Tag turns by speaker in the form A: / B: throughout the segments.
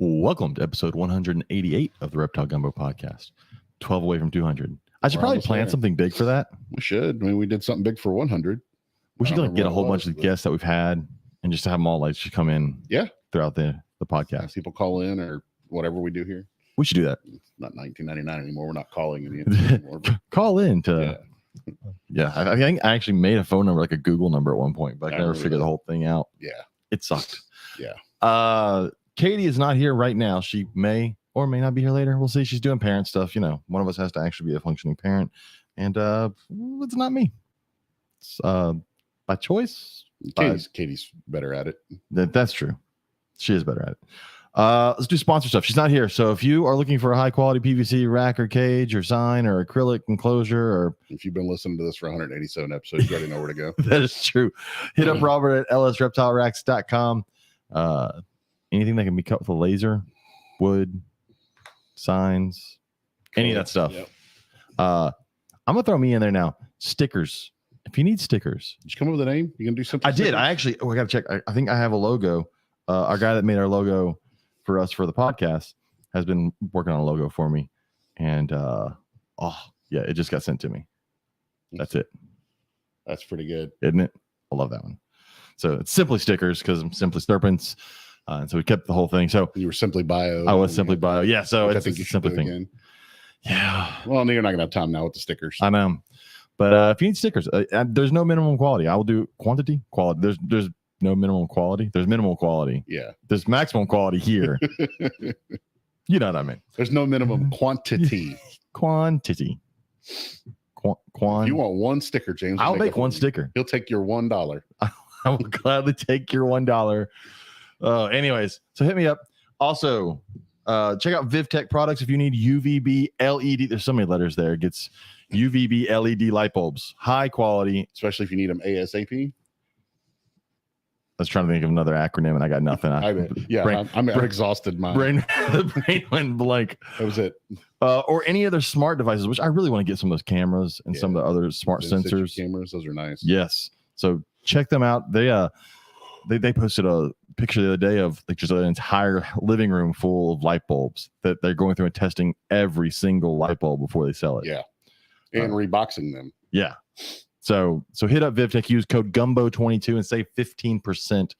A: Welcome to episode 188 of the Reptile Gumbo podcast. 12 away from 200. I should probably plan something big for that.
B: We should. I mean, we did something big for 100.
A: We should like get a whole bunch of guests that we've had and just have them all like just come in.
B: Yeah.
A: Throughout the podcast.
B: Have people call in or whatever we do here.
A: We should do that.
B: It's not 1999 anymore. We're not calling anymore.
A: Call in to. Yeah. I think I actually made a phone number, like a Google number at one point, but I never figured the whole thing out.
B: Yeah.
A: It sucked.
B: Yeah.
A: Katie is not here right now. She may or may not be here later. We'll see. She's doing parent stuff. You know, one of us has to actually be a functioning parent. And it's not me. It's by choice.
B: Katie's better at it.
A: That's true. She is better at it. Let's do sponsor stuff. She's not here. So if you are looking for a high quality PVC rack or cage or sign or acrylic enclosure, or
B: if you've been listening to this for 187 episodes, you already know where to go.
A: That is true. Hit up Robert at lsreptileracks.com. Anything that can be cut with a laser, wood, signs, any of that stuff. Yep. I'm gonna throw me in there now. Stickers. If you need stickers,
B: did you come up with a name? You gonna do something?
A: I did. I actually. I gotta check. I think I have a logo. Our guy that made our logo for us for the podcast has been working on a logo for me, and it just got sent to me. That's it.
B: That's pretty good,
A: isn't it? I love that one. So it's Simply Stickers because I'm Simply Serpents, and so we kept the whole thing. So
B: you were Simply Bio.
A: I was Simply Bio. Yeah. So
B: it's a simple thing. Again.
A: Yeah.
B: Well, no, you're not gonna have time now with the stickers.
A: I know. But if you need stickers, there's no minimum quality. I will do quantity, quality. There's no minimum quality. There's minimal quality.
B: Yeah.
A: There's maximum quality here. You know what I mean?
B: There's no minimum quantity.
A: Quantity.
B: If you want one sticker, James,
A: I'll make one sticker.
B: He'll take your $1.
A: I will gladly take your $1. Anyways, so hit me up. Also, check out VivTech products if you need UVB LED. There's so many letters there. It gets UVB LED light bulbs, high quality,
B: especially if you need them ASAP.
A: I was trying to think of another acronym and I got nothing.
B: I'm exhausted.
A: Brain went blank.
B: That was it.
A: Or any other smart devices, which I really want to get some of those cameras and some of the other smart sensors.
B: Cameras, those are nice.
A: Yes. So check them out. They posted a picture the other day of like just an entire living room full of light bulbs that they're going through and testing every single light bulb before they sell it.
B: Yeah. And reboxing them.
A: Yeah. So hit up VivTech, use code GUMBO22 and save 15%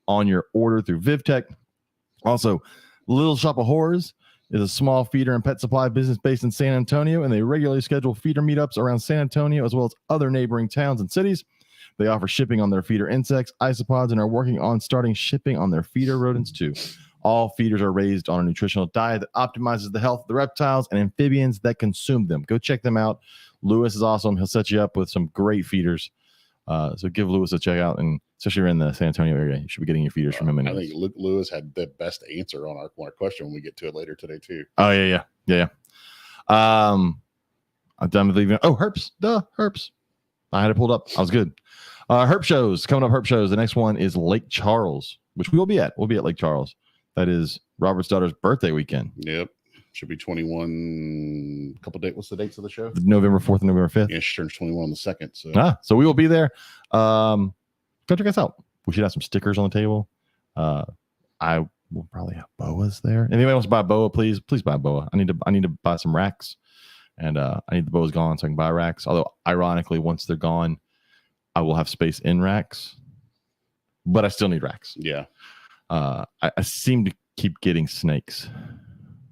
A: on your order through VivTech. Also, Little Shop of Horrors is a small feeder and pet supply business based in San Antonio, and they regularly schedule feeder meetups around San Antonio as well as other neighboring towns and cities. They offer shipping on their feeder insects, isopods, and are working on starting shipping on their feeder rodents too. All feeders are raised on a nutritional diet that optimizes the health of the reptiles and amphibians that consume them. Go check them out. Lewis is awesome. He'll set you up with some great feeders. So give Lewis a check out, and especially if you're in the San Antonio area, you should be getting your feeders from him.
B: I think Lewis had the best answer on our question when we get to it later today too.
A: Oh yeah. I'm done with leaving. Oh, herps. Herps. I had it pulled up. I was good. Herp shows coming up. Herp shows. The next one is Lake Charles, which we will be at. We'll be at Lake Charles. That is Robert's daughter's birthday weekend.
B: Yep. Should be 21. Couple dates. What's the dates of the show?
A: November 4th and November 5th.
B: Yeah, she turns 21 on the 2nd.
A: So we will be there. Go check us out. We should have some stickers on the table. I will probably have boas there. If anybody wants to buy a boa, please buy a boa. I need to buy some racks, and I need the boas gone so I can buy racks. Although ironically, once they're gone, I will have space in racks, but I still need racks.
B: Yeah.
A: I seem to keep getting snakes.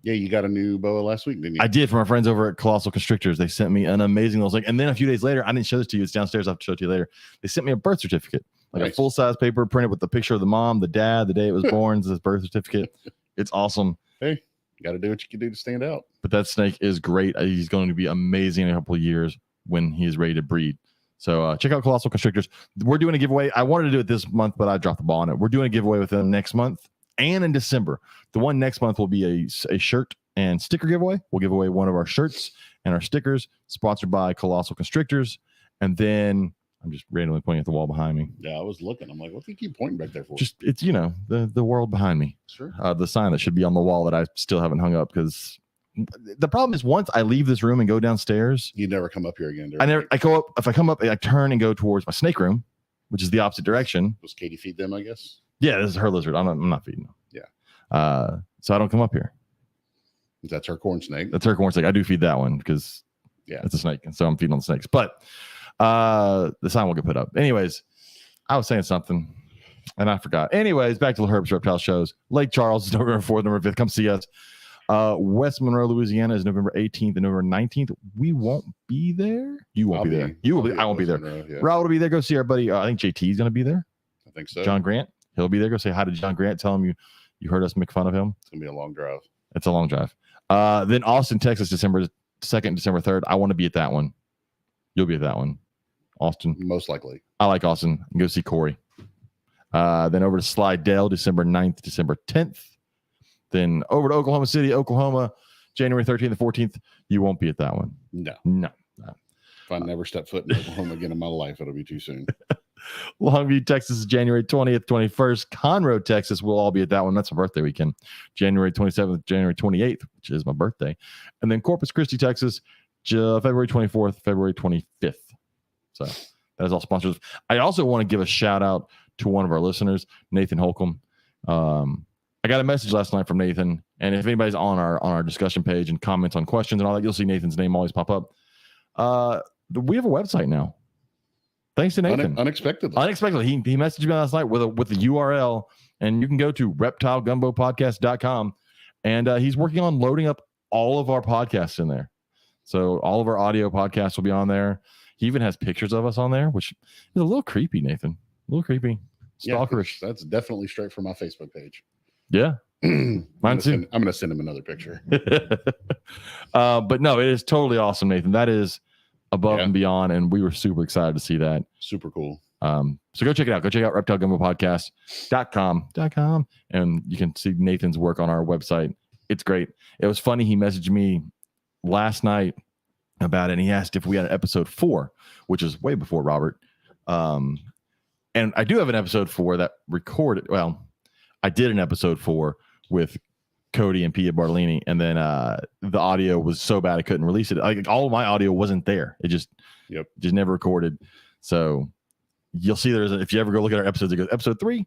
B: Yeah, you got a new boa last week, didn't you?
A: I did, from our friends over at Colossal Constrictors. They sent me an amazing little snake. And then a few days later, I didn't show this to you. It's downstairs. I'll have to show it to you later. They sent me a birth certificate, like a full-size paper printed with the picture of the mom, the dad, the day it was born, this birth certificate. It's awesome.
B: Hey, you got to do what you can do to stand out.
A: But that snake is great. He's going to be amazing in a couple of years when he is ready to breed. So check out Colossal Constrictors. We're doing a giveaway. I wanted to do it this month, but I dropped the ball on it. We're doing a giveaway with them next month and in December. The one next month will be a shirt and sticker giveaway. We'll give away one of our shirts and our stickers, sponsored by Colossal Constrictors. And then I'm just randomly pointing at the wall behind me.
B: Yeah, I was looking. I'm like, what do you keep pointing back there for?
A: Just, it's, the world behind me.
B: Sure.
A: The sign that should be on the wall that I still haven't hung up, because the problem is once I leave this room and go downstairs,
B: you never come up here again.
A: I go up. If I come up, I turn and go towards my snake room, which is the opposite direction.
B: Does Katie feed them, I guess?
A: Yeah, this is her lizard. I'm not feeding them.
B: Yeah.
A: so I don't come up here.
B: That's our corn snake.
A: That's her corn snake. I do feed that one because it's a snake, and so I'm feeding on the snakes. But the sign will get put up. Anyways, I was saying something, and I forgot. Anyways, back to the Herb's Reptile shows. Lake Charles is November 4th, November 5th. Come see us. West Monroe, Louisiana is November 18th and November 19th. We won't be there. You won't be there. You will be. I won't be there. Rob will be there. Go see our buddy. I think JT is going to be there.
B: I think so.
A: John Grant. He'll be there. Go say hi to John Grant. Tell him you heard us make fun of him.
B: It's going to be a long drive.
A: It's a long drive. Then Austin, Texas, December 2nd, December 3rd. I want to be at that one. You'll be at that one. Austin.
B: Most likely.
A: I like Austin. Go see Corey. Then over to Slidell, December 9th, December 10th. Then over to Oklahoma City, Oklahoma, January 13th and 14th. You won't be at that one. No.
B: If I never step foot in Oklahoma again in my life, it'll be too soon.
A: Longview, Texas is January 20th, 21st. Conroe, Texas, we'll all be at that one. That's my birthday weekend. January 27th, January 28th, which is my birthday. And then Corpus Christi, Texas, February 24th, February 25th. So that is all sponsors. I also want to give a shout out to one of our listeners, Nathan Holcomb. I got a message last night from Nathan, and if anybody's on our discussion page and comments on questions and all that, you'll see Nathan's name always pop up. We have a website now. Thanks to Nathan.
B: Unexpectedly.
A: He messaged me last night with the URL, and you can go to reptilegumbopodcast.com, and he's working on loading up all of our podcasts in there. So all of our audio podcasts will be on there. He even has pictures of us on there, which is a little creepy, Nathan. A little creepy. Stalkerish.
B: Yeah, that's definitely straight from my Facebook page.
A: Yeah.
B: Mine too. I'm going to send him another picture.
A: But no, it is totally awesome, Nathan. That is above and beyond, and we were super excited to see that.
B: Super cool.
A: So go check it out. Go check out reptilegumbopodcast.com, and you can see Nathan's work on our website. It's great. It was funny. He messaged me last night about it, and he asked if we had an episode 4, which is way before Robert. And I do have an episode 4 that recorded. Well, I did an episode 4 with Cody and Pia Bartolini, and then the audio was so bad I couldn't release it. Like all of my audio wasn't there. It just never recorded. So you'll see if you ever go look at our episodes, it goes episode 3,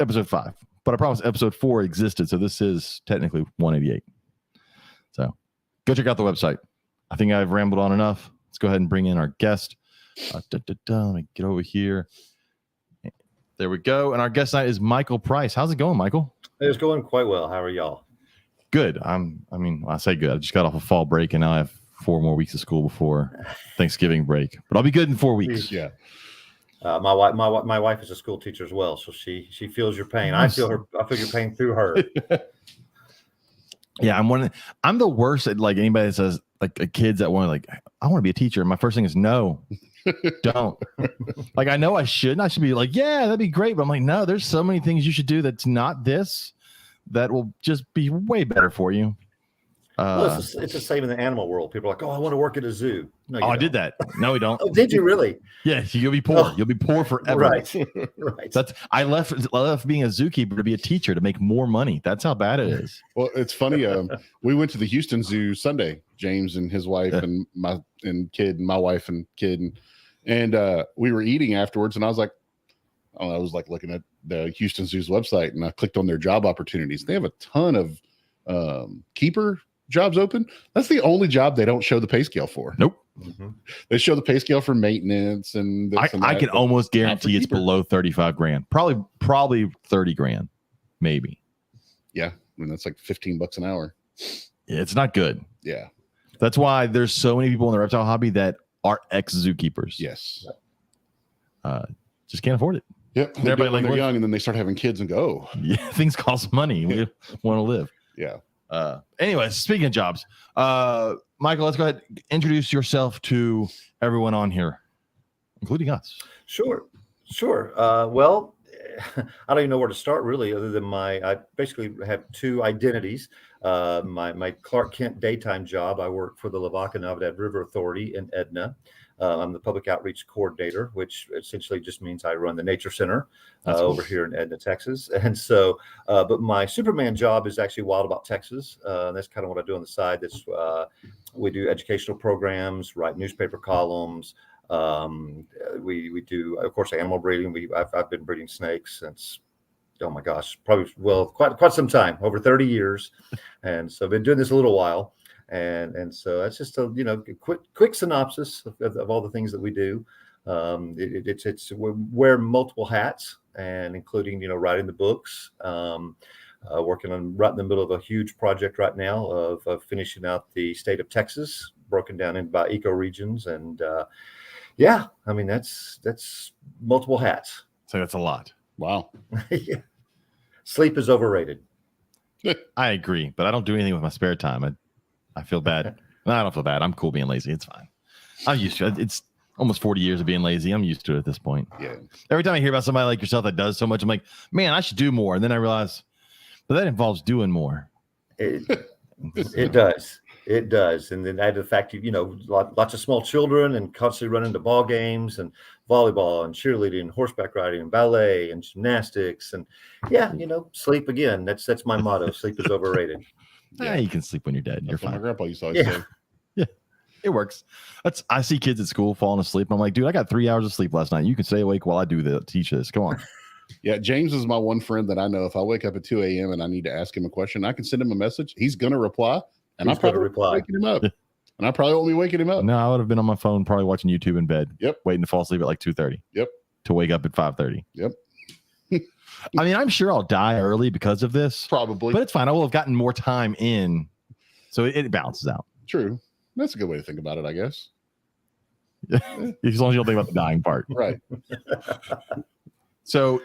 A: episode 5. But I promise episode 4 existed, so this is technically 188. So go check out the website. I think I've rambled on enough. Let's go ahead and bring in our guest. Let me get over here. There we go. And our guest tonight is Michael Price. How's it going, Michael?
C: It's going quite well. How are y'all?
A: Good. I say good. I just got off a fall break, and now I have 4 more weeks of school before Thanksgiving break. But I'll be good in 4 weeks.
B: Yeah.
C: My wife is a school teacher as well, so she feels your pain. I feel your pain through her.
A: Yeah, I'm the worst at like anybody that says like kids that want I want to be a teacher. My first thing is no. Don't. Like I know I should be like, yeah, that'd be great, but I'm like, no, there's so many things you should do that's not this that will just be way better for you.
C: Well, it's the same in the animal world. People are like, oh, I want to work at a zoo. No,
A: I did that. No, we don't.
C: Oh, did you really?
A: Yeah, you'll be poor. You'll be poor forever.
C: Right. Right.
A: I left being a zookeeper to be a teacher to make more money. That's how bad it is.
B: Well, it's funny. We went to the Houston Zoo Sunday. James and his wife and my wife and kid, and we were eating afterwards. And I was like, I was like looking at the Houston Zoo's website, and I clicked on their job opportunities. They have a ton of keeper jobs open. That's the only job they don't show the pay scale for.
A: Nope.
B: Mm-hmm. They show the pay scale for maintenance and this and
A: I
B: that,
A: can almost guarantee it's
B: keeper.
A: below 35 grand. Probably 30 grand, maybe.
B: Yeah, I mean that's like $15 an hour.
A: Yeah, it's not good.
B: Yeah,
A: that's why there's so many people in the reptile hobby that are ex zookeepers.
B: Yes,
A: just can't afford it.
B: Yep. They're young, and then they start having kids and go.
A: Yeah, things cost money. We want to live.
B: Yeah.
A: Anyways, speaking of jobs, Michael, let's go ahead and introduce yourself to everyone on here, including us.
C: Sure. Well, I don't even know where to start really, other than I basically have 2 identities. My Clark Kent daytime job, I work for the Lavaca Navidad River Authority in Edna. I'm the public outreach coordinator, which essentially just means I run the nature center over here in Edna, Texas. And so, but my Superman job is actually Wild About Texas. That's kind of what I do on the side. That's we do educational programs, write newspaper columns. We do, of course, animal breeding. I've been breeding snakes since oh my gosh, probably, well, quite some time, over 30 years. And so I've been doing this a little while. And so that's just a, quick synopsis of all the things that we do. We wear multiple hats, and including, writing the books, working right in the middle of a huge project right now of finishing out the state of Texas, broken down by ecoregions. And yeah, I mean, that's multiple hats.
A: So that's a lot.
B: Wow.
C: Yeah. Sleep is overrated.
A: I agree, but I don't do anything with my spare time. I feel bad. No, I don't feel bad. I'm cool being lazy. It's fine. I'm used to it. It's almost 40 years of being lazy. I'm used to it at this point.
B: Yeah.
A: Every time I hear about somebody like yourself that does so much, I'm like, man, I should do more. And then I realize, but that involves doing more.
C: It does. It does. And then add to the fact, lots of small children and constantly running to ball games and volleyball and cheerleading and horseback riding and ballet and gymnastics. And yeah, sleep again. That's my motto. Sleep is overrated.
A: Yeah, you can sleep when you're dead. You're
B: That's what
A: fine.
B: my grandpa used to always say.
A: Yeah, it works. I see kids at school falling asleep. I'm like, dude, I got 3 hours of sleep last night. You can stay awake while I teach this. Come on.
B: Yeah, James is my one friend that I know. If I wake up at 2 a.m. and I need to ask him a question, I can send him a message. He's going to reply. And
C: He's
B: I probably
C: reply.
B: waking him up. And I probably won't be waking him up.
A: No, I would have been on my phone, probably watching YouTube in bed.
B: Yep.
A: Waiting to fall asleep at like 2:30.
B: Yep.
A: To wake up at 5:30.
B: Yep.
A: I mean, I'm sure I'll die early because of this,
B: Probably.
A: but it's fine. I will have gotten more time in, so it balances out.
B: True. That's a good way to think about it, I guess.
A: As long as you don't think about the dying part.
B: Right.
A: So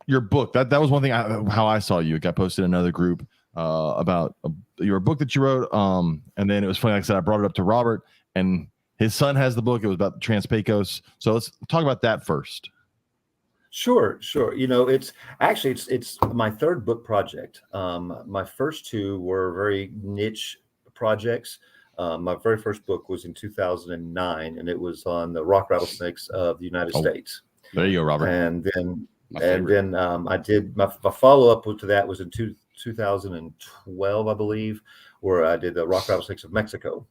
A: your book, that was one thing how I saw you. It got posted in another group about your book that you wrote. And then it was funny. Like I said, I brought it up to Robert, and his son has the book. It was about the Trans-Pecos. So let's talk about that first.
C: Sure. It's actually it's my third book project. My first two were very niche projects. My very first book was in 2009, and it was on the rock rattlesnakes of the United States.
A: There you go, Robert.
C: And then I did my follow-up to that was in 2012, I believe, where I did the rock rattlesnakes of Mexico.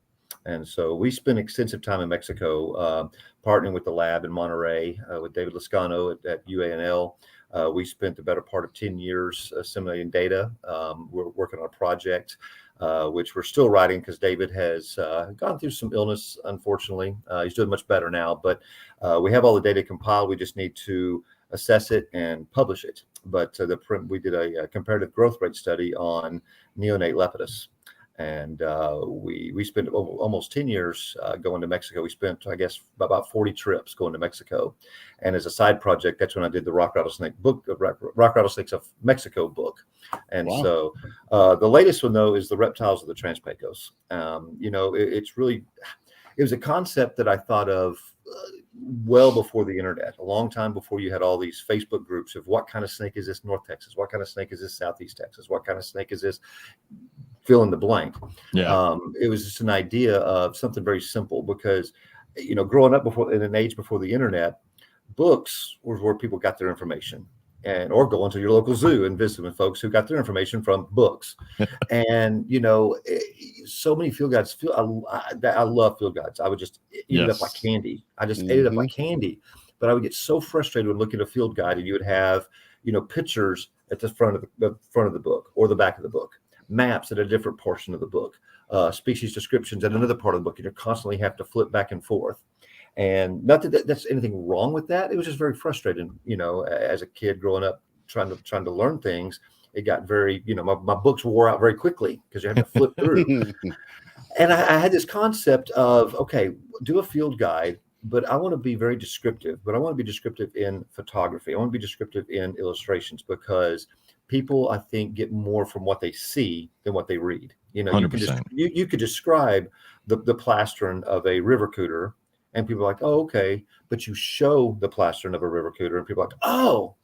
C: And so we spent extensive time in Mexico, partnering with the lab in Monterey with David Lascano at UANL. We spent the better part of 10 years assimilating data. We're working on a project which we're still writing because David has gone through some illness, unfortunately. He's doing much better now, but we have all the data compiled. We just need to assess it and publish it. But we did a comparative growth rate study on neonate lepidus. And we spent almost 10 years going to Mexico. We spent, I guess, about 40 trips going to Mexico. And as a side project, that's when I did the rock rattlesnake book, rock rattlesnakes of Mexico book. And
B: Wow.
C: so the latest one, though, is the reptiles of the Trans-Pecos. It's really, it was a concept that I thought of well before the internet, a long time before you had all these Facebook groups of what kind of snake is this North Texas? What kind of snake is this Southeast Texas? What kind of snake is this? Fill in the blank.
A: Yeah.
C: It was just an idea of something very simple because, growing up in an age before the internet, books was where people got their information, or going to your local zoo and visit with folks who got their information from books. And, so many field guides I love field guides. I would just eat it up like candy. I just ate it up like candy, but I would get so frustrated when looking at a field guide and you would have, pictures at the front of the book or the back of the book, maps at a different portion of the book, species descriptions at another part of the book, and you constantly have to flip back and forth. And not that that's anything wrong with that. It was just very frustrating, as a kid growing up, trying to learn things. It got very, my books wore out very quickly because you had to flip through. And I had this concept of, okay, do a field guide, but I want to be very descriptive, but I want to be descriptive in photography. I want to be descriptive in illustrations because people, I think, get more from what they see than what they read. You could describe the plastron of a river cooter, and people are like, oh, okay. But you show the plastron of a river cooter, and people are like, oh,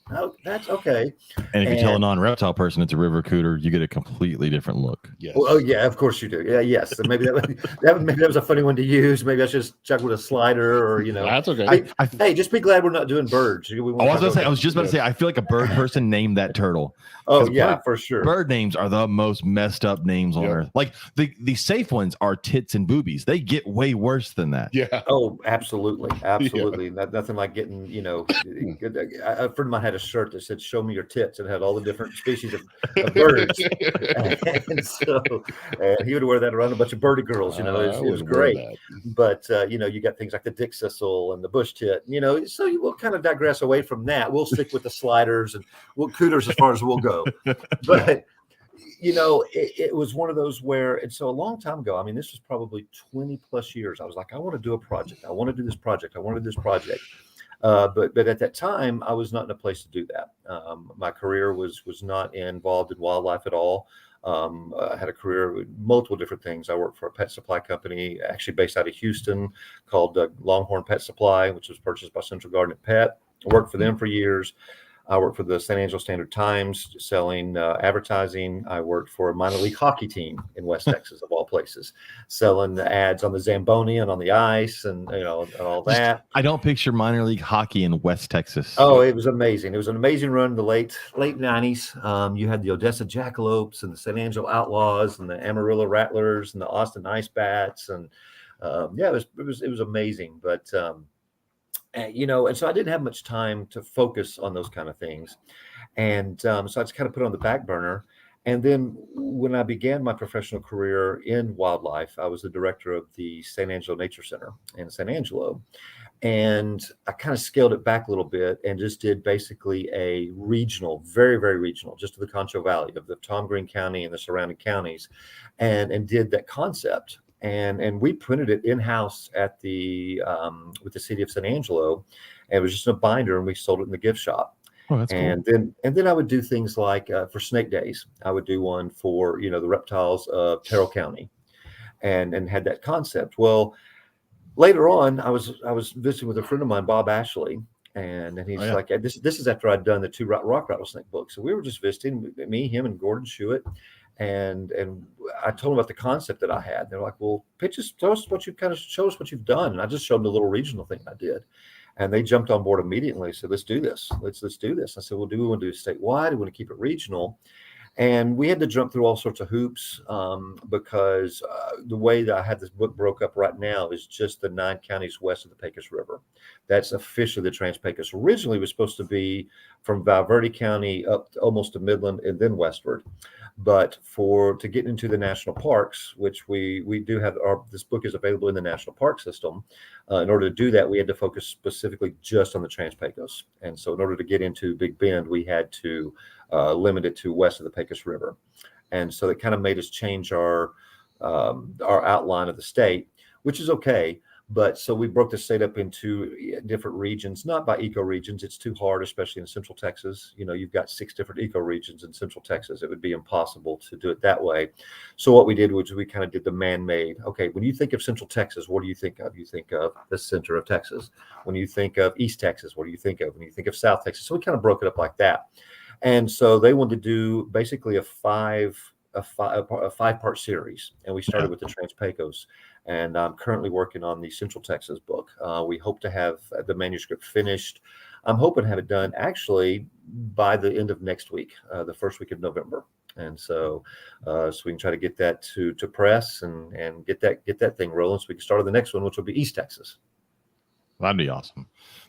C: that's okay.
A: And if you tell a non-reptile person it's a river cooter, you get a completely different look.
B: Yes.
C: Oh yeah, of course you do. Yeah, yes. So maybe that was a funny one to use. Maybe I should just check with a slider, or
B: That's okay.
C: Hey, just be glad we're not doing birds. I
A: was just about to say, I feel like a bird person named that turtle.
C: Oh yeah, for sure.
A: Bird names are the most messed up names on earth. Like the safe ones are tits and boobies. They get way worse than that.
B: Yeah.
C: Oh, absolutely. absolutely. Nothing like getting, a friend of mine had a shirt that said, "Show me your tits," and had all the different species of birds. And so he would wear that around a bunch of birdie girls, it was great. But, you got things like the dick sisal and the bush tit, so we'll kind of digress away from that. We'll stick with the sliders and we'll cooters as far as we'll go. But, it was one of those where, and so a long time ago, I mean, this was probably 20 plus years. I was like, I want to do a project. I want to do this project. I want to do this project. But at that time, I was not in a place to do that. My career was not involved in wildlife at all. I had a career with multiple different things. I worked for a pet supply company, actually based out of Houston, called Longhorn Pet Supply, which was purchased by Central Garden Pet. I worked for them for years. I worked for the San Angelo Standard Times selling advertising. I worked for a minor league hockey team in West Texas, of all places, selling the ads on the Zamboni and on the ice and, and all that.
A: I don't picture minor league hockey in West Texas.
C: Oh, it was amazing. It was an amazing run in the late 90s. You had the Odessa Jackalopes and the San Angelo Outlaws and the Amarillo Rattlers and the Austin Ice Bats. And it was amazing. But, and so I didn't have much time to focus on those kind of things. And so I just kind of put it on the back burner. And then when I began my professional career in wildlife, I was the director of the San Angelo Nature Center in San Angelo. And I kind of scaled it back a little bit and just did basically a regional, very, very regional, just to the Concho Valley of the Tom Green County and the surrounding counties, and did that concept. And we printed it in-house at with the city of San Angelo. And it was just in a binder, and we sold it in the gift shop.
A: Oh, that's
C: and
A: cool.
C: then I would do things like for Snake Days. I would do one for the reptiles of Terrell County, and had that concept. Well, later on, I was visiting with a friend of mine, Bob Ashley, and he's like, this is after I'd done the 2 rock rattlesnake books. So we were just visiting, me, him, and Gordon Schuett. And I told them about the concept that I had. They're like, well, show us what you've done. And I just showed them the little regional thing I did. And they jumped on board immediately. Said, let's do this. Let's do this. I said, well, do we want to do it statewide? Do we want to keep it regional? And we had to jump through all sorts of hoops because the way that I had this book broke up right now is just the 9 counties west of the Pecos River. That's officially the Trans-Pecos. Originally, it was supposed to be from Val Verde County up almost to Midland and then westward. But to get into the national parks, which we do have, this book is available in the national park system. In order to do that, we had to focus specifically just on the Trans-Pecos. And so in order to get into Big Bend, we had to limit it to west of the Pecos River. And so it kind of made us change our outline of the state, which is okay. But so we broke the state up into different regions, not by ecoregions. It's too hard, especially in Central Texas. You've got 6 different ecoregions in Central Texas. It would be impossible to do it that way. So what we did was we kind of did the man-made. Okay, when you think of Central Texas, what do you think of? You think of the center of Texas. When you think of East Texas, what do you think of? When you think of South Texas. So we kind of broke it up like that. And so they wanted to do basically a 5-part series. And we started with the Trans-Pecos. And I'm currently working on the Central Texas book. We hope to have the manuscript finished. I'm hoping to have it done actually by the end of next week, the first week of November. And so we can try to get that to press and get that thing rolling so we can start on the next one, which will be East Texas.
A: That'd be awesome.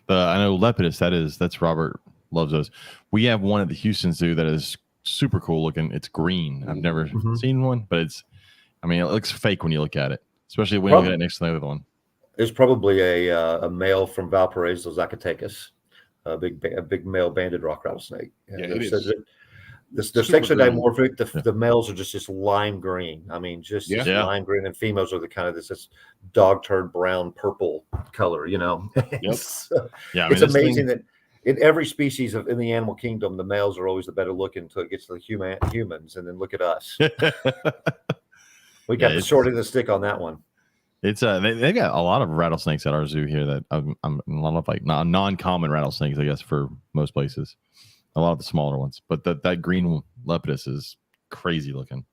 A: I know Lepidus, that's Robert loves those. We have one at the Houston Zoo that is super cool looking. It's green. I've never seen one, but it looks fake when you look at it. Especially when you look at it next to the other one.
C: There's probably a male from Valparaiso, Zacatecas, a big male banded rock rattlesnake.
B: Yeah, it is.
C: They're sexually dimorphic. The males are just lime green. Just lime green, and females are the kind of this dog turd brown purple color.
B: Yep.
C: It's amazing that in every species in the animal kingdom, the males are always the better looking until it gets to the humans, and then look at us. We got the short end of the stick on that one.
A: It's they got a lot of rattlesnakes at our zoo here that I'm a lot of non-common rattlesnakes, I guess, for most places. A lot of the smaller ones, but that green Lepidus is crazy looking.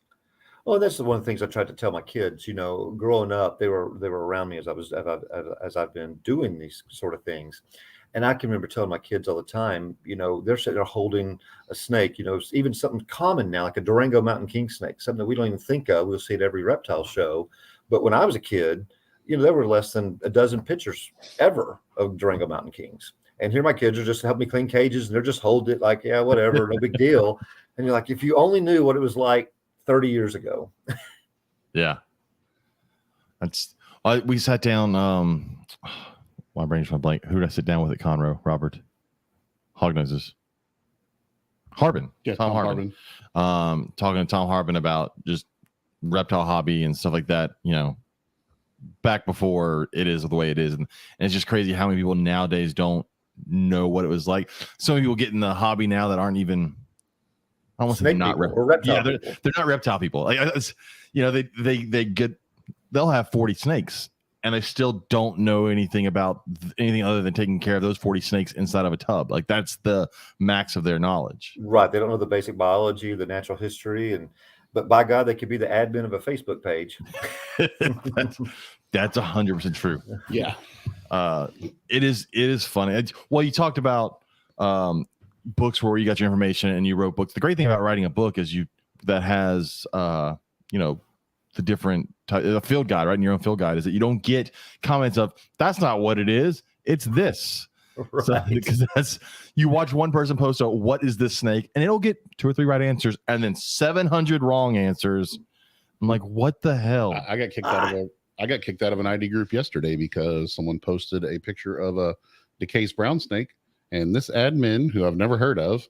C: Well, that's one of the things I tried to tell my kids. Growing up, they were around me as I've been doing these sort of things. And I can remember telling my kids all the time, they're sitting there holding a snake, even something common now, like a Durango mountain king snake, something that we don't even think of. We'll see at every reptile show. But when I was a kid, there were less than a dozen pictures ever of Durango Mountain Kings. And here my kids are just helping me clean cages, and they're just holding it like, yeah, whatever, no big deal. And you're like, if you only knew what it was like 30 years ago.
A: Yeah. We sat down. My brain's went blank. Who did I sit down with at Conroe? Robert Hognoses. Harbin.
B: Yeah,
A: Tom Harbin. Talking to Tom Harbin about just reptile hobby and stuff like that, back before it is the way it is. And it's just crazy how many people nowadays don't know what it was like. So many people get in the hobby now that aren't even, I don't want to say not reptile. Yeah, they're not reptile people. Like, they'll have 40 snakes and they still don't know anything about anything other than taking care of those 40 snakes inside of a tub. Like, that's the max of their knowledge.
C: Right. They don't know the basic biology, the natural history, but by God, they could be the admin of a Facebook page.
A: That's 100% true.
B: Yeah.
A: It is funny. Well, you talked about books where you got your information and you wrote books. The great thing about writing a book is that has the different a field guide, right? And your own field guide is that you don't get comments of that's not what it is. It's this. Right. So, because you watch one person post what is this snake, and it'll get 2 or 3 right answers and then 700 wrong answers. I'm like, what the hell?
B: I got kicked out of an ID group yesterday because someone posted a picture of a DeKay's brown snake, and this admin, who I've never heard of,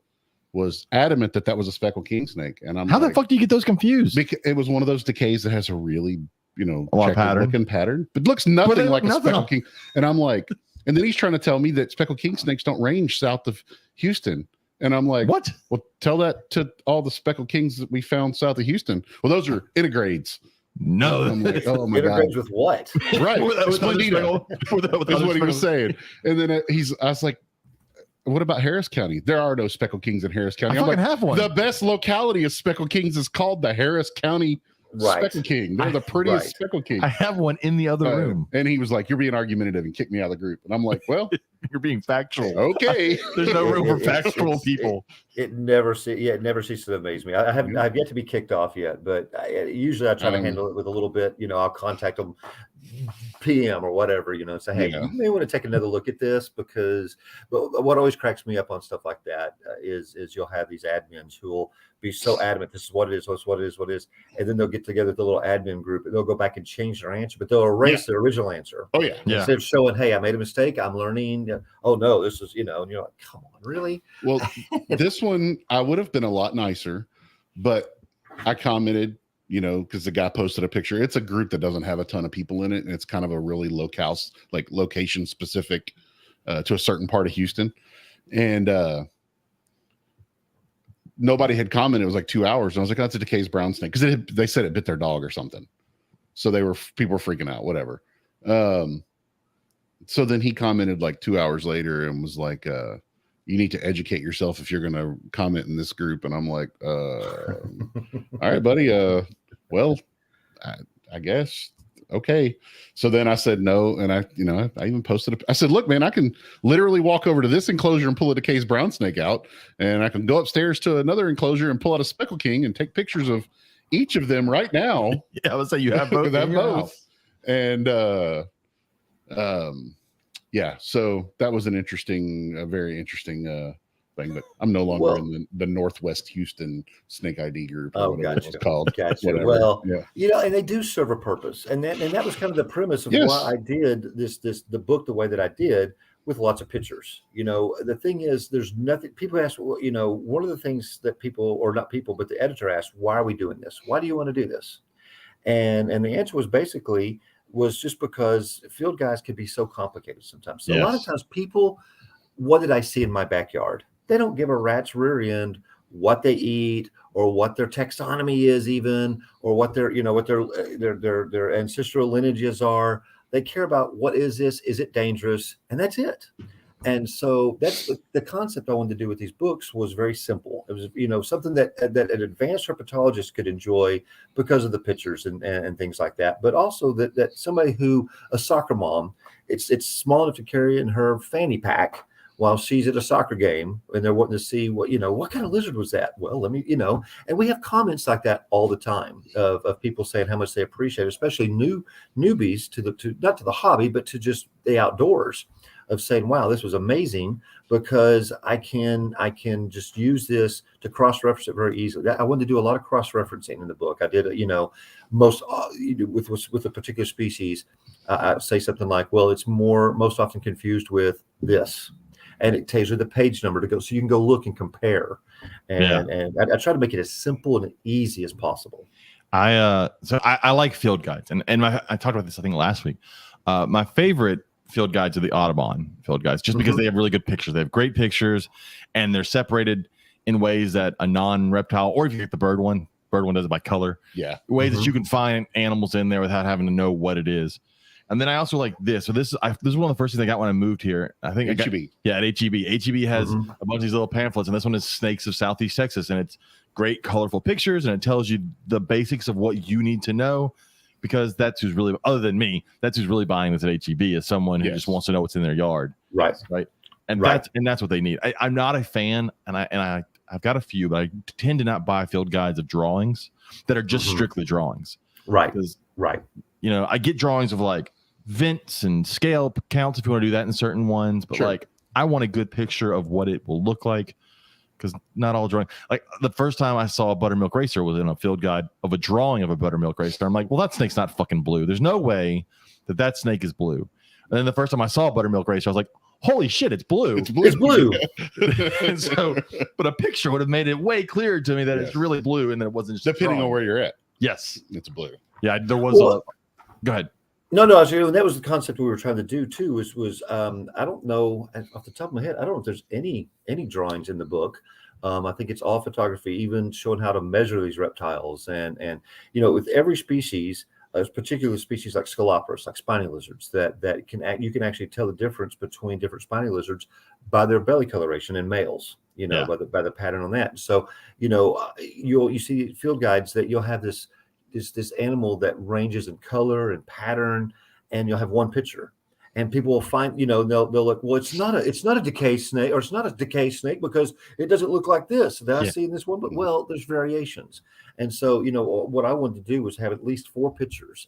B: was adamant that was a speckled king snake. And I'm
A: how the fuck do you get those confused?
B: Because it was one of those DeKay's that has a really
A: a lot of
B: looking pattern, but looks nothing like a speckled king. And I'm like, and then he's trying to tell me that speckled king snakes don't range south of Houston. And I'm like,
A: what?
B: Well, tell that to all the speckled kings that we found south of Houston. Well, those are integrades.
A: No,
B: I'm like, oh my God.
C: With what?
B: Right. That's what he was saying. And then I was like, what about Harris County? There are no speckled kings in Harris County.
A: I'm like, have one.
B: The best locality of speckled kings is called the Harris County speckled king. They're the prettiest speckled king.
A: I have one in the other room.
B: And he was like, you're being argumentative and kicked me out of the group. And I'm like, well,
A: you're being factual.
B: Okay.
A: There's no room for factual people.
C: It never ceases to amaze me. I have yet to be kicked off yet, but usually I try to handle it with a little bit, I'll contact them PM or whatever, and say, hey, you may want to take another look at this, because but what always cracks me up on stuff like that is you'll have these admins who will be so adamant, this is what it is, what it is, and then they'll get together with the little admin group and they'll go back and change their answer, but they'll erase their original answer.
B: Oh yeah.
C: Instead of showing, hey, I made a mistake, I'm learning. Oh no, this is, and you're like, come on, really?
B: Well, this one I would have been a lot nicer, but I commented, because the guy posted a picture. It's a group that doesn't have a ton of people in it, and it's kind of a really location specific to a certain part of Houston. And nobody had commented. It was like 2 hours, and I was like, that's a DeKay's brown snake, because they said it bit their dog or something. So people were freaking out, whatever. So then he commented like 2 hours later and was like, you need to educate yourself if you're going to comment in this group. And I'm like, all right, buddy. Well, I guess. Okay. So then I said no. And I even posted I said, look, man, I can literally walk over to this enclosure and pull a DeKay's brown snake out. And I can go upstairs to another enclosure and pull out a speckled king and take pictures of each of them right now.
A: Yeah, I would say you have both.
B: And yeah, so that was a very interesting thing. But I'm no longer in the Northwest Houston Snake ID group. Or whatever it was called.
C: Gotcha. Well, and they do serve a purpose, and that was kind of the premise of why I did the book the way that I did, with lots of pictures. The thing is, there's nothing. People ask, one of the things that people, or not people, but the editor asked, why are we doing this? Why do you want to do this? And the answer was just because field guides can be so complicated sometimes. So a lot of times people, what did I see in my backyard? They don't give a rat's rear end what they eat, or what their taxonomy is even, or what their ancestral lineages are. They care about, what is this? Is it dangerous? And that's it. And so that's the concept I wanted to do with these books was very simple. It was, something that an advanced herpetologist could enjoy because of the pictures and things like that. But also that somebody a soccer mom, it's small enough to carry in her fanny pack while she's at a soccer game and they're wanting to see what kind of lizard was that? Well, let me, and we have comments like that all the time of people saying how much they appreciate it, especially newbies to not to the hobby, but to just the outdoors, of saying, wow, this was amazing, because I can just use this to cross-reference it very easily. I wanted to do a lot of cross-referencing in the book. I did, most with a particular species, I say something like, well, it's most often confused with this, and it tells you the page number to go, so you can go look and compare. And I try to make it as simple and easy as possible.
A: I like field guides, and I talked about this I think last week. My favorite field guides are the Audubon field guides, just because they have really good pictures. They have great pictures, and they're separated in ways that a non-reptile, or if you get the bird one does it by color.
B: Yeah.
A: Ways that you can find animals in there without having to know what it is. And then I also like this. So this is one of the first things I got when I moved here. I think
B: HEB.
A: At HEB. HEB has a bunch of these little pamphlets, and this one is Snakes of Southeast Texas, and it's great, colorful pictures, and it tells you the basics of what you need to know, because that's who's really, other than me, that's who's really buying this at HEB, is someone who just wants to know what's in their yard.
C: Right.
A: And that's what they need. I'm not a fan, and I've got a few, but I tend to not buy field guides of drawings that are just strictly drawings.
C: Right.
A: Because,
C: right.
A: I get drawings of like vents and scale counts if you want to do that in certain ones, but like I want a good picture of what it will look like, because not all drawing. Like the first time I saw a buttermilk racer was in a field guide of a drawing of a buttermilk racer. I'm like, well, that snake's not fucking blue. There's no way that snake is blue. And then the first time I saw a buttermilk racer, I was like, holy shit, it's blue.
B: It's blue.
A: And so, but a picture would have made it way clearer to me that it's really blue, and that it wasn't just
B: depending on where you're at.
A: Yes,
B: it's blue.
A: Yeah, there was go ahead.
C: No, that was the concept we were trying to do too. Was I don't know off the top of my head, I don't know if there's any drawings in the book. I think it's all photography, even showing how to measure these reptiles, and with every species, particular species like Scoloporus, like spiny lizards, that you can actually tell the difference between different spiny lizards by their belly coloration in males. By the pattern on that. So you see field guides that you'll have this animal that ranges in color and pattern, and you'll have one picture, and people will find, they'll look, well, it's not a decay snake, or it's not a decay snake because it doesn't look like this that I see in this one, but well, there's variations. And so, what I wanted to do was have at least four pictures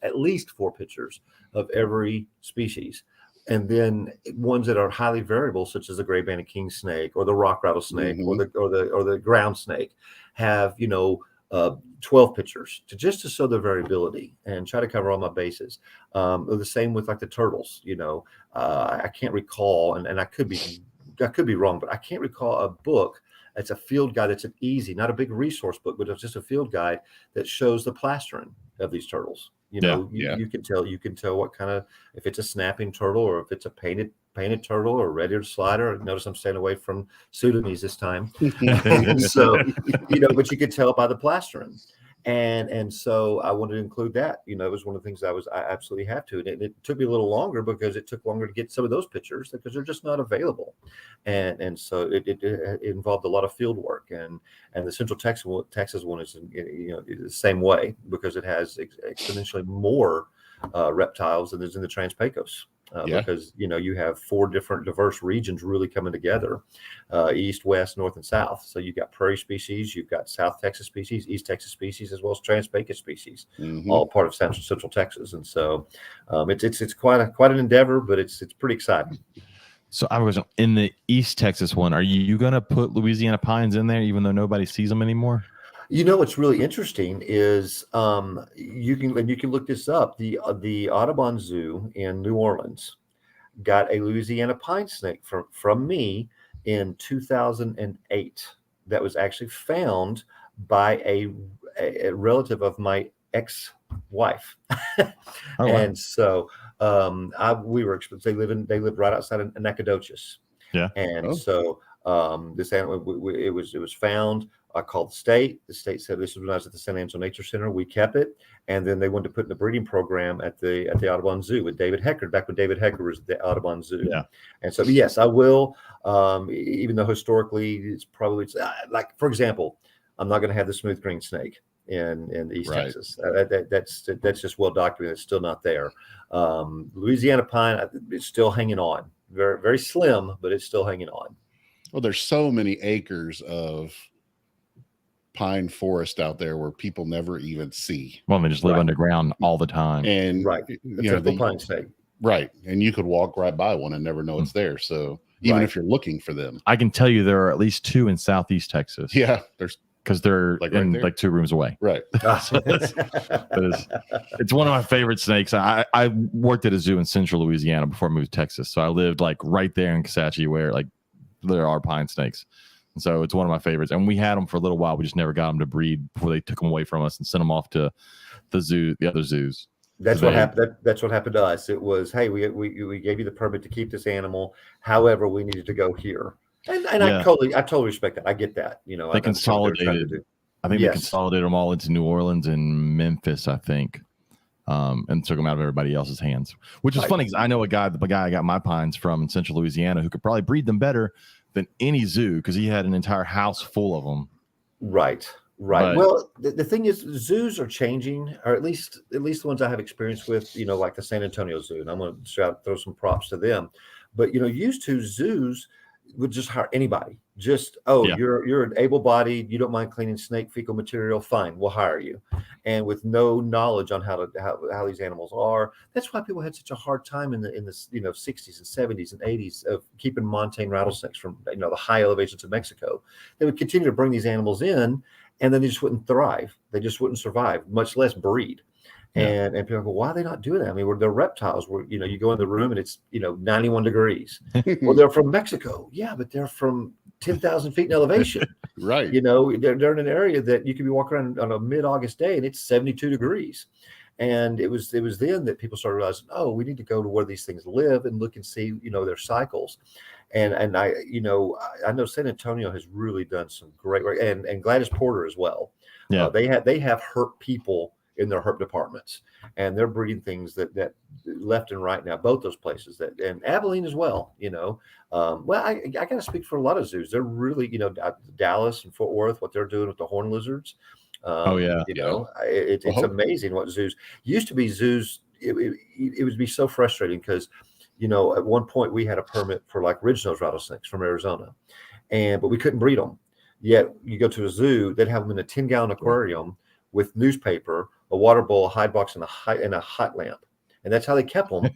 C: of every species. And then ones that are highly variable, such as the gray banded king snake or the rock rattlesnake or the ground snake, have 12 pictures to show the variability and try to cover all my bases. The same with like the turtles. I can't recall, and I could be wrong, but I can't recall a book. It's a field guide. It's an easy, not a big resource book, but it's just a field guide that shows the plastering of these turtles. You can tell what kind of, if it's a snapping turtle or if it's a painted turtle or red-eared slider. Notice I'm staying away from Sudanese this time. So, but you could tell by the plastering. And so I wanted to include that. It was one of the things I absolutely have to. And it took me a little longer because it took longer to get some of those pictures because they're just not available. And so it involved a lot of field work. And the Central Texas one is the same way, because it has exponentially more reptiles than there's in the Trans-Pecos. Because you have four different diverse regions really coming together, east, west, north, and south. So you've got prairie species, you've got South Texas species, East Texas species, as well as Trans-Pecos species, all part of Central Texas. And so it's quite an endeavor, but it's pretty exciting.
A: So I was in the East Texas one. Are you going to put Louisiana pines in there, even though nobody sees them anymore?
C: What's really interesting is you can look this up. The Audubon Zoo in New Orleans got a Louisiana pine snake from me in 2008. That was actually found by a relative of my ex-wife. And so they live right outside of Nacogdoches. Yeah. And so this animal, it was found. I called the state. The state said, this was when I was at the San Angelo Nature Center. We kept it. And then they wanted to put in the breeding program at the Audubon Zoo with David Hecker, back when David Hecker was at the Audubon Zoo. Yeah. And so, yes, I will. Even though historically it's like, for example, I'm not going to have the smooth green snake in East Texas. That's just well documented. It's still not there. Louisiana pine is still hanging on. very, very slim, but it's still hanging on.
B: Well, there's so many acres of pine forest out there where people never even see.
A: Well, they just live
C: Right.
A: underground all the time.
B: And
C: Right.
B: you
C: The
B: know,
C: typical pine snake.
B: right. And you could walk right by one and never know it's there. So even
C: Right.
B: if you're looking for them.
A: I can tell you there are at least 2 in Southeast Texas.
B: Yeah. There's
A: Because they're
B: Like right
A: in
B: there?
A: like 2 rooms away.
B: right.
A: So it's one of my favorite snakes. I worked at a zoo in central Louisiana before I moved to Texas. So I lived like right there in Kisatchie where like there are pine snakes. And so it's one of my favorites. And we had them for a little while. We just never got them to breed before they took them away from us and sent them off to the other zoos.
C: That's
A: So
C: what
A: they-
C: happened. That's what happened to us. It was, hey, we gave you the permit to keep this animal. However, we needed to go here. And
A: Yeah.
C: I totally respect that. I get that. You know,
A: They
C: I understand what they're trying to
A: consolidated.
C: do.
A: I think
C: Yes.
A: they consolidated them all into New Orleans and Memphis, I think, and took them out of everybody else's hands. Which is
C: Right.
A: funny because I know the guy I got my pines from in central Louisiana who could probably breed them better than any zoo because he had an entire house full of them.
C: Right.
A: But-
C: Well, the thing is, zoos are changing, or at least the ones I have experience with. You know, like the San Antonio Zoo, and I'm going to throw some props to them. But you know, used to zoos would just hire anybody. Just
A: Yeah.
C: you're an able-bodied, you don't mind cleaning snake fecal material, fine, we'll hire you. And with no knowledge on how these animals are, that's why people had such a hard time in the 60s and 70s and 80s of keeping montane rattlesnakes from the high elevations of Mexico. They would continue to bring these animals in, and then they just wouldn't thrive. They just wouldn't survive, much less breed.
A: Yeah.
C: And people go, why are they not doing that? I mean, they're reptiles. You go in the room and it's 91 degrees. Well, they're from Mexico. Yeah, but they're from 10,000 feet in elevation.
B: Right.
C: They're in an area that you could be walking around on a mid-August day and it's 72 degrees. And it was then that people started realizing, oh, we need to go to where these things live and look and see, their cycles. And I know San Antonio has really done some great work, and Gladys Porter as well.
A: Yeah.
C: They have herp people in their herp departments, and they're breeding things that left and right now, both those places, and Abilene as well. Well, I got to speak for a lot of zoos. They're really, Dallas and Fort Worth, what they're doing with the horn lizards.
A: Oh, yeah.
C: It's amazing what zoos used to be. Zoos, it would be so frustrating because, at one point we had a permit for like ridge-nosed rattlesnakes from Arizona, but we couldn't breed them. Yet you go to a zoo, they'd have them in a 10-gallon aquarium with newspaper, a water bowl, a hide box, and a hot lamp, and that's how they kept them.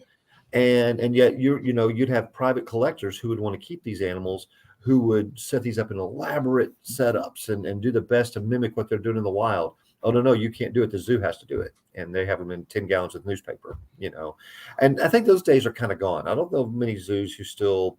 C: and yet you'd have private collectors who would want to keep these animals, who would set these up in elaborate setups and do the best to mimic what they're doing in the wild. Oh no, you can't do it. The zoo has to do it, and they have them in 10 gallons of newspaper. And I think those days are kind of gone. I don't know many zoos who still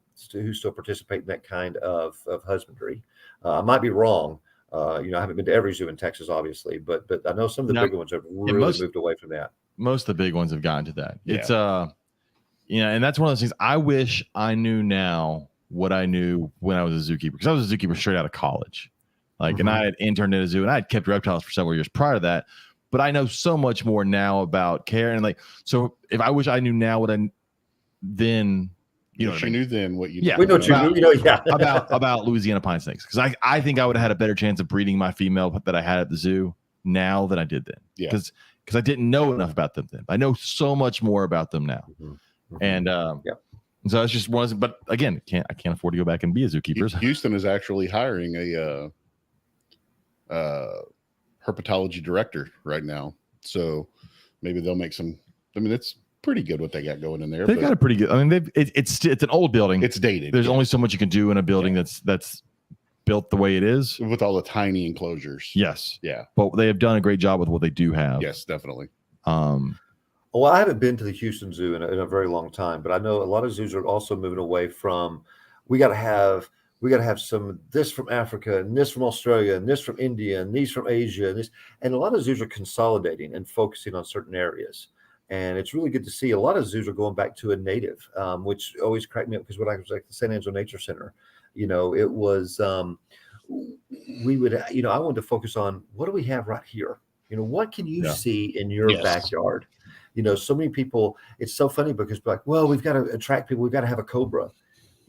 C: participate in that kind of husbandry. I might be wrong. I haven't been to every zoo in Texas, obviously, but I know some of the bigger ones have really moved away from that.
A: Most of the big ones have gotten to that.
B: Yeah.
A: It's and that's one of those things. I wish I knew now what I knew when I was a zookeeper, because I was a zookeeper straight out of college. And I had interned at a zoo, and I had kept reptiles for several years prior to that. But I know so much more now about care, and so if I wish I knew now what I then.
B: What you knew then, what you
A: Yeah,
C: We know what you knew, yeah.
A: about Louisiana pine snakes, because I think I would have had a better chance of breeding my female that I had at the zoo now than I did then.
B: Yeah.
A: Because I didn't know enough about them then. I know so much more about them now, and so it's just one. But again, I can't afford to go back and be a zookeeper.
B: Houston is actually hiring a herpetology director right now, so maybe they'll make some. I mean, it's pretty good what they got going in there.
A: They've got a pretty good. I mean, it's an old building.
B: It's dated.
A: There's only so much you can do in a building that's built the way it is.
B: with all the tiny enclosures.
A: Yes,
B: Yeah.
A: but they have done a great job with what they do have.
B: Yes, definitely.
C: Well, I haven't been to the Houston Zoo in a very long time, but I know a lot of zoos are also moving away from. We got to have some this from Africa and this from Australia and this from India and these from Asia and a lot of zoos are consolidating and focusing on certain areas. And it's really good to see a lot of zoos are going back to a native, which always cracked me up, because when I was at the San Angelo Nature Center, it was, we would, I wanted to focus on what do we have right here? What can you see in your backyard? So many people, it's so funny because like, well, we've got to attract people. We've got to have a cobra.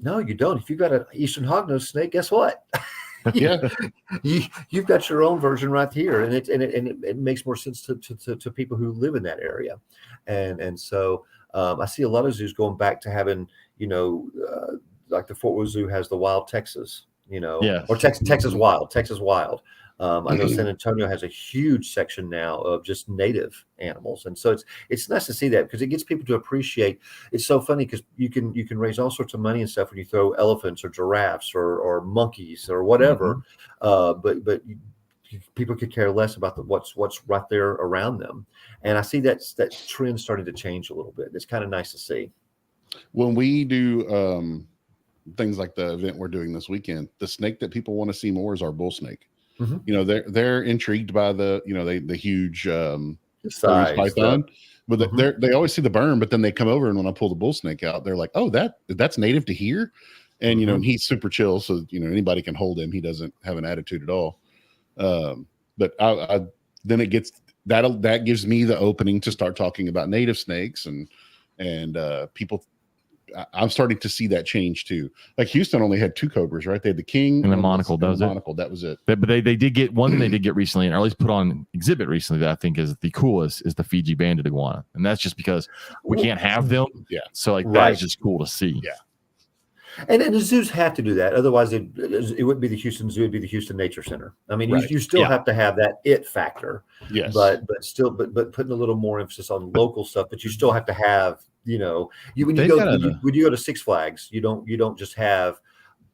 C: No, you don't. If you've got an Eastern hognose snake, guess what?
B: Yeah.
C: You've got your own version right here, and it makes more sense to people who live in that area, and so I see a lot of zoos going back to having, like the Fort Worth Zoo has the Wild Texas,
A: Yes.
C: or Texas Wild. I know San Antonio has a huge section now of just native animals, and so it's nice to see that because it gets people to appreciate. It's so funny because you can raise all sorts of money and stuff when you throw elephants or giraffes or monkeys or whatever, but people could care less about what's right there around them, and I see that trend starting to change a little bit. It's kind of nice to see.
B: When we do things like the event we're doing this weekend, the snake that people want to see more is our bull snake. They're intrigued by the huge
C: Size,
B: python, but they always see the burn, but then they come over and when I pull the bull snake out, they're like, oh, that's native to here. And and he's super chill, so anybody can hold him. He doesn't have an attitude at all. But then it gets that gives me the opening to start talking about native snakes and people. I'm starting to see that change too. Like Houston only had 2 cobras, right? They had the king
A: and the monocle. That was it. But they did get one thing they did get recently, and or at least put on exhibit recently that I think is the coolest is the Fiji banded iguana, and that's just because we can't have them.
B: Yeah.
A: So that is just cool to see.
B: Yeah.
C: And the zoos have to do that. Otherwise, it wouldn't be the Houston Zoo. It'd be the Houston Nature Center. I mean, you still have to have that it factor.
B: Yes.
C: But putting a little more emphasis on local stuff. But you still have to have, when you go to Six Flags, you don't just have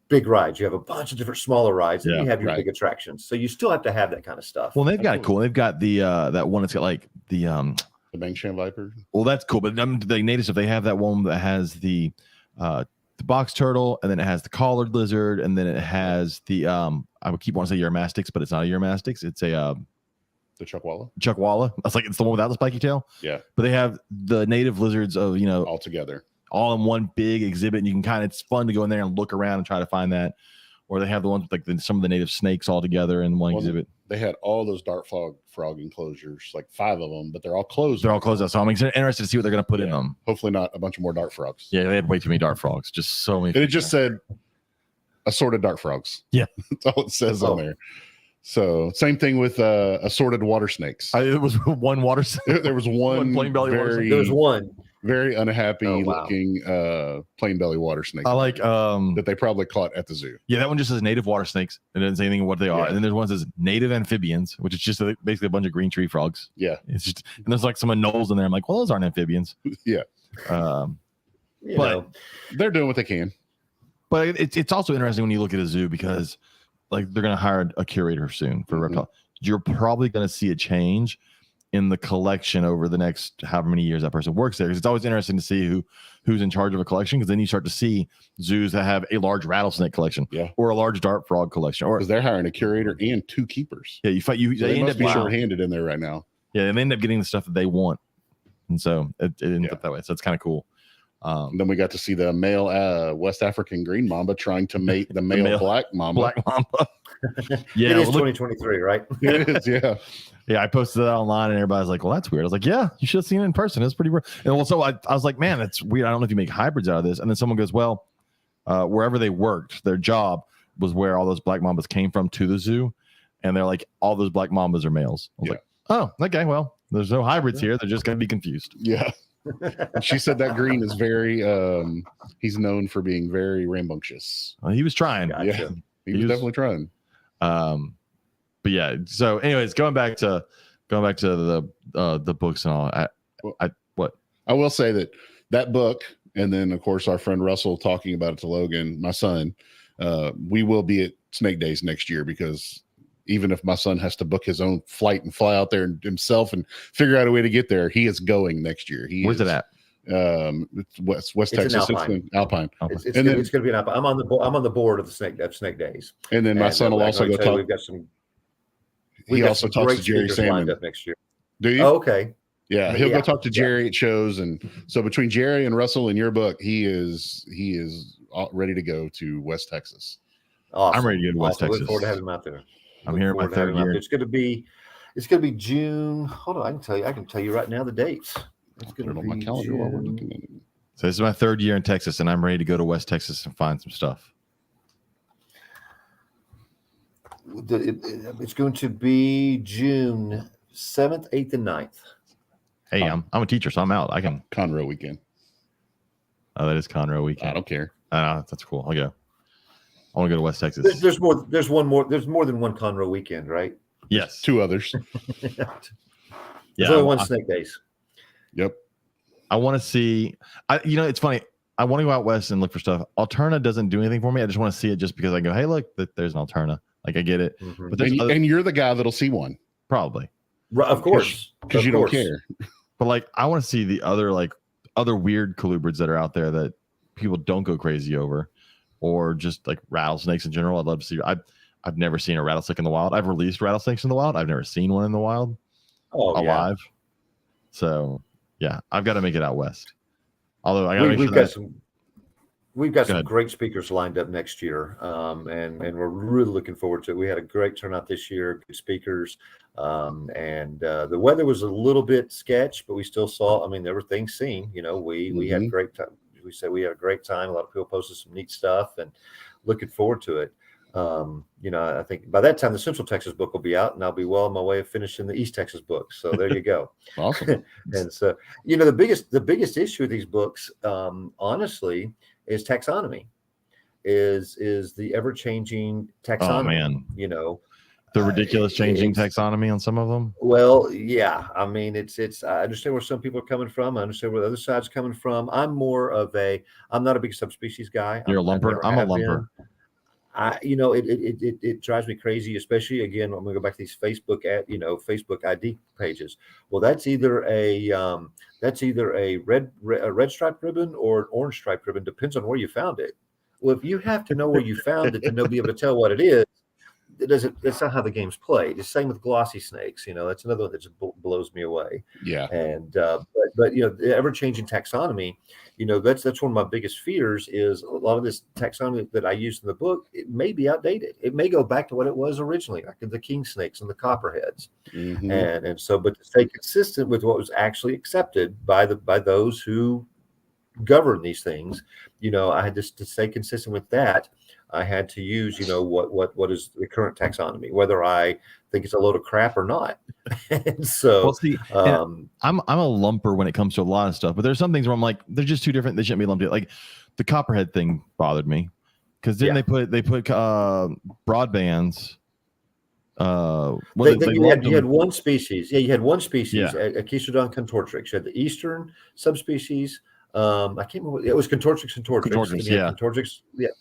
C: big rides. You have a bunch of different smaller rides, and you have your big attractions. So you still have to have that kind of stuff.
A: Well, they've got it cool. They've got the that one that's got like the
B: Bangshan viper.
A: Well, that's cool. But the native stuff, they have that one that has the box turtle, and then it has the collared lizard, and then it has the I would keep wanting to say Eurymastix, but it's not a Eurymastix. It's a
B: the Chuckwalla.
A: That's like it's the one without the spiky tail.
B: Yeah.
A: But they have the native lizards of
B: all together,
A: all in one big exhibit, and you can it's fun to go in there and look around and try to find that. Or they have the ones with like some of the native snakes all together in one exhibit.
B: They had all those dart frog enclosures, like 5 of them, but they're all closed.
A: They're all closed out. So I'm interested to see what they're going to put in them.
B: Hopefully not a bunch of more dart frogs.
A: Yeah, they had way too many dart frogs. Just so many.
B: And it just said assorted dart frogs.
A: Yeah.
B: That's all it says on there. So same thing with assorted water snakes.
A: It was one water snake.
B: There was one
A: plain belly water snake.
C: There was one.
B: Very unhappy looking plain belly water snake.
A: I like
B: that they probably caught at the zoo.
A: Yeah, that one just says native water snakes. It doesn't say anything what they are.
B: Yeah.
A: And then there's one that says native amphibians, which is just basically a bunch of green tree frogs.
B: Yeah.
A: It's just, and there's like some anoles in there. I'm like, well, those aren't amphibians.
B: Yeah.
A: But
B: they're doing what they can.
A: But it's also interesting when you look at a zoo because like they're going to hire a curator soon for reptile. You're probably going to see a change in the collection over the next however many years that person works there, because it's always interesting to see who's in charge of a collection, because then you start to see zoos that have a large rattlesnake collection, or a large dart frog collection, or
B: because they're hiring a curator and 2 keepers.
A: Yeah, they end up
B: being short-handed in there right now.
A: Yeah, and they end up getting the stuff that they want, and so it ends up that way. So it's kind of cool.
B: Then we got to see the male West African green mamba trying to mate the male black mamba.
C: Yeah, it is 2023, right?
B: It is, yeah.
A: Yeah, I posted that online and everybody's like, well, that's weird. I was like, yeah, you should have seen it in person. It's pretty weird. And also, I was like, man, that's weird. I don't know if you make hybrids out of this. And then someone goes, well, wherever they worked, their job was where all those black mambas came from to the zoo. And they're like, all those black mambas are males. I was like, oh, okay, well, there's no hybrids here. They're just going to be confused.
B: Yeah. She said that green is very, he's known for being very rambunctious.
A: He was trying.
B: Gotcha. Yeah, he was definitely trying.
A: But yeah, so anyways, going back to the books and all.
B: I will say that book, and then of course our friend Russell talking about it to Logan, my son. We will be at Snake Days next year, because even if my son has to book his own flight and fly out there himself and figure out a way to get there, he is going next year.
A: Where's it at?
B: It's West Texas. It's in Alpine.
C: It's going to be an Alpine. I'm on the board of the Snake Days.
B: And then my son will also go talk.
C: We've got some.
B: He also talks to Jerry Salmon
C: up next year.
B: Do you?
C: Oh, okay.
B: Yeah, he'll go talk to Jerry at shows, and so between Jerry and Russell and your book, he is ready to go to West Texas.
C: Awesome.
A: I'm ready to go to West Texas.
C: Look forward to having him out there.
A: I'm here in my 3rd year.
C: It's going to be June. Hold on, I can tell you right now the dates. It's going to be
B: on my calendar while we're looking at it.
A: So this is my 3rd year in Texas, and I'm ready to go to West Texas and find some stuff.
C: It's going to be June 7th, 8th, and 9th.
A: Hey, I'm a teacher, so I'm out. I can
B: Conroe weekend.
A: Oh, that is Conroe
B: I
A: weekend.
B: don't care.
A: That's cool. I'll go. I want to go to West Texas.
C: There's more. There's one more. There's more than one Conroe weekend, right?
A: Yes.
B: 2 others.
C: There's only one Snake Days.
B: Yep.
A: I want to see. It's funny. I want to go out west and look for stuff. Alterna doesn't do anything for me. I just want to see it just because I go, hey, look, there's an Alterna. Like I get it, but
B: and you're the guy that'll see one.
A: Probably.
C: Of course,
B: because you don't care.
A: But like, I want to see the other weird colubrids that are out there that people don't go crazy over, or just like rattlesnakes in general. I'd love to see. I've never seen a rattlesnake in the wild. I've released rattlesnakes in the wild. I've never seen one in the wild alive. Yeah. So yeah, I've got to make it out west. Although I got
C: we've got some great speakers lined up next year, and we're really looking forward to it. We had a great turnout this year, good speakers, and the weather was a little bit sketch, but we still saw. I mean, there were things seen. We had a great time. We said we had a great time. A lot of people posted some neat stuff, and looking forward to it. I think by that time the Central Texas book will be out, and I'll be well on my way of finishing the East Texas book. So there you go.
B: Awesome.
C: And so, the biggest issue with these books, honestly, is taxonomy. Is the ever-changing taxonomy?
A: Oh man, the ridiculous changing taxonomy on some of them.
C: Well, yeah. I mean, it's. I understand where some people are coming from. I understand where the other side's coming from. I'm not a big subspecies guy.
A: You're a lumper. I'm a lumper.
C: It drives me crazy, especially again, I'm gonna go back to these Facebook Facebook ID pages. Well, that's either a red striped ribbon or an orange striped ribbon, depends on where you found it. Well, if you have to know where you found it to be able to tell what it is, that's not how the game's played. It's the same with glossy snakes. That's another one that just blows me away.
B: Yeah.
C: And but the ever-changing taxonomy, that's one of my biggest fears is a lot of this taxonomy that I use in the book, it may be outdated. It may go back to what it was originally, like the king snakes and the copperheads.
B: Mm-hmm.
C: And so, but to stay consistent with what was actually accepted by those who govern these things, I had to stay consistent with that. I had to use, what is the current taxonomy, whether I think it's a load of crap or not. And so,
A: I'm a lumper when it comes to a lot of stuff, but there's some things where I'm like, they're just too different. They shouldn't be lumped in. Like the copperhead thing bothered me because then they put broadbands.
C: You had one species. Yeah, you had one species, Achistrodon contortrix. You had the eastern subspecies. I can't remember. It was Contortrix contortrix. Contortrix,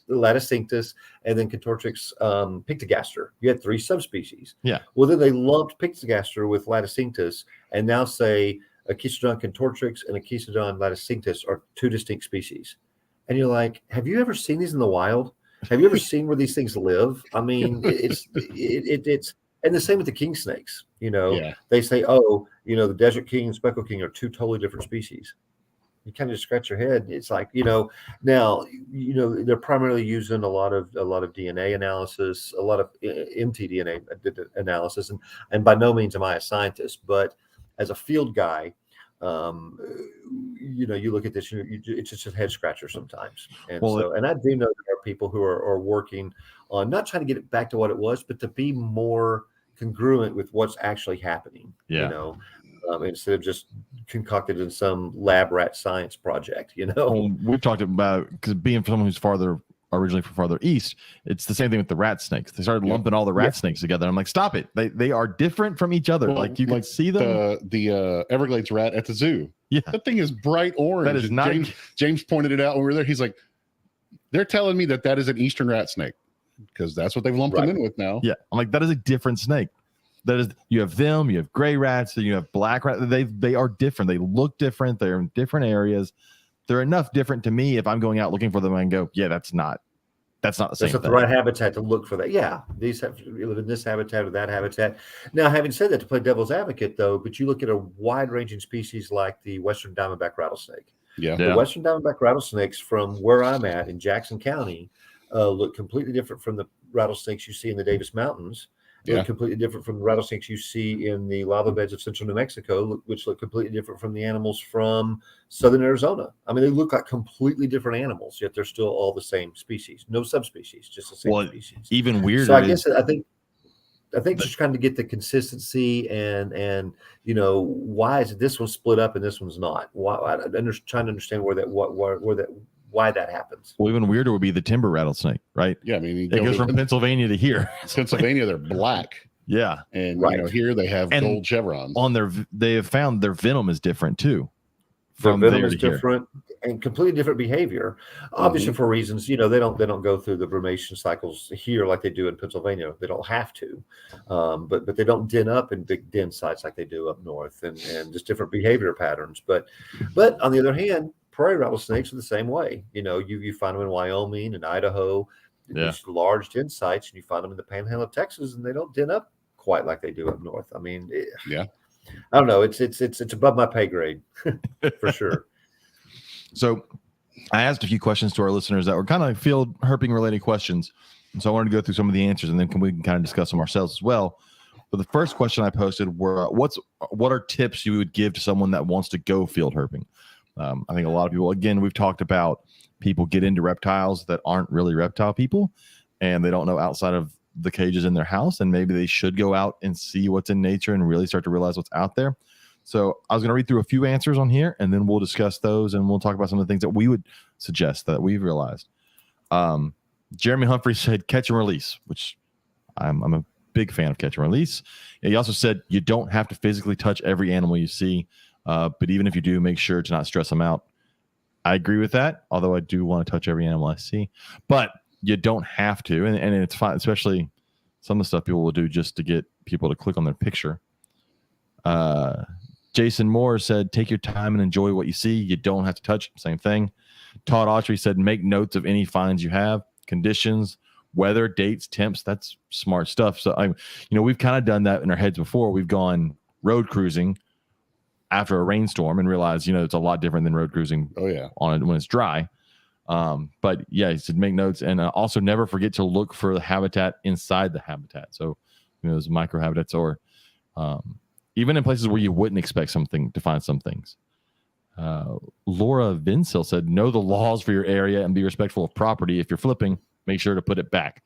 C: laticinctus, and then Contortrix pictogaster. You had 3 subspecies.
A: Yeah.
C: Well, then they lumped pictogaster with laticinctus, and now say Achistrodon contortrix and Achistrodon laticinctus are 2 distinct species. And you're like, have you ever seen these in the wild? Have you ever seen where these things live? I mean, it's and the same with the king snakes. They say, the desert king and speckled king are 2 totally different species. You kind of just scratch your head. It's like, now, they're primarily using a lot of DNA analysis, a lot of mtDNA analysis, and by no means am I a scientist, but as a field guy, you look at this, it's just a head scratcher sometimes. And and I do know there are people who are working on not trying to get it back to what it was, but to be more congruent with what's actually happening.
A: Yeah.
C: Instead of just concocted in some lab rat science project,
A: Well, we've talked about, because being someone who's originally from farther east, it's the same thing with the rat snakes. They started lumping all the rat snakes together. I'm like, stop it. They are different from each other. Like you can see them.
B: The Everglades rat at the zoo.
A: Yeah.
B: That thing is bright orange.
A: That is not.
B: James pointed it out when we were there. He's like, they're telling me that is an eastern rat snake because that's what they've lumped them in with now.
A: Yeah. I'm like, that is a different snake. That is, you have gray rats, then you have black rats. They are different. They look different. They're in different areas. They're enough different to me if I'm going out looking for them and go, yeah, that's not the same thing.
C: That's not the right habitat to look for that. Yeah, these have to live in this habitat or that habitat. Now, having said that, to play devil's advocate, though, but you look at a wide-ranging species like the Western Diamondback rattlesnake.
B: Yeah.
C: The Western Diamondback rattlesnakes from where I'm at in Jackson County look completely different from the rattlesnakes you see in the Davis Mountains. Look completely different from the rattlesnakes you see in the lava beds of central New Mexico, which look completely different from the animals from southern Arizona. I mean, they look like completely different animals, yet they're still all the same species. No subspecies, just the same species.
A: Even weirder.
C: So I guess I think I think just trying to get the consistency and why is this one split up and this one's not? Why? Trying to understand why that happens.
A: Well, even weirder would be the timber rattlesnake, right?
B: Yeah, I mean,
A: It goes from Pennsylvania to here.
B: Pennsylvania, they're black.
A: Yeah,
B: and here they have gold chevrons
A: on they have found their venom is different too.
C: Their venom is different and completely different behavior, obviously for reasons, they don't go through the brumation cycles here like they do in Pennsylvania. They don't have to, but they don't den up in big den sites like they do up north, and just different behavior patterns. But on the other hand, prairie rattlesnakes are the same way. You find them in Wyoming and Idaho, these large den sites, and you find them in the panhandle of Texas, and they don't den up quite like they do up north. I mean, I don't know. It's above my pay grade for sure.
A: So I asked a few questions to our listeners that were kind of field herping related questions. And so I wanted to go through some of the answers, and then we can kind of discuss them ourselves as well. But the first question I posted were, what are tips you would give to someone that wants to go field herping? I think a lot of people, again, we've talked about people get into reptiles that aren't really reptile people, and they don't know outside of the cages in their house, and maybe they should go out and see what's in nature and really start to realize what's out there. So I was going to read through a few answers on here, and then we'll discuss those, and we'll talk about some of the things that we would suggest that we've realized. Jeremy Humphrey said catch and release, which I'm a big fan of catch and release. And he also said you don't have to physically touch every animal you see, but even if you do, make sure to not stress them out. I agree with that, although I do want to touch every animal I see, but you don't have to, and it's fine, especially some of the stuff people will do just to get people to click on their picture. Jason Moore said, take your time and enjoy what you see. You don't have to touch. Same thing. Todd Autry said, make notes of any finds you have, conditions, weather, dates, temps. That's smart stuff. So we've kind of done that in our heads before. We've gone road cruising after a rainstorm and realized, it's a lot different than road cruising on it when it's dry. But yeah, he said make notes, and also never forget to look for the habitat inside the habitat. So, those micro habitats, or even in places where you wouldn't expect something to find some things. Laura Vincil said, know the laws for your area and be respectful of property. If you're flipping, make sure to put it back.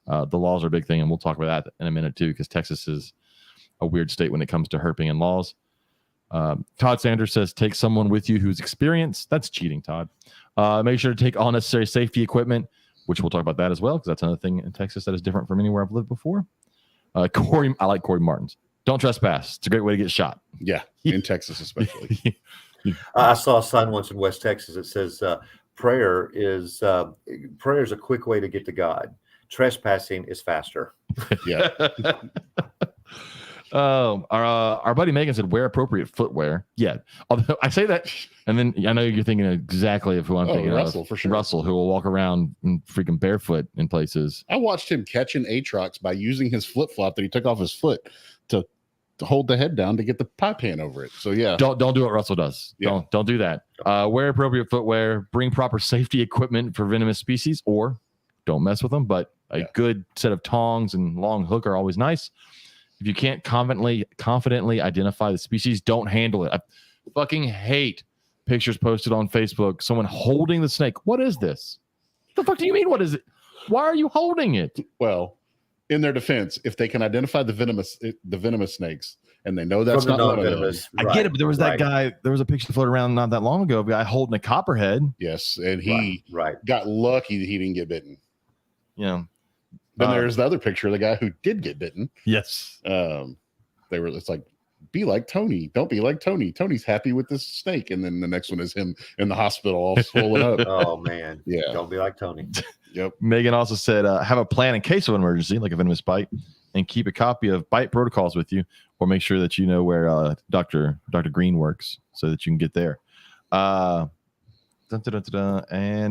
A: The laws are a big thing, and we'll talk about that in a minute too, because Texas is a weird state when it comes to herping and laws. Todd Sanders says, take someone with you who's experienced. That's cheating, Todd. Make sure to take all necessary safety equipment, which we'll talk about that as well, because that's another thing in Texas that is different from anywhere I've lived before. Corey, I like Corey Martins. Don't trespass. It's a great way to get shot.
B: Yeah, in Texas especially.
C: I saw a sign once in West Texas that says prayer is a quick way to get to God. Trespassing is faster.
B: Yeah.
A: Our buddy Megan said wear appropriate footwear. Yeah, although I say that, and then I know you're thinking exactly of who I'm thinking
B: Russell,
A: of.
B: for sure.
A: Russell, who will walk around in freaking barefoot in places.
B: I watched him catch an Atrox by using his flip flop that he took off his foot to hold the head down to get the pie pan over it. So yeah,
A: don't do what Russell does.
B: Yeah.
A: Don't do that. Wear appropriate footwear. Bring proper safety equipment for venomous species, or don't mess with them. But a good set of tongs and long hook are always nice. If you can't confidently identify the species, don't handle it. I fucking hate pictures posted on Facebook. Someone holding the snake. What is this? The fuck do you mean? What is it? Why are you holding it?
B: Well, in their defense, if they can identify the venomous snakes and they know that's not
C: non-venomous,
A: I get it, but there was that guy. There was a picture floated around not that long ago of a guy holding a copperhead.
B: Yes, and he got lucky that he didn't get bitten.
A: Yeah.
B: Then there's the other picture of the guy who did get bitten.
A: Yes.
B: It's like, be like Tony. Don't be like Tony. Tony's happy with this snake. And then the next one is him in the hospital all swollen up.
C: Oh, man.
B: Yeah.
C: Don't be like Tony.
B: Yep.
A: Megan also said, have a plan in case of an emergency, like a venomous bite, and keep a copy of bite protocols with you, or make sure that you know where Dr. Green works so that you can get there. And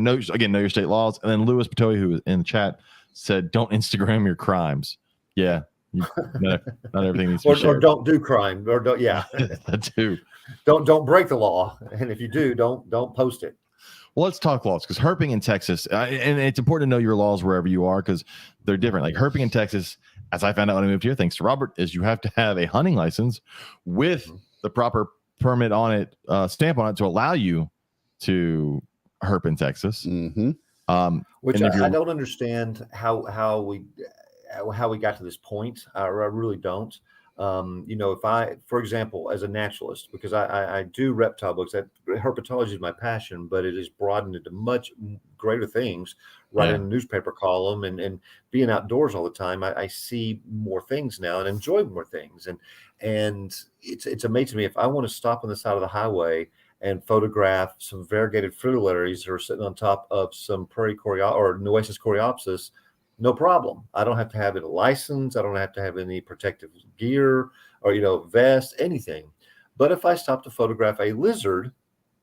A: know your state laws. And then Louis Patoy, who was in the chat, said, don't Instagram your crimes. Yeah. Not everything needs to be shared.
C: Or don't do crime. Or don't,
A: that too.
C: Don't break the law. And if you do, don't post it.
A: Well, let's talk laws, because herping in Texas, and it's important to know your laws wherever you are, because they're different. Like herping in Texas, as I found out when I moved here, thanks to Robert, is you have to have a hunting license with the proper permit on it, stamp on it, to allow you to herp in Texas.
B: Mm-hmm.
C: Which I don't understand how how we got to this point. I really don't. If I, for example, as a naturalist, because I do reptile books, that herpetology is my passion, but it is broadened into much greater things. Writing a newspaper column and being outdoors all the time, I see more things now and enjoy more things. And it's amazing to me. If I want to stop on the side of the highway and photograph some variegated fritillaries that are sitting on top of some prairie or Nueces coreopsis, no problem. I don't have to have a license. I don't have to have any protective gear or, vest, anything. But if I stop to photograph a lizard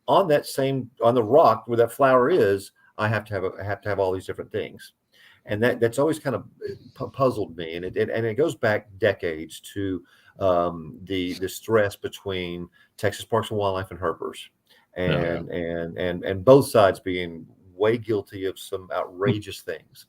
C: on the rock where that flower is, I have to have all these different things. And that's always kind of puzzled me. And it goes back decades to the stress between Texas Parks and Wildlife and herpers, and both sides being way guilty of some outrageous things.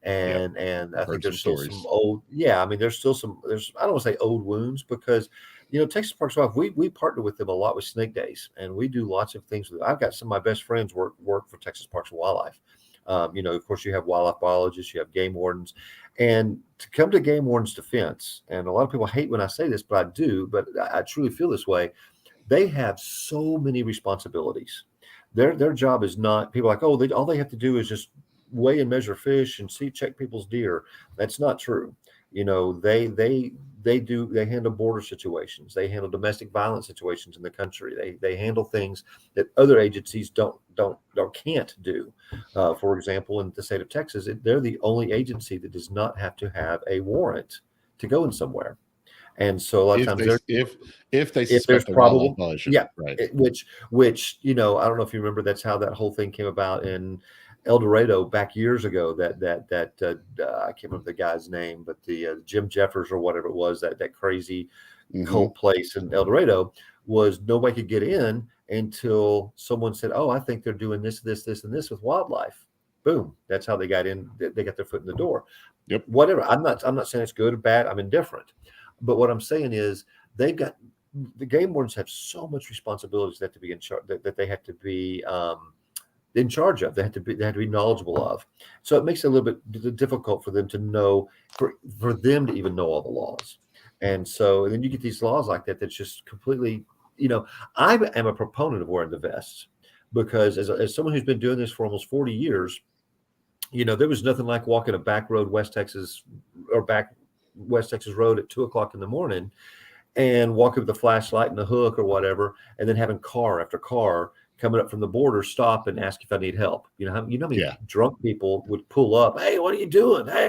C: And I think there's still some there's still I don't want to say old wounds, because Texas Parks and Wildlife, we partner with them a lot with snake days, and we do lots of things with. I've got some of my best friends work for Texas Parks and Wildlife. Of course, you have wildlife biologists, you have game wardens, and to come to game wardens' defense, and a lot of people hate when I say this, but I do, but I truly feel this way. They have so many responsibilities. Their job is not, people are like, oh, all they have to do is just weigh and measure fish and check people's deer. That's not true. They handle border situations. They handle domestic violence situations in the country. They handle things that other agencies can't do. For example, in the state of Texas, they're the only agency that does not have to have a warrant to go in somewhere. And so a lot of times,
B: if
C: there's probable,
B: right.
C: Which I don't know if you remember, that's how that whole thing came about in El Dorado back years ago. That I can't remember the guy's name, but the Jim Jeffers or whatever it was, that crazy cult place in El Dorado, was nobody could get in until someone said, "Oh, I think they're doing this, and this with wildlife." Boom! That's how they got in. They got their foot in the door.
B: Yep.
C: Whatever. I'm not saying it's good or bad. I'm indifferent. But what I'm saying is the game wardens have so much responsibilities that to be in charge, that they have to be in charge of. They have to be knowledgeable of. So it makes it a little bit difficult for them to know, for them to even know all the laws. And so then you get these laws like that that's just completely, I am a proponent of wearing the vests, because as someone who's been doing this for almost 40 years, there was nothing like walking a back road West Texas Road at 2:00 in the morning and walking with a flashlight and a hook or whatever, and then having car after car coming up from the border stop and ask if I need help. How many drunk people would pull up? Hey, what are you doing? Hey,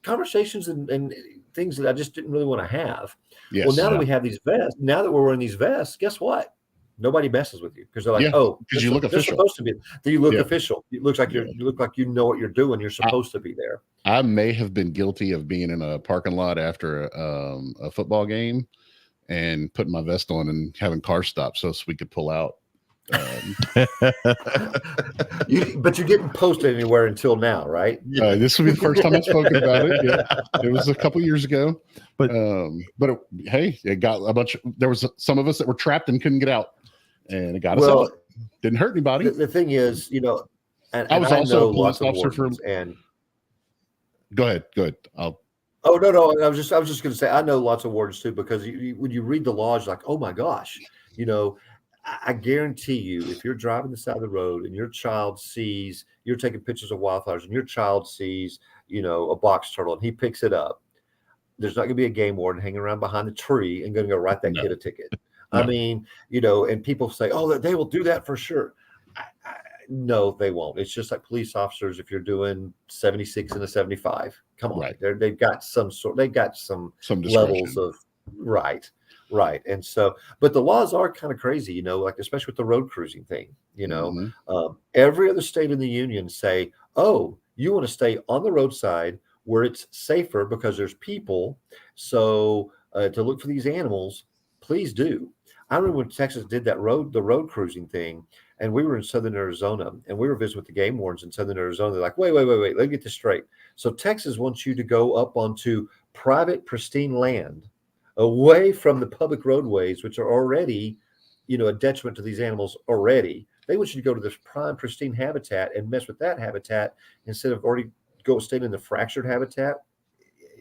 C: conversations and things that I just didn't really want to have.
B: Yes,
C: well, now that we have these vests, now that we're wearing these vests, guess what? Nobody messes with you, because they're like, oh,
B: because you look official.
C: Supposed to be. You look official. It looks like you look like you know what you're doing. You're supposed to be there.
B: I may have been guilty of being in a parking lot after a football game and putting my vest on and having cars stop so we could pull out.
C: But you didn't post it anywhere until now, right?
B: This will be the first time I've spoken about it. Yeah. It was a couple years ago, but it got a bunch. There was some of us that were trapped and couldn't get out, and it got us out. Didn't hurt anybody.
C: The thing is, and
B: I was also a police officer
C: and
B: go ahead.
C: Oh no, I was just going to say, I know lots of wardens too, because when you read the laws, you're like, oh my gosh, I guarantee you, if you're driving the side of the road and your child sees you're taking pictures of wildflowers and your child sees, a box turtle and he picks it up, there's not going to be a game warden hanging around behind the tree and going to go write that kid a ticket. No. I mean, and people say, oh, they will do that for sure. No, they won't. It's just like police officers. If you're doing 76 and a 75, come on, they've got some levels of right. And so, but the laws are kind of crazy, like especially with the road cruising thing. Every other state in the union say, oh, you want to stay on the roadside where it's safer because there's people. So to look for these animals, please do. I remember when Texas did the road cruising thing, and we were in southern Arizona, and we were visiting with the game wardens in southern Arizona. They're like, wait, let me get this straight. So Texas wants you to go up onto private, pristine land away from the public roadways, which are already, a detriment to these animals already. They want you to go to this prime, pristine habitat and mess with that habitat instead of already staying in the fractured habitat.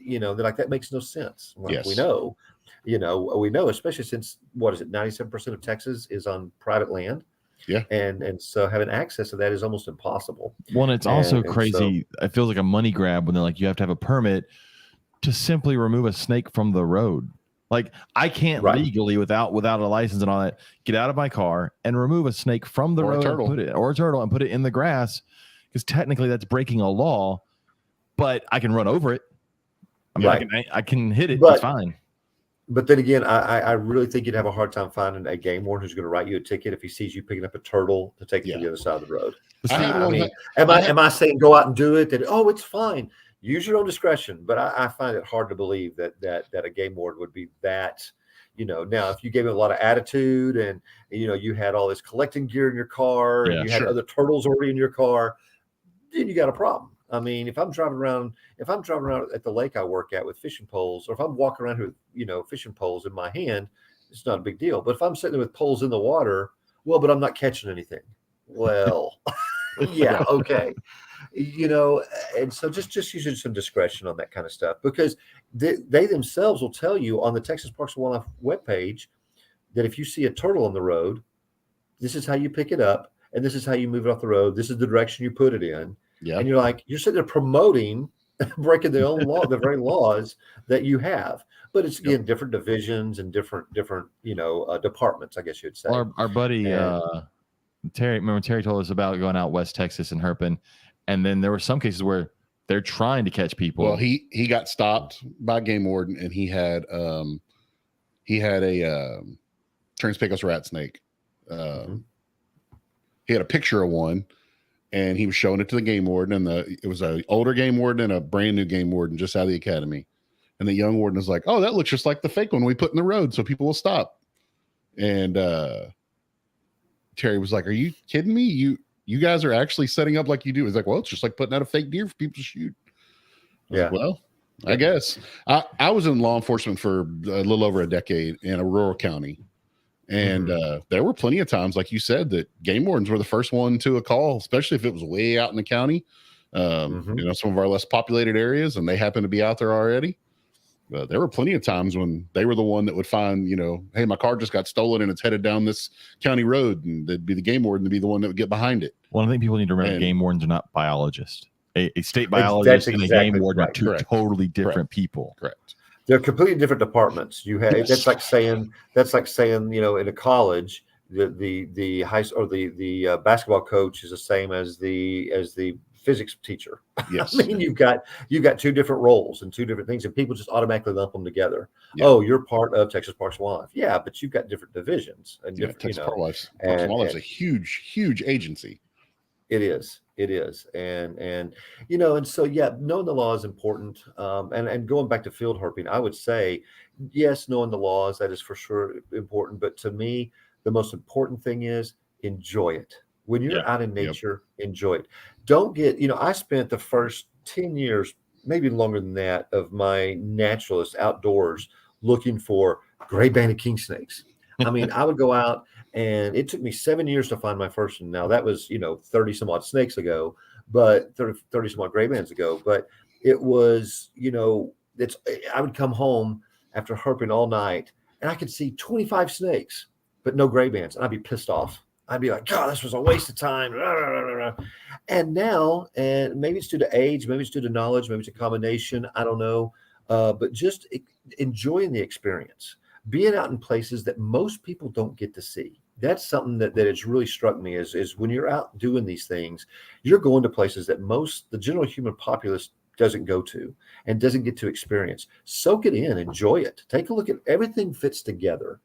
C: they're like, that makes no sense. Well,
B: Yes.
C: we know, especially since, what is it, 97% of Texas is on private land.
B: Yeah.
C: And so having access to that is almost impossible.
A: Well, and it's also
C: And
A: crazy. It feels like a money grab when they're like, you have to have a permit to simply remove a snake from the road. Like, I can't
C: Right.
A: legally without a license and all that get out of my car and remove a snake from the road or a turtle and put it in the grass, because technically that's breaking a law. But I can run over it. I mean,
C: Right.
A: I can hit it.
C: But-
A: it's fine.
C: But then again, I really think you'd have a hard time finding a game warden who's going to write you a ticket if he sees you picking up a turtle to take it to the other side of the road.
A: But
B: I
A: see,
B: had
C: I
B: one-
C: mean,
B: I
C: am I saying go out and do it? That it's fine. Use your own discretion. But I find it hard to believe that a game warden would be that. Now if you gave him a lot of attitude and you had all this collecting gear in your car and you had other turtles already in your car, then you got a problem. I mean, if I'm driving around at the lake I work at with fishing poles, or if I'm walking around with, fishing poles in my hand, it's not a big deal. But if I'm sitting there with poles in the water, well, but I'm not catching anything. Well, yeah, okay. And so just using some discretion on that kind of stuff, because they themselves will tell you on the Texas Parks and Wildlife webpage that if you see a turtle on the road, this is how you pick it up, and this is how you move it off the road. This is the direction you put it in.
B: Yeah.
C: And you're sitting there promoting, breaking the own law, the very laws that you have. But it's again different divisions and different departments, I guess you'd say.
A: Well, our buddy Terry, remember Terry told us about going out West Texas and herping, and then there were some cases where they're trying to catch people.
B: Well, he got stopped by game warden, and he had a Trans-Pecos rat snake. He had a picture of one, and he was showing it to the game warden, and it was an older game warden and a brand new game warden just out of the academy. And the young warden was like, "Oh, that looks just like the fake one we put in the road, so people will stop." And Terry was like, "Are you kidding me? You guys are actually setting up like you do?" He's like, "Well, it's just like putting out a fake deer for people to shoot."
C: Yeah.
B: Well, I guess I was in law enforcement for a little over a decade in a rural county. And there were plenty of times, like you said, that game wardens were the first one to a call, especially if it was way out in the county, some of our less populated areas, and they happen to be out there already. There were plenty of times when they were the one that would find, hey, my car just got stolen and it's headed down this county road, and they'd be the game warden to be the one that would get behind it.
A: Well, I think people need to remember game wardens are not biologists. A state biologist and a game warden are two totally different people.
B: Correct.
C: They're completely different departments. You have that's like saying in a college the high or the basketball coach is the same as the physics teacher.
B: Yes.
C: I mean, you've got two different roles and two different things, and people just automatically lump them together.
B: Yeah.
C: Oh, you're part of Texas Parks and Wildlife. Yeah, but you've got different divisions and different.
B: Texas Parks and Wildlife is a huge agency.
C: It is, and so knowing the law is important. And going back to field herping, I would say yes, knowing the laws, that is for sure important. But to me, the most important thing is enjoy it. When you're out in nature, enjoy it. Don't get, I spent the first 10 years, maybe longer than that, of my naturalist outdoors looking for gray banded king snakes. I mean, I would go out, and it took me 7 years to find my first one. Now that was, 30 some odd snakes ago, but 30 some odd gray bands ago. But it was, I would come home after herping all night, and I could see 25 snakes, but no gray bands. And I'd be pissed off. I'd be like, God, this was a waste of time. And now, and maybe it's due to age, maybe it's due to knowledge, maybe it's a combination. I don't know. But just enjoying the experience, being out in places that most people don't get to see. That's something that has really struck me is when you're out doing these things, you're going to places that the general human populace doesn't go to and doesn't get to experience. Soak it in, enjoy it. Take a look at everything fits together.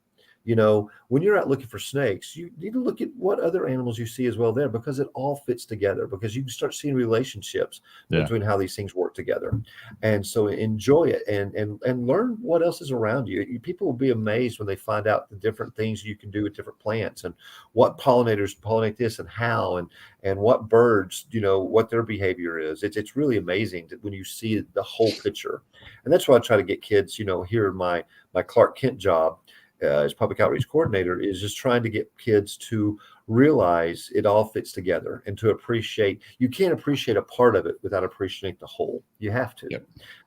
C: When you're out looking for snakes, you need to look at what other animals you see as well there, because it all fits together, because you can start seeing relationships between how these things work together. And so enjoy it and learn what else is around you. People will be amazed when they find out the different things you can do with different plants and what pollinators pollinate this and how, and what birds, what their behavior is. It's really amazing when you see the whole picture. And that's why I try to get kids, here in my Clark Kent job, as public outreach coordinator, is just trying to get kids to realize it all fits together and to appreciate. You can't appreciate a part of it without appreciating the whole. You have to.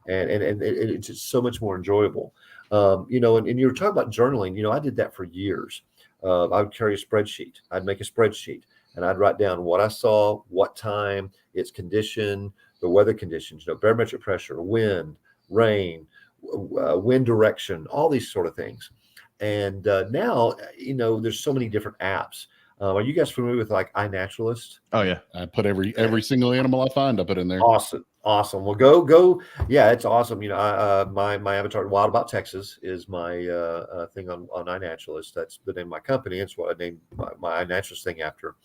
C: and it's just so much more enjoyable. And you were talking about journaling. I did that for years. I would carry a spreadsheet. I'd make a spreadsheet and I'd write down what I saw, what time, its condition, the weather conditions, barometric pressure, wind, rain, wind direction, all these sort of things. And now, there's so many different apps. Are you guys familiar with like iNaturalist?
A: Oh yeah.
B: I put every single animal I find, I put in there.
C: Awesome. Well, go. Yeah, it's awesome. My avatar, Wild About Texas, is my thing on iNaturalist. That's the name of my company. It's what I named my iNaturalist thing after.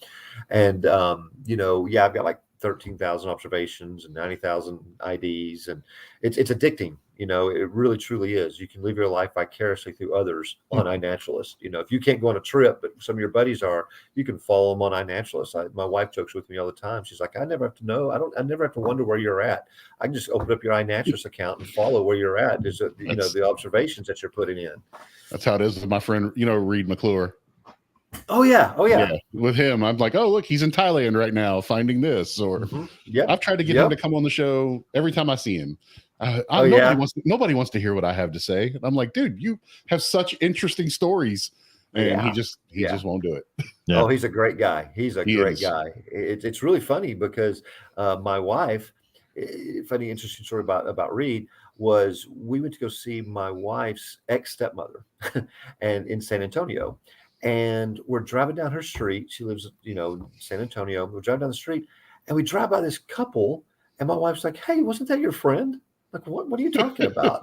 C: And I've got like 13,000 observations and 90,000 IDs, and it's addicting. It really truly is. You can live your life vicariously through others on iNaturalist. If you can't go on a trip, but some of your buddies are, you can follow them on iNaturalist. My wife jokes with me all the time. She's like, I never have to know. I never have to wonder where you're at. I can just open up your iNaturalist account and follow where you're at. There's the observations that you're putting in.
B: That's how it is with my friend, Reed McClure.
C: Oh yeah.
B: With him, I'm like, oh look, he's in Thailand right now finding this. Or I've tried to get him to come on the show every time I see him. Nobody wants to hear what I have to say. I'm like, dude, you have such interesting stories, and he just won't do it.
C: Yeah. Oh, he's a great guy. He's a great guy. It's really funny because my wife, funny interesting story about Reed, was we went to go see my wife's ex-stepmother and in San Antonio. And we're driving down her street. She lives, San Antonio. We're driving down the street and we drive by this couple. And my wife's like, hey, wasn't that your friend? Like, what are you talking about?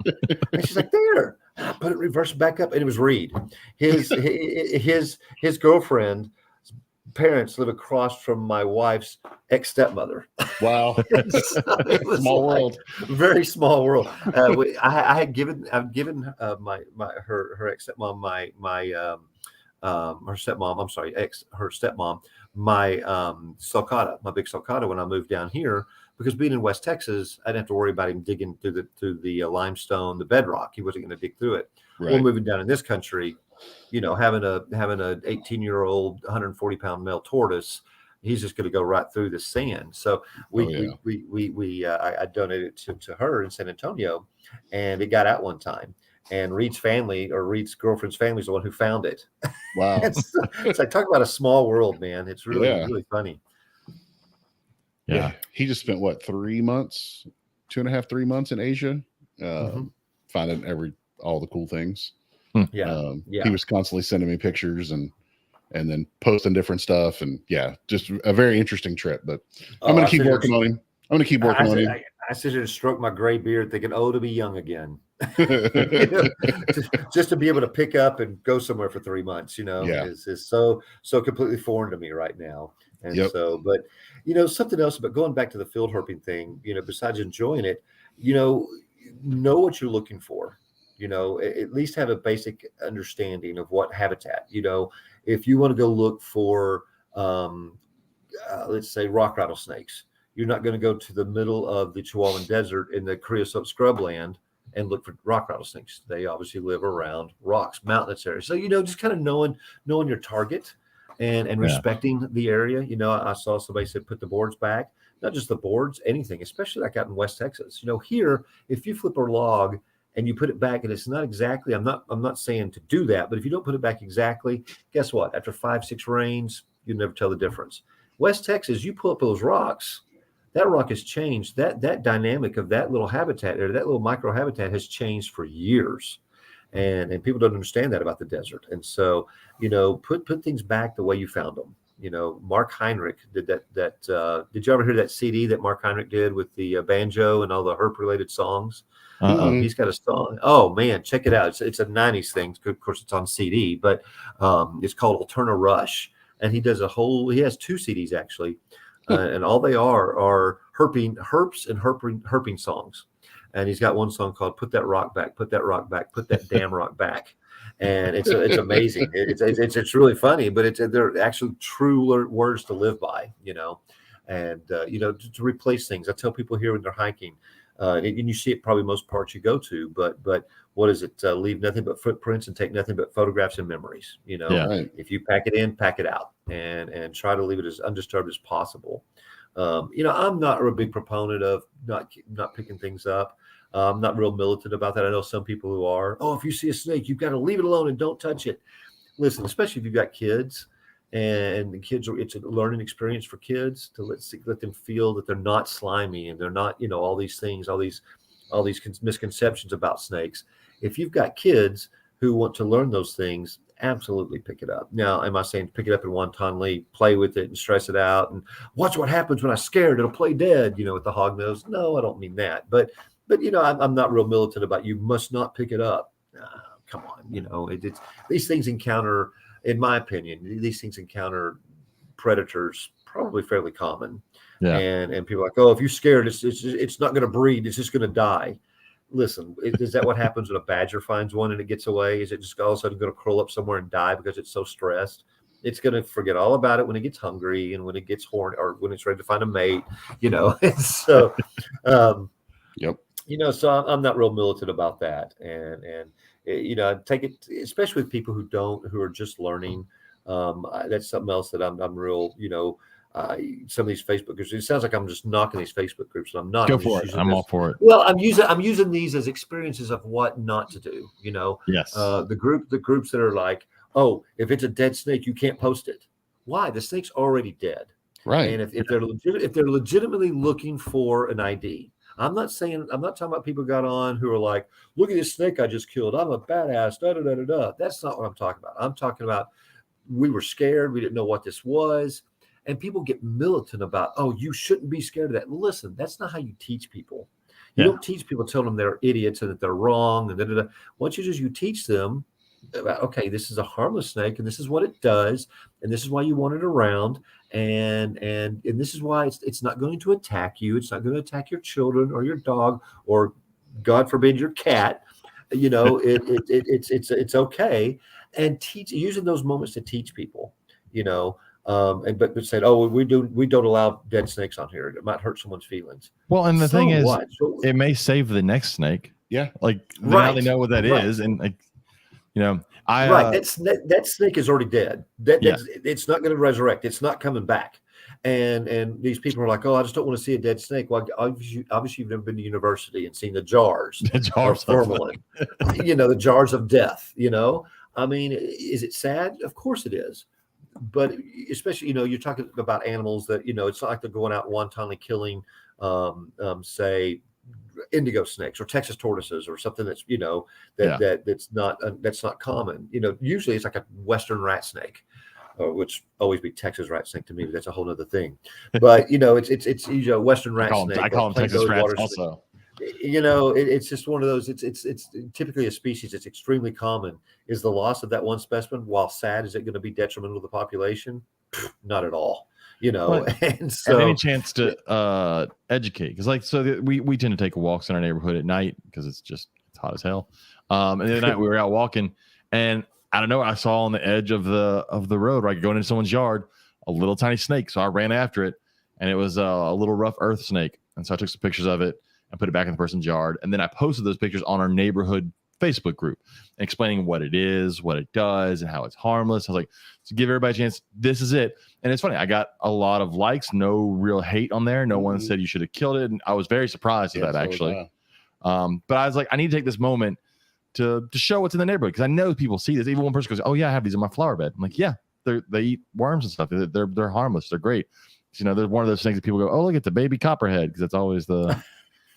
C: And she's like, there. And I put it reverse back up. And it was Reed. His girlfriend's parents live across from my wife's ex-stepmother.
B: Wow. Small world.
C: Very small world. I've given her ex-stepmom her stepmom, my sulcata, my big sulcata when I moved down here, because being in West Texas, I didn't have to worry about him digging through the limestone, the bedrock. He wasn't going to dig through it. Right. Well, moving down in this country, having a 18-year-old, 140-pound male tortoise, he's just going to go right through the sand. So I donated it to her in San Antonio, and it got out one time. And Reed's family, or Reed's girlfriend's family, is the one who found it.
B: Wow.
C: It's like, talk about a small world, man. It's really funny.
B: Yeah. He just spent 3 months, 2.5, 3 months in Asia, finding all the cool things. He was constantly sending me pictures and then posting different stuff. And just a very interesting trip, but I'm going to keep working on him.
C: I sit here and stroke my gray beard thinking, to be young again. Just to be able to pick up and go somewhere for 3 months, is so completely foreign to me right now. And but something else about going back to the field herping thing, besides enjoying it, know what you're looking for, at least have a basic understanding of what habitat, if you want to go look for, let's say rock rattlesnakes, you're not going to go to the middle of the Chihuahuan Desert in the creosote scrubland and look for rock rattlesnakes. They obviously live around rocks, mountainous areas. So, just kind of knowing your target and respecting the area. I saw somebody said, put the boards back, not just the boards, anything, especially like out in West Texas. Here, if you flip a log and you put it back and it's not exactly, I'm not saying to do that, but if you don't put it back exactly, guess what? After 5-6 rains, you'll never tell the difference. West Texas, you pull up those rocks, that rock has changed. That dynamic of that little habitat, or that little micro habitat, has changed for years, and people don't understand that about the desert. And so, put things back the way you found them. Mark Heinrich did that. Did you ever hear that CD that Mark Heinrich did with the banjo and all the herp related songs? He's got a song. Oh man, check it out. It's a 90s thing. Of course, it's on CD, but it's called Alterna Rush, and he does he has 2 CDs actually. And all they are herps and herping songs. And he's got one song called "Put That Rock Back, Put That Rock Back, Put That Damn Rock Back," and it's amazing. It's really funny, but they're actually true words to live by, and to replace things. I tell people here when they're hiking, and you see it probably most parts you go to, but what is it? Leave nothing but footprints and take nothing but photographs and memories. If you pack it in, pack it out, and try to leave it as undisturbed as possible. I'm not a big proponent of not picking things up. I'm not real militant about that. I know some people who are. Oh, if you see a snake, you've got to leave it alone and don't touch it. Listen, especially if you've got kids, and the kids it's a learning experience for kids to let them feel that they're not slimy and they're not, all these things, all these misconceptions about snakes. If you've got kids who want to learn those things, absolutely pick it up. Now, am I saying pick it up in wantonly, play with it and stress it out and watch what happens when I'm scared, it'll play dead, with the hog nose? No, I don't mean that. But I'm not real militant about you must not pick it up. Come on, it's these things encounter, in my opinion, these things encounter predators probably fairly common.
A: Yeah.
C: And people are like, oh, if you're scared, it's not going to breed, it's just going to die. Listen, is that what happens when a badger finds one and it gets away? Is it just all of a sudden going to curl up somewhere and die because it's so stressed? It's going to forget all about it when it gets hungry and when it gets horny or when it's ready to find a mate, So,
B: yep.
C: So I'm not real militant about that. And take it, especially with people who are just learning. That's something else that I'm real, some of these Facebook groups. It sounds like I'm just knocking these Facebook groups, and I'm not.
A: Go for it. I'm all for it.
C: Well, I'm using these as experiences of what not to do.
A: Yes.
C: The groups that are like, oh, if it's a dead snake, you can't post it. Why? The snake's already dead.
B: Right.
C: And if they're legitimately looking for an ID, I'm not talking about people got on who are like, look at this snake I just killed, I'm a badass. Da da da da da. That's not what I'm talking about. I'm talking about we were scared, we didn't know what this was. And people get militant about, oh, you shouldn't be scared of that. Listen, that's not how you teach people. You don't teach people, tell them they're idiots and that they're wrong. And da, da, da. What you teach them about, okay, this is a harmless snake and this is what it does. And this is why you want it around. And this is why it's not going to attack you. It's not going to attack your children or your dog or, God forbid, your cat. It's okay. And using those moments to teach people, but saying, oh, we don't allow dead snakes on here. It might hurt someone's feelings.
A: Well, and the thing is, it may save the next snake.
B: Yeah.
A: Like now they know what that is. And
C: that snake is already dead. It's not going to resurrect. It's not coming back. And these people are like, oh, I just don't want to see a dead snake. Well, obviously you've never been to university and seen the jars of formalin, the jars of death. I mean, is it sad? Of course it is. But especially, you're talking about animals that, it's not like they're going out wantonly killing, say, indigo snakes or Texas tortoises or something that's, that's not common. Usually it's like a Western rat snake, which always be Texas rat snake to me, but that's a whole other thing. But, it's Western rat snake.
A: I call them Texas rats also.
C: It's just one of those. It's typically a species that's extremely common. Is the loss of that one specimen, while sad, is it going to be detrimental to the population? Not at all. And so
A: any chance to educate, because we tend to take walks in our neighborhood at night because it's hot as hell. And the other night we were out walking, and I don't know, I saw on the edge of the road, right, going into someone's yard, a little tiny snake. So I ran after it, and it was a little rough earth snake, and so I took some pictures of it and put it back in the person's yard. And then I posted those pictures on our neighborhood Facebook group, explaining what it is, what it does, and how it's harmless. I was like, to give everybody a chance, this is it. And it's funny, I got a lot of likes, no real hate on there. No one said you should have killed it. And I was very surprised at that, actually. But I was like, I need to take this moment to show what's in the neighborhood, because I know people see this. Even one person goes, oh yeah, I have these in my flower bed. I'm like, yeah, they eat worms and stuff. They're harmless. They're great. They're one of those things that people go, oh, look at the baby copperhead, because that's always the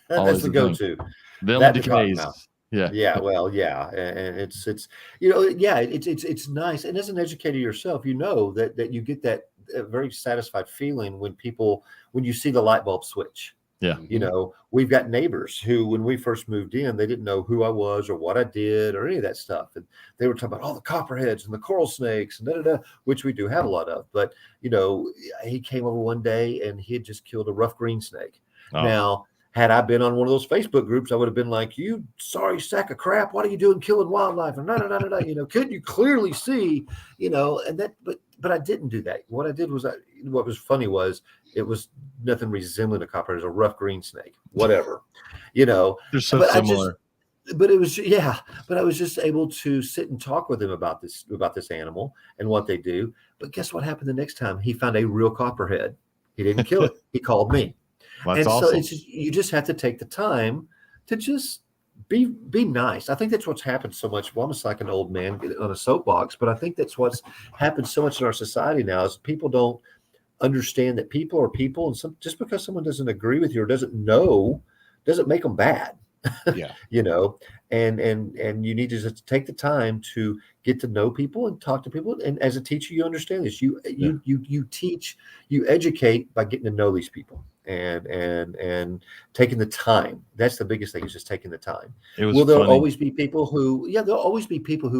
C: that's the go-to.
A: Then decays. Yeah.
C: Well, yeah. And it's it's nice. And as an educator yourself, that you get that very satisfied feeling when you see the light bulb switch.
A: Yeah.
C: We've got neighbors who, when we first moved in, they didn't know who I was or what I did or any of that stuff. And they were talking about all the copperheads and the coral snakes and which we do have a lot of. But, he came over one day and he had just killed a rough green snake. Oh. Now, had I been on one of those Facebook groups, I would have been like, you sorry sack of crap. What are you doing killing wildlife? And couldn't you clearly see, and that, but I didn't do that. What I did was, what was funny was it was nothing resembling a copperhead. It was a rough green snake, whatever,
A: They're so similar.
C: But I was just able to sit and talk with him about this animal and what they do. But guess what happened the next time? He found a real copperhead. He didn't kill it. He called me.
A: That's awesome.
C: So you just have to take the time to just be nice. I think that's what's happened so much. Well, I'm just like an old man on a soapbox, but I think that's what's happened so much in our society now is people don't understand that people are people, and just because someone doesn't agree with you or doesn't know doesn't make them bad.
B: Yeah.
C: And you need to just take the time to get to know people and talk to people. And as a teacher, you understand this. You teach, you educate by getting to know these people and taking the time. That's the biggest thing, is just taking the time. There'll always be people who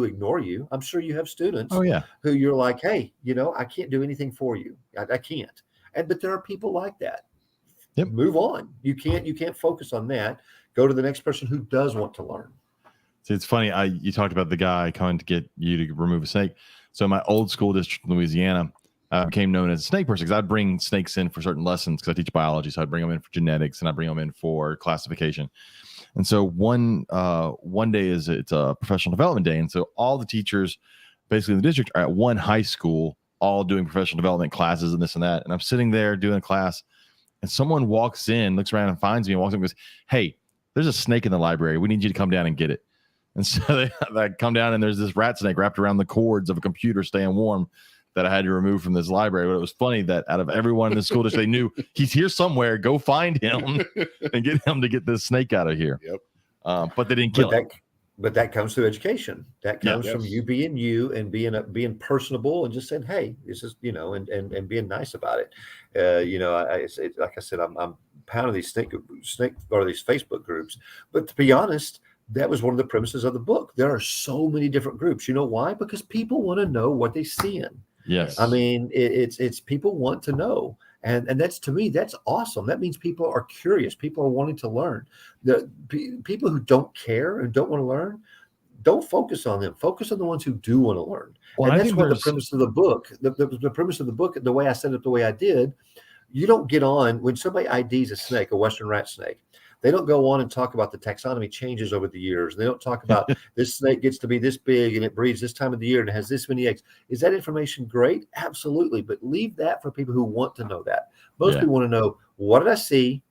C: ignore you. I'm sure you have students who you're like, hey, I can't do anything for you. I can't. But there are people like that.
A: Yep.
C: Move on. You can't focus on that. Go to the next person who does want to learn.
A: See, it's funny. You talked about the guy coming to get you to remove a snake. So my old school district in Louisiana became known as a snake person, because I'd bring snakes in for certain lessons because I teach biology. So I'd bring them in for genetics and I'd bring them in for classification. And so one day it's a professional development day. And so all the teachers basically in the district are at one high school, all doing professional development classes and this and that. And I'm sitting there doing a class, and someone walks in, looks around and finds me and walks in and goes, hey, there's a snake in the library. We need you to come down and get it. And so they come down, and there's this rat snake wrapped around the cords of a computer staying warm that I had to remove from this library. But it was funny that out of everyone in the school district, they knew he's here somewhere. Go find him and get him to get this snake out of here.
B: Yep.
A: But they didn't kill him.
C: But that comes through education. That comes from you being you and being personable and just saying, hey, this is, and being nice about it. Like I said, I'm pounding these snake or these Facebook groups. But to be honest, that was one of the premises of the book. There are so many different groups. You know why? Because people want to know what they see in.
A: Yes.
C: I mean, it's people want to know. And that's, to me, that's awesome. That means people are curious. People are wanting to learn. The people who don't care and don't want to learn, don't focus on them. Focus on the ones who do want to learn.
A: Well,
C: and that's what the premise of the book, the premise of the book, the way I set it the way I did, you don't get on when somebody IDs a snake, a Western rat snake. They don't go on and talk about the taxonomy changes over the years. They don't talk about this snake gets to be this big and it breeds this time of the year and it has this many eggs. Is that information great? Absolutely. But leave that for people who want to know that. Most people want to know, what did I see?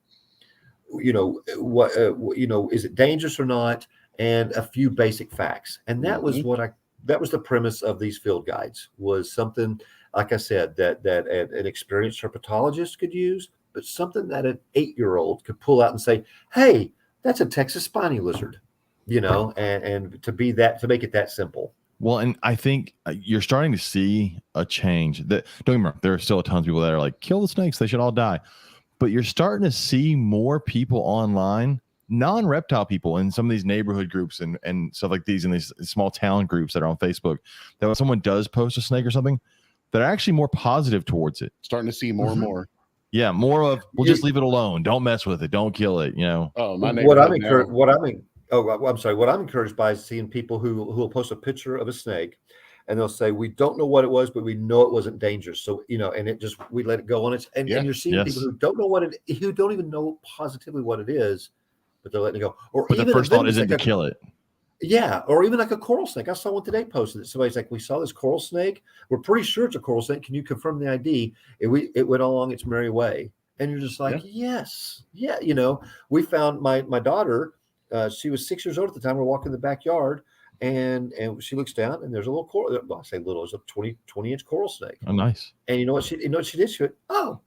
C: Is it dangerous or not? And a few basic facts. And that was that was the premise of these field guides, was something, like I said, that an experienced herpetologist could use, but something that an 8-year-old could pull out and say, hey, that's a Texas spiny lizard, and to make it that simple.
A: Well, and I think you're starting to see a change. That, don't get me wrong, there are still tons of people that are like, kill the snakes, they should all die. But you're starting to see more people online, non-reptile people, in some of these neighborhood groups and stuff like these, in these small town groups that are on Facebook, that when someone does post a snake or something, they're actually more positive towards it.
B: Starting to see more and more.
A: Yeah, more of, we'll just leave it alone. Don't mess with it. Don't kill it.
B: Oh, my neighbor.
C: What I'm encouraged by is seeing people who will post a picture of a snake, and they'll say, we don't know what it was, but we know it wasn't dangerous. So, and we let it go on it. And you're seeing people who don't know who don't even know positively what it is, but they're letting it go.
A: But the first thought isn't to kill it.
C: Yeah, or even like a coral snake. I saw one today posted it. Somebody's like, we saw this coral snake. We're pretty sure it's a coral snake. Can you confirm the ID? It went along its merry way. And you're just like, yes. Yeah, we found my daughter, she was 6 years old at the time. We're walking in the backyard, and she looks down, and there's a little coral. Well, I say little, it's a 20-inch coral snake.
A: Oh, nice.
C: And you know what she did? She went, oh,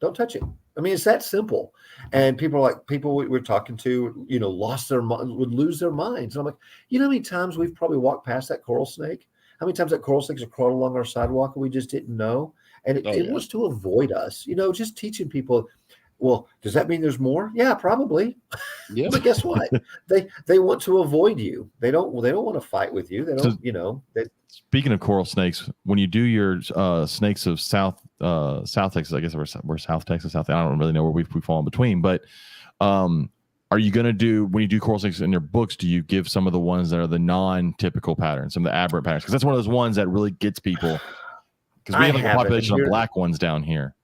C: don't touch it. I mean, it's that simple. And people we're talking to, would lose their minds. And I'm like, how many times we've probably walked past that coral snake? How many times that coral snakes have crawled along our sidewalk and we just didn't know? And it wants to avoid us, just teaching people. Well, does that mean there's more? Yeah, probably. Yeah. But guess what? They want to avoid you. They don't want to fight with you. They don't,
A: Speaking of coral snakes, when you do your snakes of South Texas, I guess we're South Texas, I don't really know where we fall in between, but are you going to do, when you do coral snakes in your books, do you give some of the ones that are the non-typical patterns, some of the aberrant patterns? Because that's one of those ones that really gets people, because we have a population of black ones down here.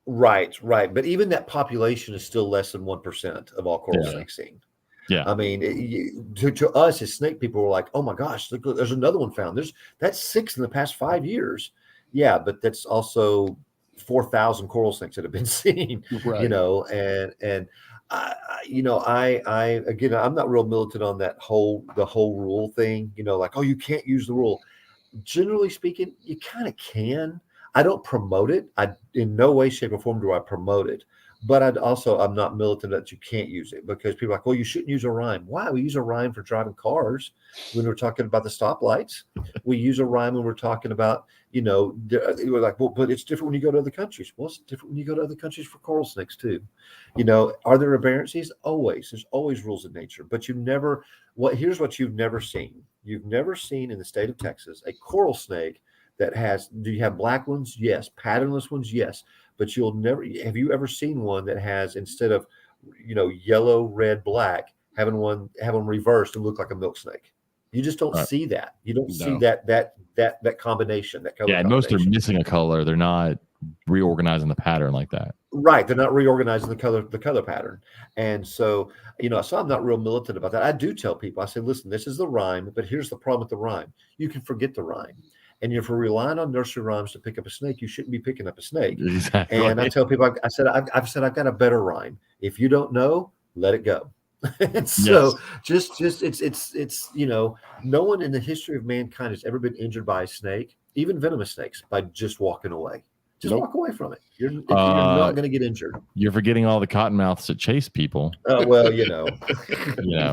C: Right. But even that population is still less than 1% of all coral snakes seen.
A: Yeah.
C: I mean, to us as snake people, were like, oh my gosh, look, there's another one found. That's 6 in the past 5 years. Yeah, but that's also 4,000 coral snakes that have been seen,
B: right.
C: And Again, I'm not real militant on the whole rule thing. Like, oh, you can't use the rule. Generally speaking, you kind of can. I don't promote it. I in no way, shape, or form do I promote it. But I'm not militant that you can't use it, because people are like, well, you shouldn't use a rhyme. Why? We use a rhyme for driving cars when we're talking about the stoplights. We use a rhyme when we're talking about, we're like, well, but it's different when you go to other countries. Well, it's different when you go to other countries for coral snakes too. Are there aberrancies? Always. There's always rules in nature, but here's what you've never seen. You've never seen in the state of Texas a coral snake that do you have black ones? Yes. Patternless ones? Yes. But have you ever seen one that has, instead of, yellow, red, black, have them reversed and look like a milk snake? You just don't see that. You don't see that combination, that color.
A: Yeah, and most are missing a color. They're not reorganizing the pattern like that.
C: Right. They're not reorganizing the color pattern. And so, so I'm not real militant about that. I do tell people, I say, listen, this is the rhyme, but here's the problem with the rhyme. You can forget the rhyme. And if we're relying on nursery rhymes to pick up a snake, you shouldn't be picking up a snake.
A: Exactly.
C: And I tell people, I've said I've got a better rhyme. If you don't know, let it go. And so it's no one in the history of mankind has ever been injured by a snake, even venomous snakes, by just walking away. Just walk away from it. You're not going to get injured.
A: You're forgetting all the cottonmouths that chase people.
C: Oh, well,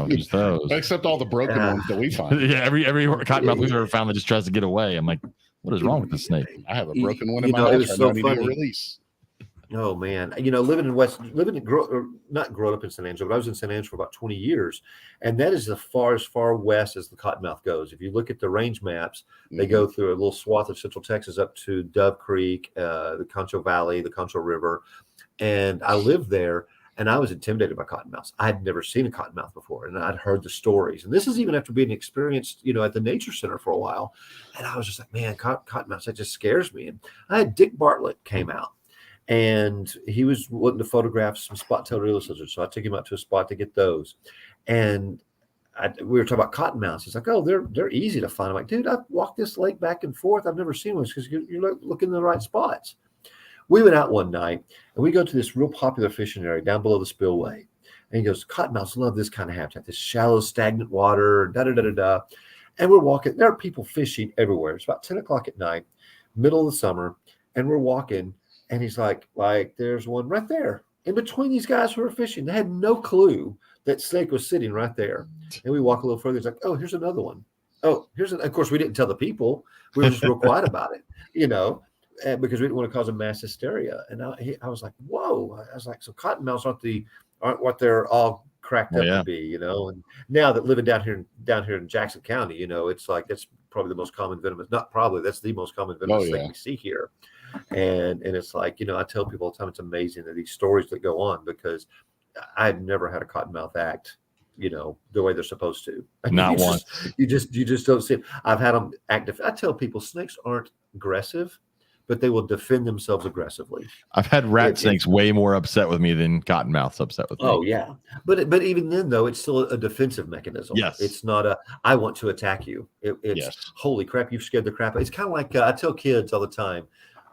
A: just those.
B: Except all the broken ones that we find.
A: Yeah, every cottonmouth we've ever found that just tries to get away. I'm like, what is wrong with this snake?
B: I have a broken one in my house right now. I need to release.
C: Oh man, not growing up in San Angelo, but I was in San Angelo for about 20 years, and that is as far west as the cottonmouth goes. If you look at the range maps, they go through a little swath of Central Texas up to Dove Creek, the Concho Valley, the Concho River, and I lived there. And I was intimidated by cottonmouths. I had never seen a cottonmouth before, and I'd heard the stories. And this is even after being experienced, at the nature center for a while. And I was just like, man, cottonmouths, that just scares me. And I had Dick Bartlett came out, and he was wanting to photograph some spot-tailed river lizards. So I took him out to a spot to get those. And we were talking about cottonmouths. He's like, oh, they're easy to find. I'm like, dude, I've walked this lake back and forth. I've never seen one, because you're looking in the right spots. We went out one night, and we go to this real popular fishing area down below the spillway. And he goes, cottonmouths love this kind of habitat, this shallow, stagnant water, da-da-da-da-da. And we're walking. There are people fishing everywhere. It's about 10 o'clock at night, middle of the summer, and we're walking. And he's like, there's one right there. In between these guys who are fishing, they had no clue that snake was sitting right there. And we walk a little further. He's like, oh, here's another one. Oh, of course, we didn't tell the people. We were just real quiet about it, because we didn't want to cause a mass hysteria. And I was like, whoa. I was like, so cottonmouths aren't what they're all cracked up to be, And now that living down here in Jackson County, it's like, that's probably the most common venomous, not probably, that's the most common venomous thing we see here. And it's like, I tell people all the time, it's amazing that these stories that go on, because I've never had a cottonmouth act, the way they're supposed to.
A: Not once.
C: You just don't see it. I've had them active. I tell people snakes aren't aggressive, but they will defend themselves aggressively.
A: I've had rat snakes way more upset with me than cottonmouths upset with me.
C: Oh yeah, but even then though, it's still a defensive mechanism.
A: Yes,
C: it's not I want to attack you. It's holy crap, you've scared the crap out. It's kind of like I tell kids all the time.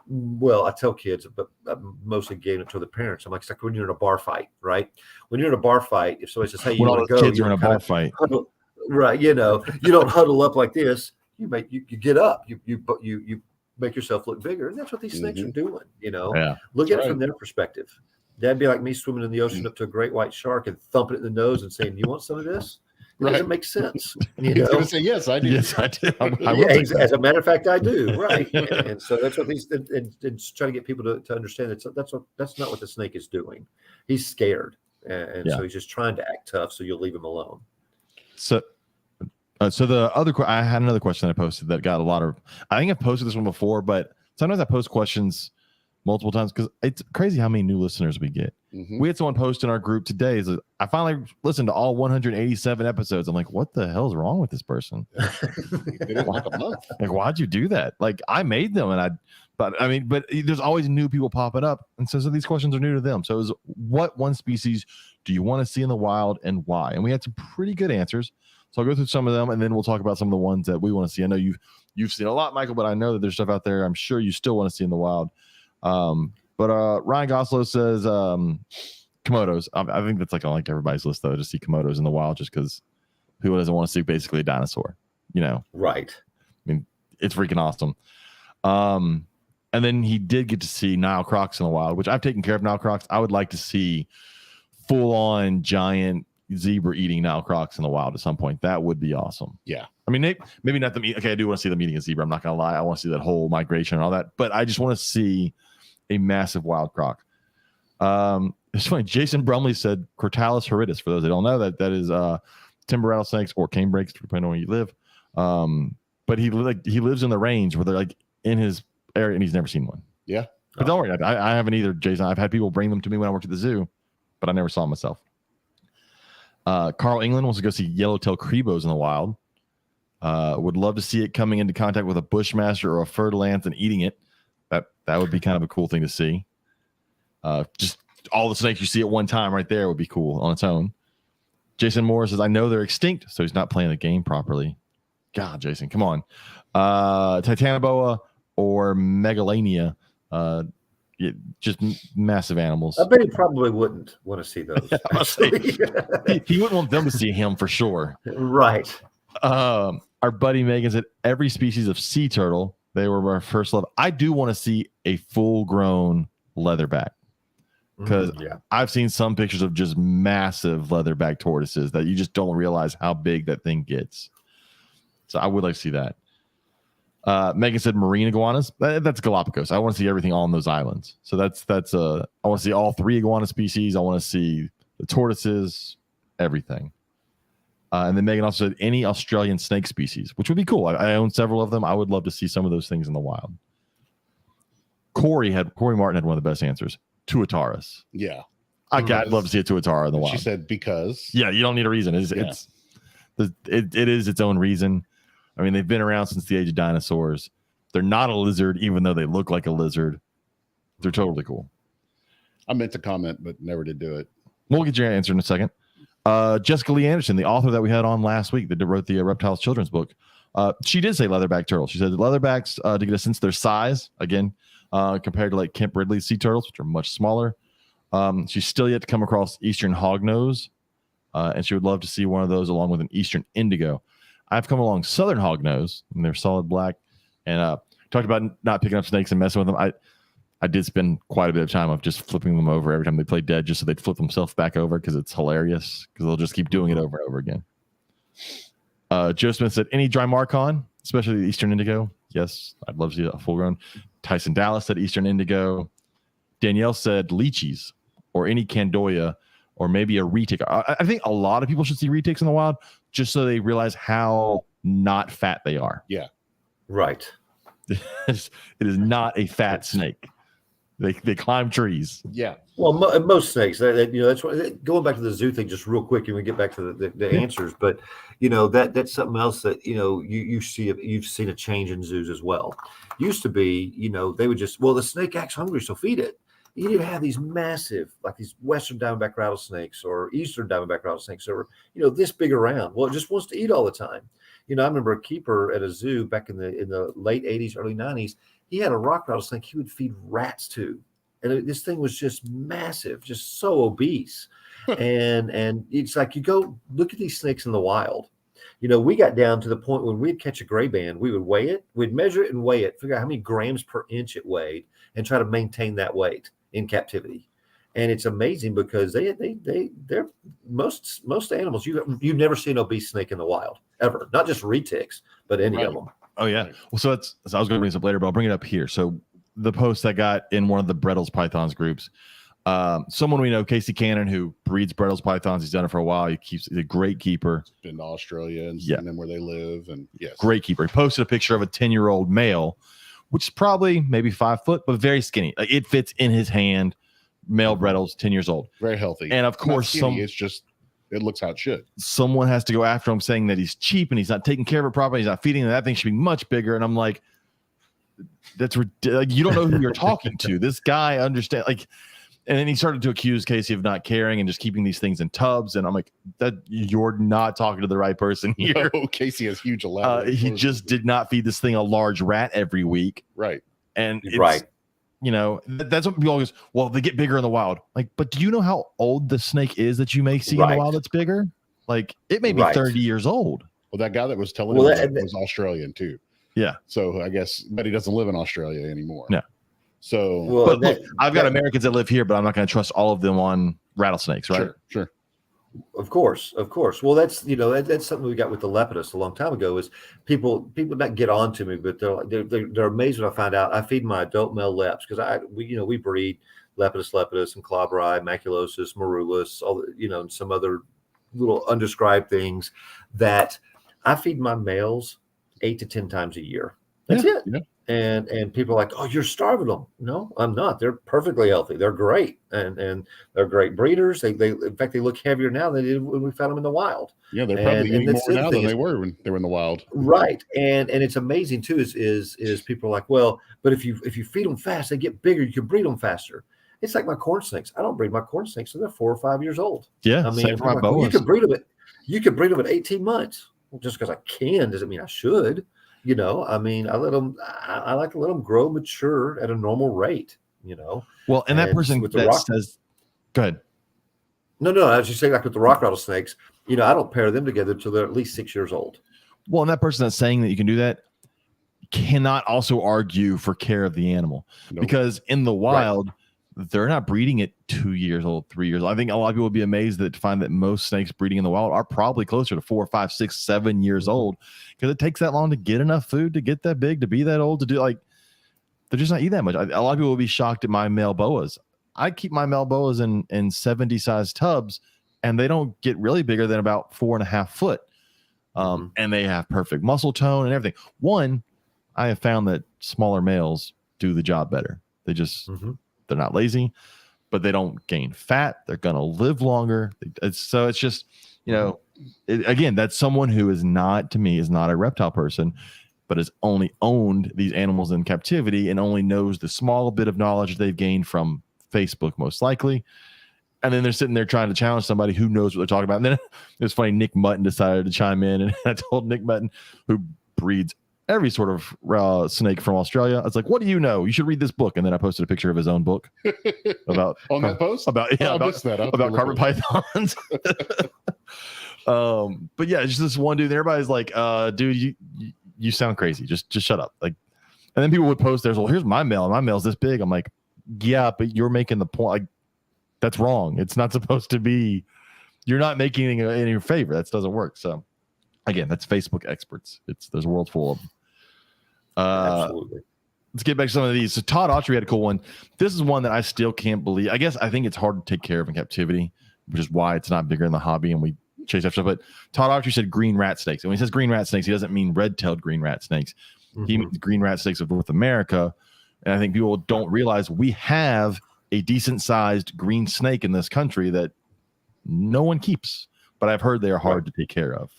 C: Well, I tell kids, but I'm mostly giving it to the parents. I'm like, it's like when you're in a bar fight, right? When you're in a bar fight, if somebody says, "Hey, you want to go?"
A: Kids are in a bar fight,
C: right? You don't huddle up like this. You get up. You make yourself look bigger, and that's what these snakes are doing. Look at it from their perspective. That'd be like me swimming in the ocean up to a great white shark and thumping it in the nose and saying, "You want some of this?" It doesn't make sense.
B: He's going to say, "Yes, I do."
A: Yes, I do.
C: As a matter of fact, I do. Right, and so that's what these and trying to get people to understand that's not what the snake is doing. He's scared, and so he's just trying to act tough. So you'll leave him alone.
A: So the other, I had another question I posted that got a lot of. I think I've posted this one before, but sometimes I post questions multiple times because it's crazy how many new listeners we get. Mm-hmm. We had someone post in our group today. I finally listened to all 187 episodes. I'm like, what the hell is wrong with this person? Like, why'd you do that? Like, I made them, but there's always new people popping up, and so these questions are new to them. So, it was, what one species do you want to see in the wild, and why? And we had some pretty good answers. So I'll go through some of them, and then we'll talk about some of the ones that we want to see. I know you've seen a lot, Michael, but I know that there's stuff out there I'm sure you still want to see in the wild. But Ryan Goslow says, Komodos. I think that's like on like everybody's list though, to see Komodos in the wild, just because who doesn't want to see basically a dinosaur? You know,
C: Right.
A: I mean, it's freaking awesome. And then he did get to see Nile crocs in the wild, which I've taken care of Nile crocs. I would like to see full on giant zebra eating Nile crocs in the wild at some point. That would be awesome.
B: Yeah.
A: I mean, maybe not the okay. I do want to see them eating a zebra. I'm not gonna lie. I want to see that whole migration and all that. But I just want to see a massive wild croc. It's funny. Jason Brumley said Crotalus horridus. For those that don't know, that is timber rattlesnakes or canebrakes, depending on where you live. But he lives in the range where they're like in his area, and he's never seen one.
B: Yeah.
A: But don't worry, I haven't either, Jason. I've had people bring them to me when I worked at the zoo, but I never saw them myself. Carl England wants to go see yellowtail crebos in the wild. Would love to see it coming into contact with a bushmaster or a fer-de-lance and eating it. That would be kind of a cool thing to see. Just all the snakes you see at one time right there would be cool on its own. Jason Moore says, I know they're extinct, so he's not playing the game properly. God, Jason, come on. Titanoboa or Megalania, just massive animals.
C: I bet he probably wouldn't want to see those.
A: He wouldn't want them to see him for sure.
C: Right.
A: Our buddy Megan said every species of sea turtle, they were our first love. I do want to see a full-grown leatherback, because I've seen some pictures of just massive leatherback tortoises that you just don't realize how big that thing gets. So I would like to see that. Megan said marine iguanas. That's Galapagos. I want to see everything on those islands. So that's I want to see all 3 iguana species. I want to see the tortoises, everything. And then Megan also said any Australian snake species, which would be cool. I own several of them. I would love to see some of those things in the wild. Corey Martin had one of the best answers. Tuataras.
B: Yeah.
A: I'd love to see a tuatara in the wild.
B: She said because.
A: Yeah, you don't need a reason. It is its own reason. I mean, they've been around since the age of dinosaurs. They're not a lizard, even though they look like a lizard. They're totally cool.
B: I meant to comment, but never did do it.
A: We'll get your answer in a second. Jessica Lee Anderson, the author that we had on last week that wrote the Reptiles children's book, she did say leatherback turtles. She said leatherbacks, to get a sense of their size, again, compared to like Kemp Ridley sea turtles, which are much smaller. She's still yet to come across eastern hognose, and she would love to see one of those along with an eastern indigo. I've come along southern hognose, and they're solid black, and talked about not picking up snakes and messing with them. I did spend quite a bit of time of just flipping them over every time they play dead, just so they'd flip themselves back over, because it's hilarious, because they'll just keep doing it over and over again. Joe Smith said, any dry marcon, especially the eastern indigo? Yes, I'd love to see a full grown. Tyson Dallas said eastern indigo. Danielle said lychees or any candoya or maybe a retic. I think a lot of people should see retics in the wild just so they realize how not fat they are.
B: Yeah.
C: Right.
A: It is not a fat snake. They climb trees.
B: Yeah.
C: Well, most snakes, that's why, going back to the zoo thing just real quick, and we get back to the answers. But that's something else that you've seen a change in zoos as well. Used to be, they would just, the snake acts hungry, so feed it. You didn't have these massive, like these western diamondback rattlesnakes or eastern diamondback rattlesnakes, or this big around. Well, it just wants to eat all the time. I remember a keeper at a zoo back in the late 80s, early 90s. He had a rock rattlesnake he would feed rats to. And this thing was just massive, just so obese. and it's like, you go look at these snakes in the wild. We got down to the point when we'd catch a gray band, we would weigh it, we'd measure it and weigh it, figure out how many grams per inch it weighed, and try to maintain that weight in captivity. And it's amazing because they're most animals, you've never seen an obese snake in the wild ever, not just retics, but any of them.
A: Oh yeah. Well, so I was going to bring this up later, but I'll bring it up here. So the post I got in one of the Brettles Pythons groups, someone we know, Casey Cannon, who breeds Brettles Pythons. He's done it for a while. He's a great keeper.
B: Been to Australia and seen them where they live, and yes,
A: great keeper. He posted a picture of a 10-year-old male, which is probably maybe 5 foot, but very skinny. Like, it fits in his hand. Male Brettles, 10 years old,
B: very healthy,
A: and of course,
B: it's just. It looks how it should.
A: Someone has to go after him saying that he's cheap and he's not taking care of it properly. He's not feeding it. That thing should be much bigger. And I'm like, that's ridiculous. You don't know who you're talking to. This guy understands. And then he started to accuse Casey of not caring and just keeping these things in tubs. And I'm like, that you're not talking to the right person here.
B: No, Casey has huge allowance.
A: He just did not feed this thing a large rat every week.
B: Right.
A: And that's what people always, well, they get bigger in the wild. Like, but do you know how old the snake is that you may see in the wild that's bigger? Like, it may be 30 years old.
B: Well, that guy that was telling him was Australian too.
A: Yeah.
B: So I guess, but he doesn't live in Australia anymore.
A: No.
B: So,
A: but look, I've got Americans that live here, but I'm not going to trust all of them on rattlesnakes, right?
B: Sure.
C: Of course. Well, that's that's something we got with the lepidus a long time ago. Is people not get on to me, but they're amazed when I find out I feed my adult male leps because we breed lepidus and clobberi, maculosus, marulus, all and some other little undescribed things that I feed my males 8 to 10 times a year. That's it. Yeah. And people are like, oh, you're starving them. No, I'm not. They're perfectly healthy. They're great. And they're great breeders. They in fact, they look heavier now than they did when we found them in the wild.
B: Yeah, they're probably eating more now than they were when they were in the wild.
C: Right. And it's amazing too, is people are like, well, but if you feed them fast, they get bigger. You can breed them faster. It's like my corn snakes. I don't breed my corn snakes until they're 4 or 5 years old.
A: Yeah.
C: I mean, you can breed them at 18 months. Well, just because I can doesn't mean I should. I mean, I like to let them grow mature at a normal rate,
A: Well, and that person that says, go ahead.
C: No, I was just saying, like with the rock rattlesnakes, I don't pair them together until they're at least 6 years old.
A: Well, and that person that's saying that you can do that cannot also argue for care of the animal because in the wild, they're not breeding at 2 years old, 3 years old. I think a lot of people would be amazed to find that most snakes breeding in the wild are probably closer to 4, 5, 6, 7 years old because it takes that long to get enough food to get that big, to be that old, to do they're just not eating that much. A lot of people will be shocked at my male boas. I keep my male boas in 70 size tubs and they don't get really bigger than about 4.5 foot. And they have perfect muscle tone and everything. One, I have found that smaller males do the job better. They just, they're not lazy, but they don't gain fat. They're going to live longer. So it's just, again, that's someone who is not a reptile person, but has only owned these animals in captivity and only knows the small bit of knowledge they've gained from Facebook, most likely. And then they're sitting there trying to challenge somebody who knows what they're talking about. And then it was funny. Nick Mutton decided to chime in, and I told Nick Mutton, who breeds every sort of snake from Australia, I was like, what do you know? You should read this book. And then I posted a picture of his own book about
B: on that post
A: about carpet pythons. But yeah, it's just this one dude. And everybody's like, dude, you sound crazy. Just shut up. And then people would post theirs. Well, here's my male. And my male's this big. I'm like, yeah, but you're making the point. That's wrong. It's not supposed to be. You're not making anything in your favor. That doesn't work. So again, that's Facebook experts. There's a world full of them.
C: Absolutely.
A: Let's get back to some of these. So Todd Autry had a cool one. This is one that I still can't believe. I think it's hard to take care of in captivity, which is why it's not bigger in the hobby and we chase after stuff. But Todd Autry said green rat snakes. And when he says green rat snakes, he doesn't mean red-tailed green rat snakes. He means green rat snakes of North America. And I think people don't realize we have a decent-sized green snake in this country that no one keeps. But I've heard they are hard to take care of.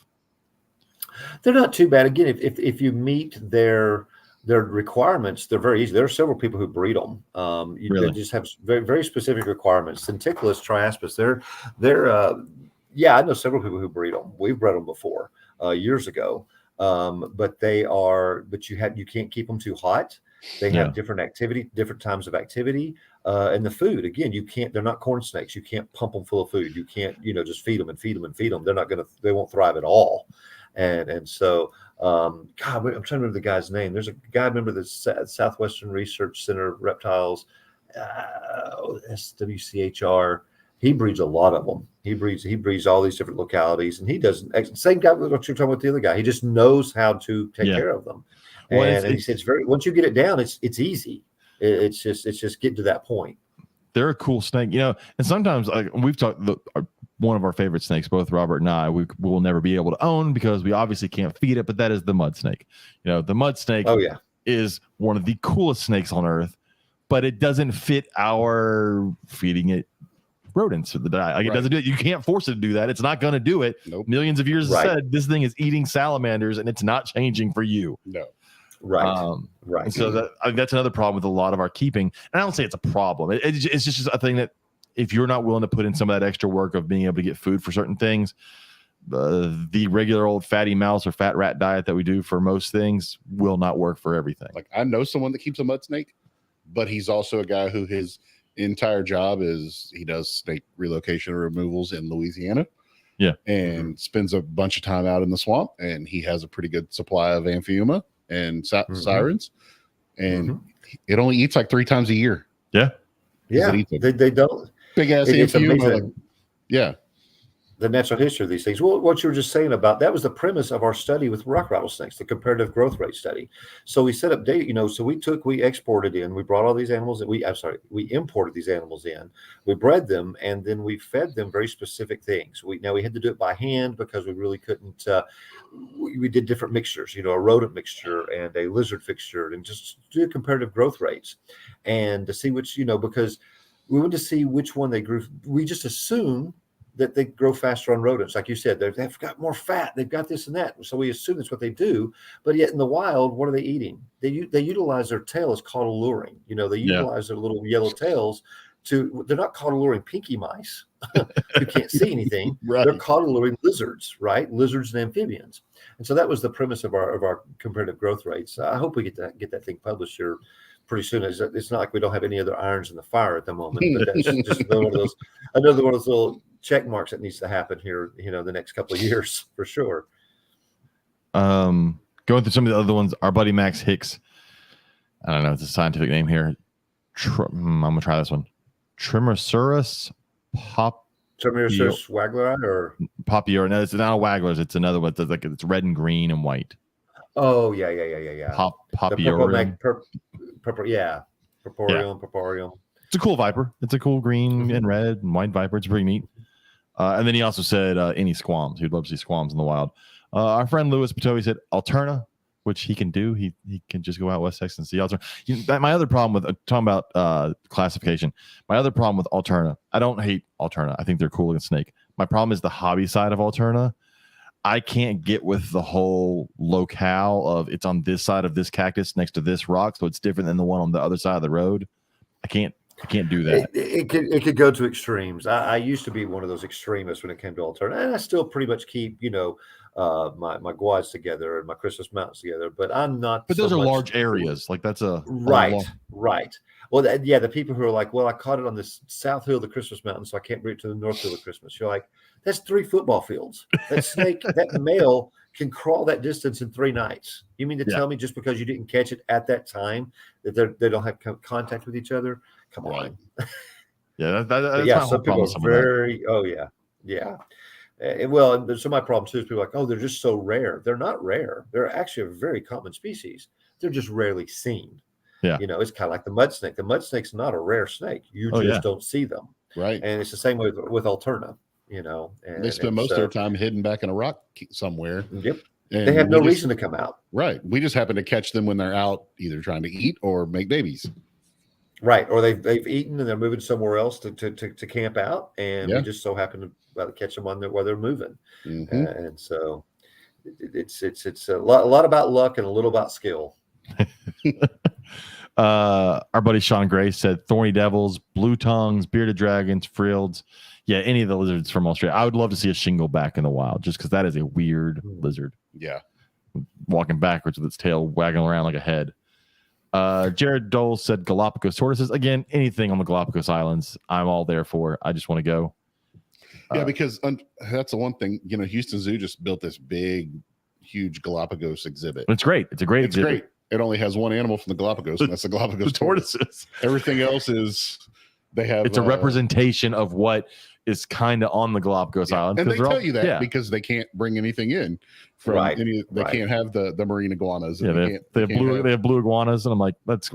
C: They're not too bad. Again, if you meet their requirements, they're very easy. There are several people who breed them. They just have very, very specific requirements. Centiculus triaspis, I know several people who breed them. We've bred them before years ago. But you can't keep them too hot. They have different times of activity. And the food, again, they're not corn snakes. You can't pump them full of food. You can't, just feed them and feed them and feed them. They won't thrive at all. And so, God, I'm trying to remember the guy's name. There's a guy, I remember the Southwestern Research Center Reptiles, SWCHR. He breeds a lot of them. He breeds all these different localities, and he does same guy what you're talking about the other guy. He just knows how to take care of them. Well, and he says once you get it down, it's easy. It's just getting to that point.
A: They're a cool snake, and sometimes we've talked. One of our favorite snakes, both Robert and I, we will never be able to own because we obviously can't feed it. But that is the mud snake. The mud snake is one of the coolest snakes on earth, but it doesn't fit our feeding it rodents to the diet. It doesn't do it. You can't force it to do that. It's not going to do it.
B: Nope.
A: Millions of years said this thing is eating salamanders, and it's not changing for you.
B: No.
C: Right.
A: And so that's another problem with a lot of our keeping. And I don't say it's a problem. It's just a thing that if you're not willing to put in some of that extra work of being able to get food for certain things, the regular old fatty mouse or fat rat diet that we do for most things will not work for everything.
B: I know someone that keeps a mud snake, but he's also a guy who his entire job is he does snake relocation removals in Louisiana.
A: Yeah.
B: And spends a bunch of time out in the swamp, and he has a pretty good supply of Amphiuma and sirens. And it only eats like 3 times a year.
A: Yeah.
C: Yeah. They don't.
B: Big ass Amphiuma. Like, yeah.
C: The natural history of these things. Well, what you were just saying about that was the premise of our study with rock rattlesnakes, the comparative growth rate study. So we set up data, so we exported in, we brought all these animals we imported these animals in, we bred them, and then we fed them very specific things. We had to do it by hand because we really couldn't, we did different mixtures, a rodent mixture and a lizard mixture, and just do comparative growth rates and to see which, because we wanted to see which one they grew. We just assume that they grow faster on rodents. Like you said, they've got more fat, they've got this and that. So we assume that's what they do. But yet in the wild, what are they eating? They utilize their tail as caught alluring. They utilize their little yellow tails they're not caught alluring pinky mice who can't see anything.
B: Right.
C: They're caught alluring lizards, right? Lizards and amphibians. And so that was the premise of our comparative growth rates. I hope we get that thing published here pretty soon. It's not like we don't have any other irons in the fire at the moment, but that's just another one of those little check marks that needs to happen here, the next couple of years for sure.
A: Going through some of the other ones, our buddy Max Hicks, I don't know, it's a scientific name here. I'm gonna try this one. Trimosaurus
C: wagleri or
A: Popiora. No, it's not a wagglers. It's another one. It's red and green and white.
C: Oh yeah.
A: Popiora.
C: Purpureum.
A: It's a cool viper. It's a cool green and red and white viper. It's pretty neat. And then he also said any squams. He'd love to see squams in the wild. Our friend Louis Patoe said Alterna, which he can do. He can just go out West Texas and see Alterna. My other problem with talking about classification, my other problem with Alterna, I don't hate Alterna. I think they're cool against snake. My problem is the hobby side of Alterna. I can't get with the whole locale of it's on this side of this cactus next to this rock, so it's different than the one on the other side of the road. I can't do that.
C: It could go to extremes. I used to be one of those extremists when it came to Alterna, and I still pretty much keep my Guads together and my Christmas Mountains together, but I'm not.
A: But those are large areas. Like that's
C: right. Well, the people who are like, well, I caught it on this south hill of the Christmas Mountain, so I can't bring it to the north hill of Christmas. You're like, that's 3 football fields. That snake, that male can crawl that distance in 3 nights. You mean to tell me just because you didn't catch it at that time that they don't have contact with each other? Come on.
A: Yeah, that's
C: some people are very. Oh yeah. Well, so my problem too is people are like, oh, they're just so rare. They're not rare. They're actually a very common species. They're just rarely seen.
A: Yeah.
C: It's kind of like the mud snake. The mud snake's not a rare snake. You just don't see them.
B: Right.
C: And it's the same way with Alterna, And
B: they spend most of their time hidden back in a rock somewhere.
C: Yep.
B: And
C: they have no reason to come out.
B: Right. We just happen to catch them when they're out either trying to eat or make babies.
C: Right. Or they've eaten and they're moving somewhere else to camp out. And we just so happen to catch them while they're moving.
B: Mm-hmm.
C: And so it's a lot about luck and a little about skill.
A: Our buddy Sean Gray said thorny devils, blue tongues, bearded dragons, frills. Yeah, any of the lizards from Australia. I would love to see a shingle back in the wild just because that is a weird lizard.
B: Yeah.
A: Walking backwards with its tail wagging around like a head. Jared Dole said Galapagos tortoises. Again, anything on the Galapagos Islands, I'm all there for. I just want to go.
B: Yeah, because that's the one thing. Houston Zoo just built this big, huge Galapagos exhibit.
A: It's great. It's a great exhibit.
B: Great. It only has one animal from the Galapagos, and that's the Galapagos
A: tortoises.
B: Everything else is they have.
A: It's a representation of what is kind of on the Galapagos Islands.
B: And they tell you that because they can't bring anything in from any. They can't have the marine iguanas.
A: Yeah, they have blue iguanas, and I'm like, that's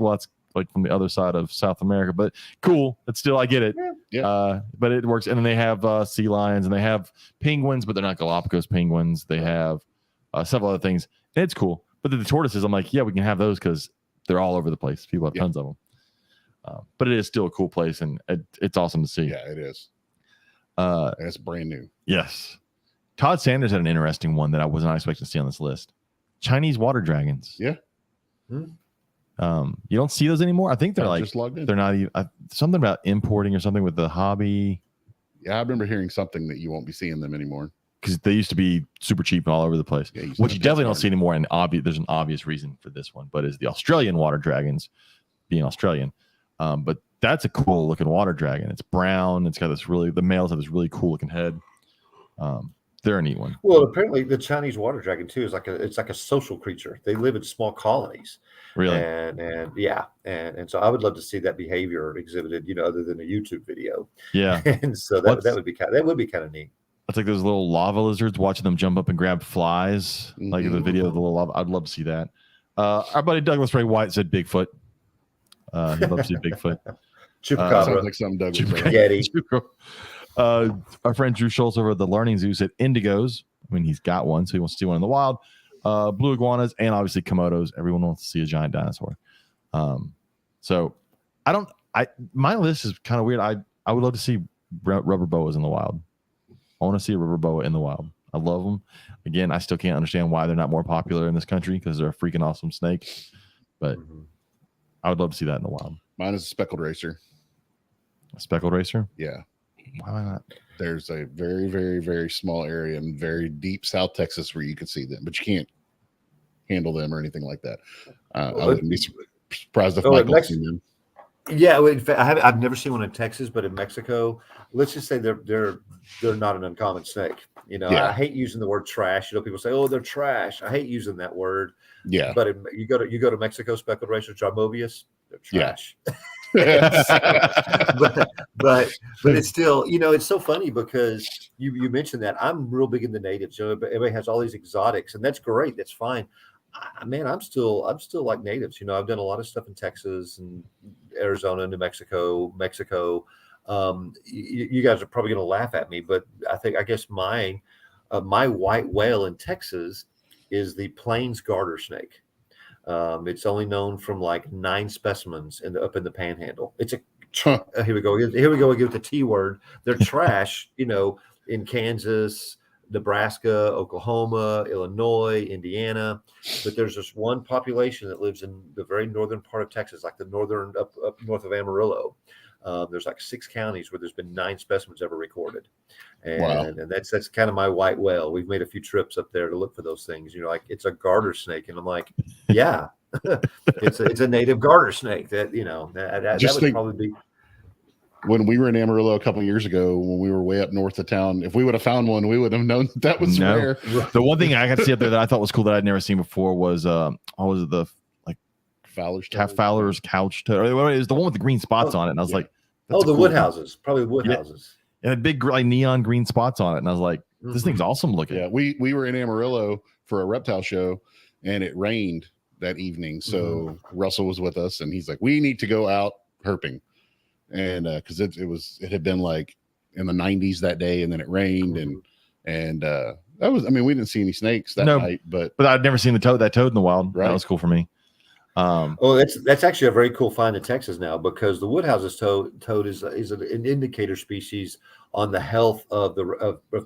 A: like from the other side of South America, but cool. It's still, I get it.
B: Yeah.
A: But it works. And then they have sea lions and they have penguins, but they're not Galapagos penguins. They have several other things. And it's cool. But the tortoises, I'm like, yeah, we can have those because they're all over the place. People have tons of them. But it is still a cool place, and it's awesome to see.
B: Yeah, it is. It's brand new.
A: Yes. Todd Sanders had an interesting one that I was not expecting to see on this list. Chinese water dragons.
B: Yeah.
A: You don't see those anymore. I think they're
B: just logged in.
A: They're not even something about importing or something with the hobby.
B: Yeah, I remember hearing something that you won't be seeing them anymore
A: because they used to be super cheap all over the place. What you definitely don't see anymore, and there's an obvious reason for this one, but is the Australian water dragons. being Australian. But that's a cool looking water dragon. It's brown. It's got the males have this really cool looking head. They're a neat one.
C: Well, apparently the Chinese water dragon too is it's like a social creature. They live in small colonies.
A: Really?
C: And yeah, and so I would love to see that behavior exhibited, other than a YouTube video.
A: Yeah.
C: And so that would be kind of neat.
A: It's like those little lava lizards, watching them jump up and grab flies, like in the video of the little lava. I'd love to see that. Our buddy Douglas Ray White said Bigfoot. He'd love to see Bigfoot.
C: Chupacabra.
B: Sounds like something Douglas.
C: Yeti.
A: Our friend Drew Schultz over at the Learning Zoo said indigos. I mean, he's got one, so he wants to see one in the wild. Blue iguanas, and obviously Komodos. Everyone wants to see a giant dinosaur. So my list is kind of weird. I would love to see rubber boas in the wild. I want to see a rubber boa in the wild. I love them. Again, I still can't understand why they're not more popular in this country, because they're a freaking awesome snake. But I would love to see that in the wild.
B: Mine is a speckled racer.
A: A speckled racer?
B: Yeah.
A: Why not?
B: There's a very, very, very small area in very deep South Texas where you could see them, but you can't handle them or anything like that. I wouldn't be surprised if Michael's seen them.
C: Yeah, well, in fact, I've never seen one in Texas, but in Mexico, let's just say they're not an uncommon snake.
B: Yeah.
C: I hate using the word trash. People say, "Oh, they're trash." I hate using that word.
B: Yeah,
C: but you go to Mexico, speckled racer, Drimobius, they're trash.
B: Yeah.
C: but it's still, it's so funny because you mentioned that I'm real big in the natives. Everybody has all these exotics, and that's great. That's fine. I'm still like natives. I've done a lot of stuff in Texas and Arizona, New Mexico. You guys are probably going to laugh at me, but I guess my white whale in Texas is the Plains garter snake. It's only known from like 9 specimens up in the Panhandle. It's here we go again with the T word. They're trash, in Kansas, Nebraska, Oklahoma, Illinois, Indiana, but there's this one population that lives in the very northern part of Texas, like the northern up north of Amarillo. There's like 6 counties where there's been 9 specimens ever recorded, and that's kind of my white whale. We've made a few trips up there to look for those things. Like it's a garter snake, and I'm like, yeah, it's a native garter snake. That that would probably be.
B: When we were in Amarillo a couple of years ago, when we were way up north of town, if we would have found one, we would have known that was rare.
A: The one thing I got to see up there that I thought was cool that I'd never seen before was the Fowler's couch toad. It was the one with the green spots on it, and I was like,
C: the cool Woodhouses, probably Woodhouses.
A: Yeah. And big like neon green spots on it, and I was like, this thing's awesome looking.
B: Yeah, we were in Amarillo for a reptile show, and it rained that evening, so Russell was with us, and he's like, we need to go out herping. And because it had been like in the 90s that day, and then it rained, and that was, we didn't see any snakes that night, but
A: I'd never seen that toad in the wild. Right. That was cool for me.
C: That's actually a very cool find in Texas now, because the Woodhouses toad is an indicator species on the health of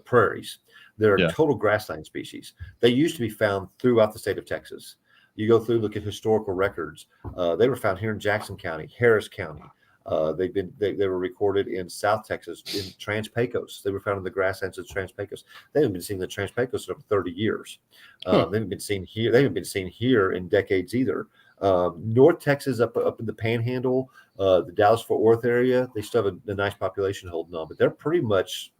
C: prairies. They're a total grassland species. They used to be found throughout the state of Texas. You go through, look at historical records. They were found here in Jackson County, Harris County. They were recorded in South Texas, in Trans-Pecos. They were found in the grasslands of Trans-Pecos. They haven't been seen in the Trans-Pecos in over 30 years. They haven't been seen here. They haven't been seen here in decades either. North Texas, up in the Panhandle, the Dallas-Fort Worth area, they still have a nice population holding on, but they're pretty much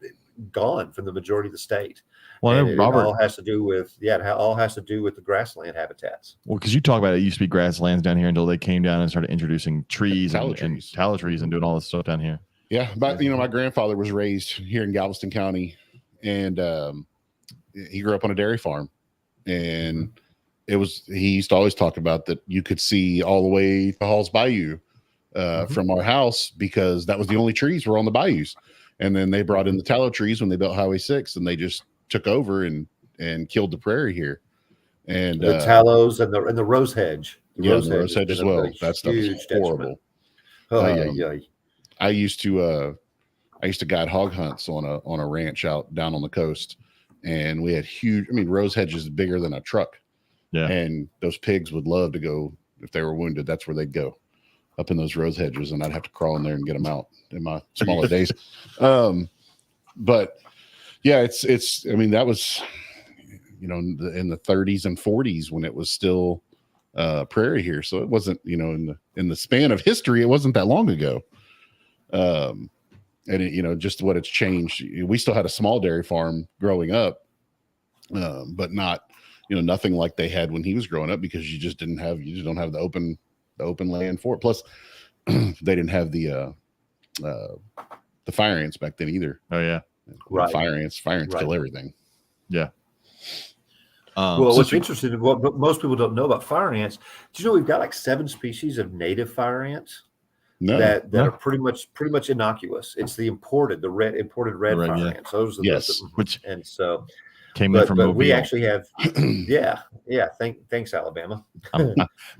C: gone from the majority of the state.
A: Well,
C: it all has to do with the grassland habitats.
A: Well, because you talk about it used to be grasslands down here until they came down and started introducing trees and tallow trees and doing all this stuff down here.
B: Yeah, but my grandfather was raised here in Galveston County, and he grew up on a dairy farm, and he used to always talk about that you could see all the way to Hall's Bayou from our house, because that was the only trees were on the bayous. And then they brought in the tallow trees when they built Highway 6, and they just took over and killed the prairie here. And
C: the tallows and the rose hedge.
B: The rose hedge as well. That stuff is horrible. I used to guide hog hunts on a ranch out down on the coast, and we had huge. Rose hedges bigger than a truck. Yeah. And those pigs would love to go, if they were wounded, that's where they'd go, up in those rose hedges, and I'd have to crawl in there and get them out in my smaller days. But yeah, it's that was, in the 30s and 40s when it was still prairie here. So it wasn't, in the span of history, it wasn't that long ago. And it, just what it's changed. We still had a small dairy farm growing up, but not, nothing like they had when he was growing up, because you just don't have the open land for it. Plus they didn't have the fire ants back then either.
A: Oh yeah.
C: Right.
B: Fire ants kill everything.
A: Yeah.
C: Well, what's interesting, what most people don't know about fire ants, do you know we've got like 7 species of native fire ants that are pretty much innocuous? It's the imported red fire ants. Those are
B: which
C: and so
A: came in from Mobile.
C: We actually have thanks Alabama.
A: I'm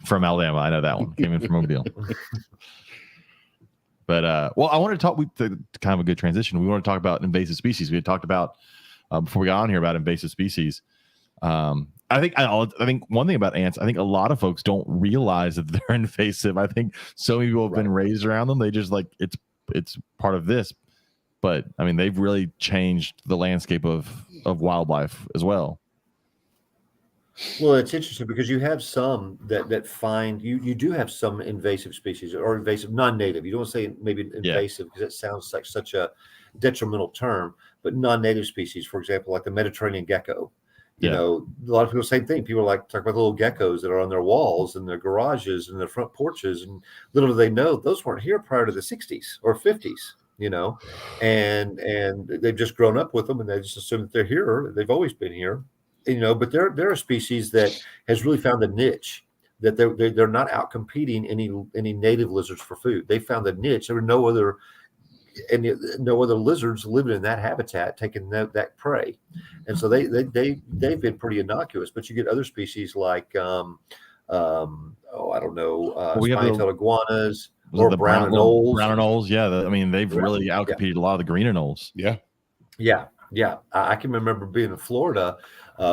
A: from Alabama. I know that one came in from Mobile. But I want to talk. Kind of a good transition. We want to talk about invasive species. We had talked about before we got on here about invasive species. I think one thing about ants, I think a lot of folks don't realize that they're invasive. I think so many people have been raised around them. They just like it's part of this. But I mean, they've really changed the landscape of wildlife as well.
C: Well, it's interesting because you have some that find you do have some invasive species or invasive non-native. You don't say maybe invasive because it sounds like such a detrimental term, but non-native species, for example, like the Mediterranean gecko. You know, a lot of people, same thing. People like to talk about the little geckos that are on their walls and their garages and their front porches. And little do they know, those weren't here prior to the 60s or 50s, and they've just grown up with them and they just assume that they're here. They've always been here, but they're a species that has really found a niche, that they're not out competing any native lizards for food. They found a niche. There were no other lizards living in that habitat taking that prey, and so they've been pretty innocuous. But you get other species like I don't know, spiny-tailed iguanas or brown anoles.
A: They've really outcompeted a lot of the green anoles.
C: I can remember being in Florida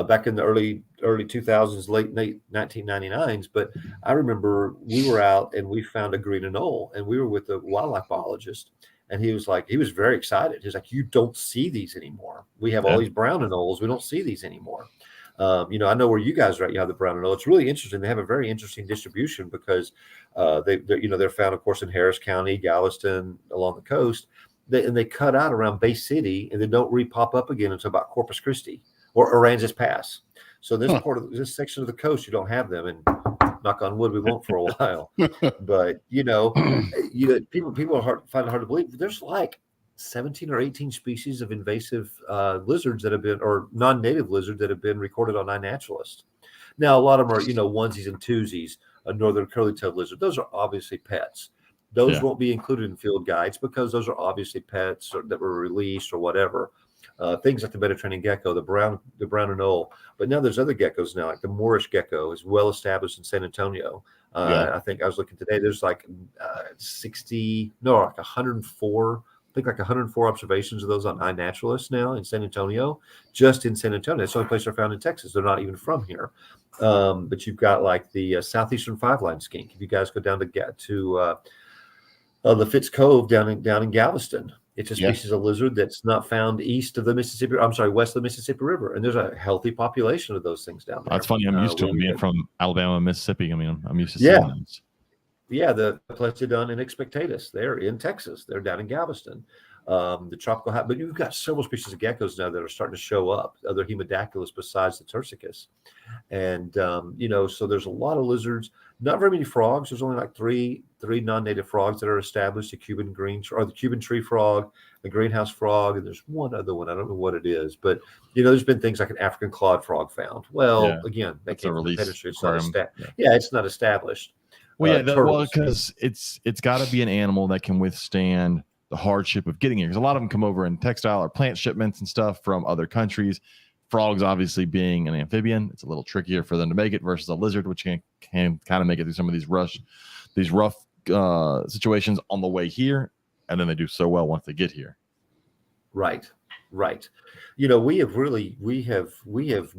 C: back in the early 2000s, late 1999s. But I remember we were out and we found a green anole, and we were with a wildlife biologist. And he was very excited. He's like, you don't see these anymore. We have all these brown anoles. We don't see these anymore. I know where you guys are at. You have the brown anole. It's really interesting. They have a very interesting distribution because they're found, of course, in Harris County, Galveston, along the coast. They cut out around Bay City, and they don't re-pop up again until about Corpus Christi or Aransas Pass. So this part of this section of the coast, you don't have them, and knock on wood, we won't for a while. But people find it hard to believe. There's like 17 or 18 species of invasive lizards that have been, or non-native lizards that have been recorded on iNaturalist. Now, a lot of them are onesies and twosies. A northern curly-tailed lizard. Those are obviously pets. Those won't be included in field guides because those are obviously pets that were released or whatever. Things like the Mediterranean gecko, the brown anole. But now there's other geckos now, like the Moorish gecko is well established in San Antonio. I think I was looking today. There's like 104. I think like 104 observations of those on iNaturalist now in San Antonio, just in San Antonio. It's the only place they're found in Texas. They're not even from here. But you've got like the southeastern 5-line skink. If you guys go down to the Fitz Cove down in Galveston, it's a species of lizard that's not found west of the Mississippi River. And there's a healthy population of those things down there.
A: That's funny. I'm used to them being from Alabama and Mississippi. I mean, I'm used to seeing those.
C: Yeah, the Pleistodon and Expectatus, they're in Texas. They're down in Galveston. The tropical but you've got several species of geckos now that are starting to show up, other Hemidactylus besides the Tursicus. And, so there's a lot of lizards, not very many frogs. There's only like three non-native frogs that are established, the Cuban tree frog, the greenhouse frog, and there's one other one. I don't know what it is, but, there's been things like an African clawed frog found. Well, again, they came from the pedigree. It's not established.
A: Well, because it's got to be an animal that can withstand the hardship of getting here. Because a lot of them come over in textile or plant shipments and stuff from other countries. Frogs, obviously, being an amphibian, it's a little trickier for them to make it versus a lizard, which can kind of make it through some of these rough situations on the way here, and then they do so well once they get here.
C: Right. We have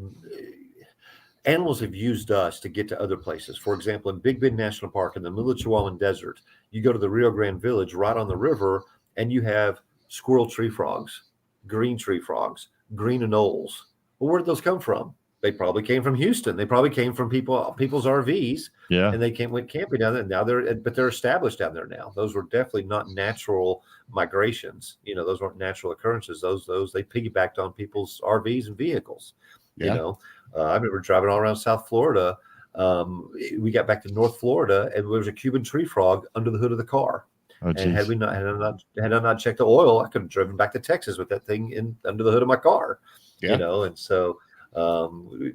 C: animals have used us to get to other places. For example, in Big Bend National Park in the middle of Chihuahuan Desert, you go to the Rio Grande Village right on the river, and you have squirrel tree frogs, green tree frogs, green anoles. Well, where did those come from? They probably came from Houston. They probably came from people's RVs,
A: Yeah.
C: and they went camping down there. Now they're established down there now. Those were definitely not natural migrations. Those weren't natural occurrences. Those they piggybacked on people's RVs and vehicles.
B: Yeah.
C: I remember driving all around South Florida. We got back to North Florida, and there was a Cuban tree frog under the hood of the car.
A: Oh,
C: and had
A: geez.
C: I not checked the oil, I could have driven back to Texas with that thing under the hood of my car.
B: Yeah.
C: And so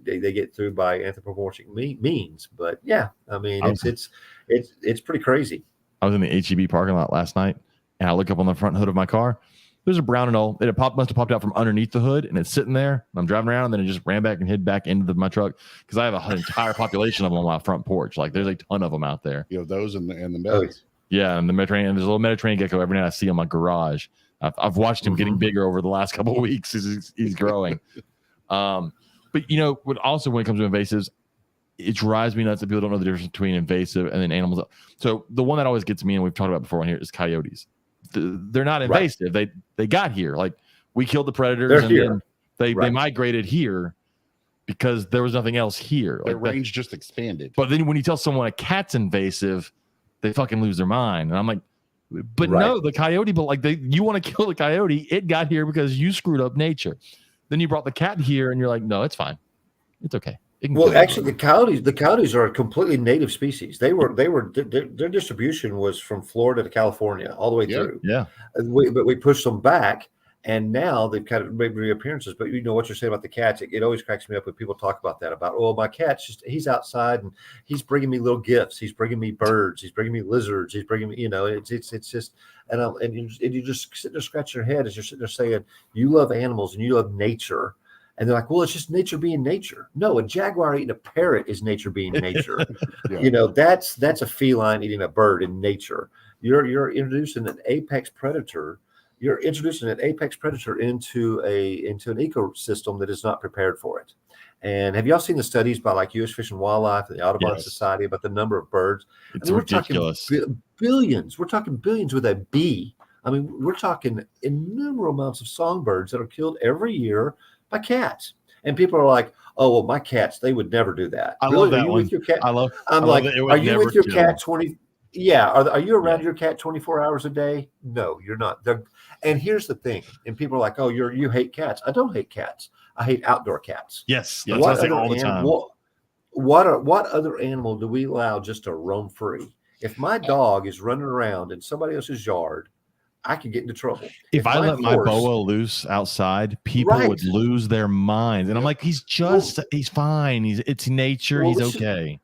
C: they get through by anthropomorphic means. But yeah, I mean, it's pretty crazy.
A: I was in the HEB parking lot last night, and I look up on the front hood of my car. There's a brown and old. It must have popped out from underneath the hood, and it's sitting there. I'm driving around, and then it just ran back and hid back into my truck because I have an entire population of them on my front porch. Like there's a ton of them out there.
B: Those and the beds.
A: Yeah, and the Mediterranean. There's a little Mediterranean gecko every night I see in my garage. I've watched him getting bigger over the last couple of weeks. He's growing. But when it comes to invasives, it drives me nuts that people don't know the difference between invasive and then animals. So the one that always gets me, and we've talked about before on here, is coyotes. They're not invasive. Right. They got here. Like we killed the predators, then they migrated here because there was nothing else here.
B: Their range just expanded.
A: But then when you tell someone a cat's invasive, they fucking lose their mind. And I'm like, but no, the coyote. But you want to kill the coyote? It got here because you screwed up nature. Then you brought the cat here, and you're like, no, it's fine. It's okay.
C: Well, actually, the coyotes are a completely native species. Their distribution was from Florida to California all the way through.
A: Yeah.
C: But we pushed them back, and now they've kind of made reappearances. But what you're saying about the cats, it always cracks me up when people talk about that. About my cat's he's outside and he's bringing me little gifts. He's bringing me birds. He's bringing me lizards. He's bringing me, it's just and you just sit there scratching your head as you're sitting there saying you love animals and you love nature. And they're like, well, it's just nature being nature. No, a jaguar eating a parrot is nature being nature.
B: Yeah.
C: That's a feline eating a bird in nature. You're introducing an apex predator. You're introducing an apex predator into an ecosystem that is not prepared for it. And have y'all seen the studies by U.S. Fish and Wildlife and the Audubon Society about the number of birds?
A: It's ridiculous.
C: We're talking billions. We're talking billions with a B. I mean, we're talking innumerable amounts of songbirds that are killed every year by cats. And people are like, oh, well, my cats, they would never do that.
A: I love that one.
C: With your cat?
A: I'm
C: like, are you with your cat 20? Yeah. Are you around your cat 24 hours a day? No, you're not. And here's the thing. And people are like, oh, you hate cats. I don't hate cats. I hate outdoor cats.
A: Yes. That's what I say all the time.
C: What other animal do we allow just to roam free? If my dog is running around in somebody else's yard, I could get into trouble.
A: If I let my boa loose outside, people would lose their minds. And I'm like, he's fine. It's nature. He's okay.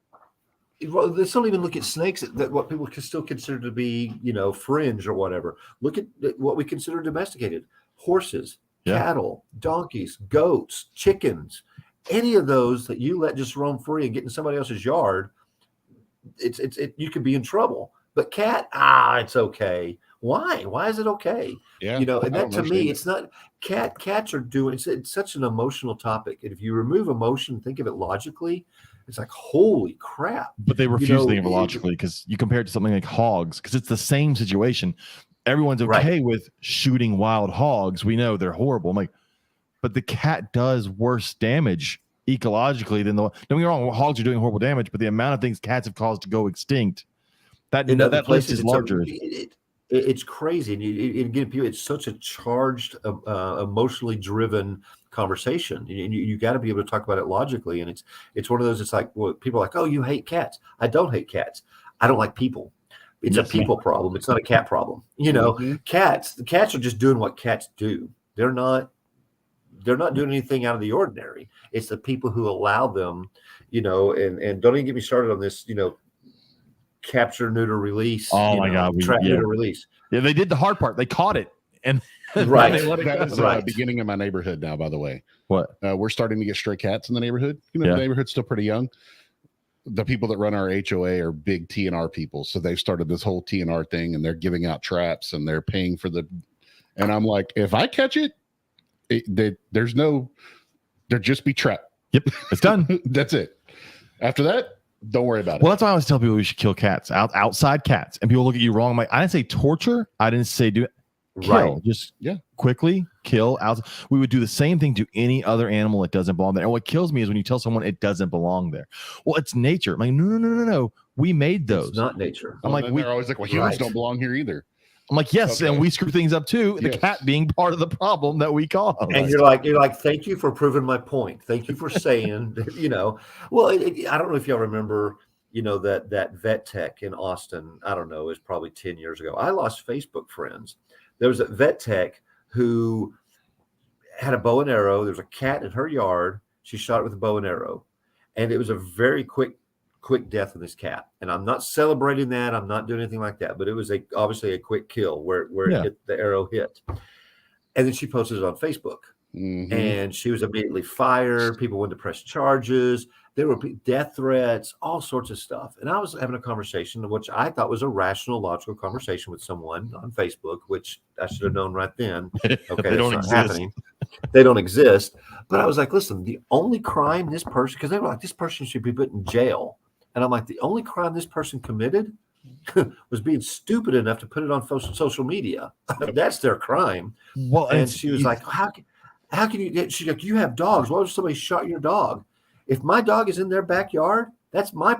C: Let's not even look at snakes that what people can still consider to be, fringe or whatever. Look at what we consider domesticated: horses, cattle, donkeys, goats, chickens. Any of those that you let just roam free and get in somebody else's yard, you could be in trouble. But cat, it's okay. Why? Why is it okay?
B: Yeah.
C: And that to me, it's not cats are doing, it's such an emotional topic. And if you remove emotion, think of it logically, it's like, holy crap.
A: But they refuse to think of it logically because you compare it to something like hogs, because it's the same situation. Everyone's okay with shooting wild hogs. We know they're horrible. I'm like, but the cat does worse damage ecologically than don't get me wrong, hogs are doing horrible damage, but the amount of things cats have caused to go extinct, that list is larger.
C: It's crazy. And again, it's such a charged, emotionally driven conversation. And you got to be able to talk about it logically. And it's one of those, it's like, well, people are like, oh, you hate cats. I don't hate cats. I don't like people. It's a people problem. It's not a cat problem. The cats are just doing what cats do. They're not doing anything out of the ordinary. It's the people who allow them, and don't even get me started on this, capture, neuter, release.
A: Oh my God.
C: Trap, neuter, release.
A: Yeah, they did the hard part. They caught it. And
C: right.
B: That is the beginning of my neighborhood now, by the way.
A: What?
B: We're starting to get stray cats in the neighborhood. The neighborhood's still pretty young. The people that run our HOA are big TNR people. So they've started this whole TNR thing, and they're giving out traps and they're paying for and I'm like, if I catch it, there'll just be trap.
A: Yep. It's done.
B: That's it. After that, don't worry about it.
A: Well, that's why I always tell people we should kill cats, outside cats. And people look at you wrong. I'm like, I didn't say torture. I didn't say do it. kill.
C: Right.
A: Just
B: Yeah.
A: quickly kill out. We would do the same thing to any other animal that doesn't belong there. And what kills me is when you tell someone it doesn't belong there. Well, it's nature. I'm like, no. We made those.
C: It's not nature.
A: I'm
B: Well,
A: like,
B: then they're always like, well, humans
C: Right.
B: don't belong here either.
A: I'm like, yes,
B: Okay.
A: and we screw things up too. The
B: Yes.
A: cat being part of the problem that we caused.
C: And you're like, thank you for proving my point. Thank you for saying, well, I don't know if y'all remember, that vet tech in Austin, I don't know, it was probably 10 years ago. I lost Facebook friends. There was a vet tech who had a bow and arrow. There was a cat in her yard. She shot it with a bow and arrow. And it was a very quick death of this cat. And I'm not celebrating that. I'm not doing anything like that. But it was obviously a quick kill where it hit, the arrow hit. And then she posted it on Facebook.
B: Mhm.
C: And she was immediately fired. People wanted to press charges. There were death threats, all sorts of stuff. And I was having a conversation, which I thought was a rational, logical conversation with someone on Facebook, which I should have known right then. Okay,
A: They don't
C: that's
A: exist.
C: not happening. They don't exist. But I was like, listen, the only crime this person, because they were like, this person should be put in jail. And I'm like, the only crime this person committed was being stupid enough to put it on social media. That's their crime.
A: Well,
C: And she was like, how can you? She's like, you have dogs. Why would somebody shot your dog? If my dog is in their backyard, that's my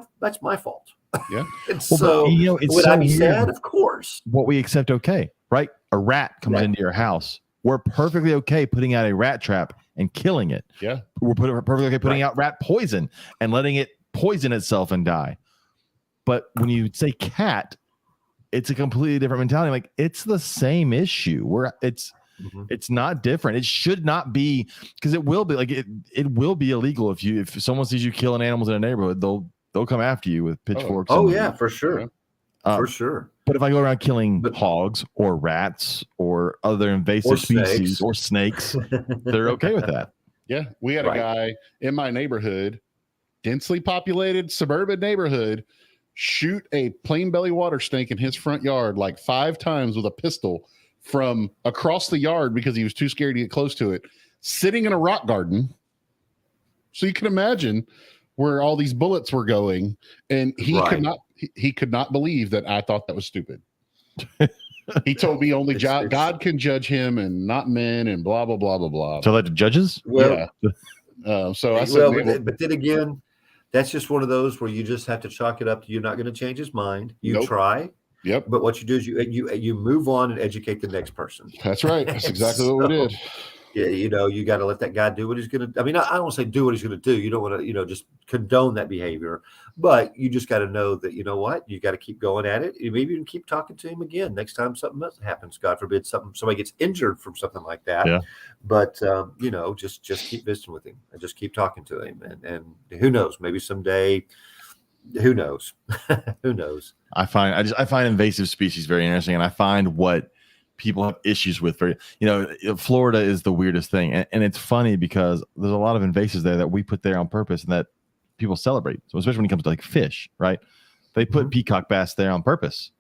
C: fault.
B: Yeah.
C: And so
A: it's
C: would
A: so
C: I be
A: weird.
C: sad? Of course.
A: What we accept, okay, right? A rat comes into your house. We're perfectly okay putting out a rat trap and killing it.
B: Yeah.
A: We're perfectly okay putting out rat poison and letting it poison itself and die. But when you say cat, it's a completely different mentality. Like, it's the same issue. It's not different. It should not be, because it will be like it will be illegal if someone sees you killing animals in a neighborhood, they'll come after you with pitchforks.
C: Oh yeah, for sure. For sure.
A: But if I go around killing hogs or rats or other invasive species or snakes, they're okay with that.
B: Yeah. We had a guy in my neighborhood, densely populated suburban neighborhood, shoot a plain belly water snake in his front yard like 5 times with a pistol from across the yard because he was too scared to get close to it, sitting in a rock garden. So you can imagine where all these bullets were going, and he could not believe that I thought that was stupid. He told me only God can judge him and not men, and blah blah blah blah blah.
A: So that the judges?
C: Well,
B: yeah. So I said,
C: but then again, that's just one of those where you just have to chalk it up to you're not going to change his mind. You try.
B: Yep.
C: But what you do is you move on and educate the next person.
B: That's right. That's exactly what we did.
C: Yeah, you got to let that guy do what he's going to. I mean, I don't want to say do what he's going to do. You don't want to, just condone that behavior. But you just got to know that, you know what, you got to keep going at it. Maybe you can keep talking to him again next time something else happens. God forbid somebody gets injured from something like that.
A: Yeah.
C: But just keep visiting with him and just keep talking to him. And who knows? Maybe someday. Who knows? Who knows?
A: I find invasive species very interesting, and I find what people have issues with. Florida is the weirdest thing, and it's funny because there's a lot of invasives there that we put there on purpose and that people celebrate. So especially when it comes to like fish, right? They put peacock bass there on purpose,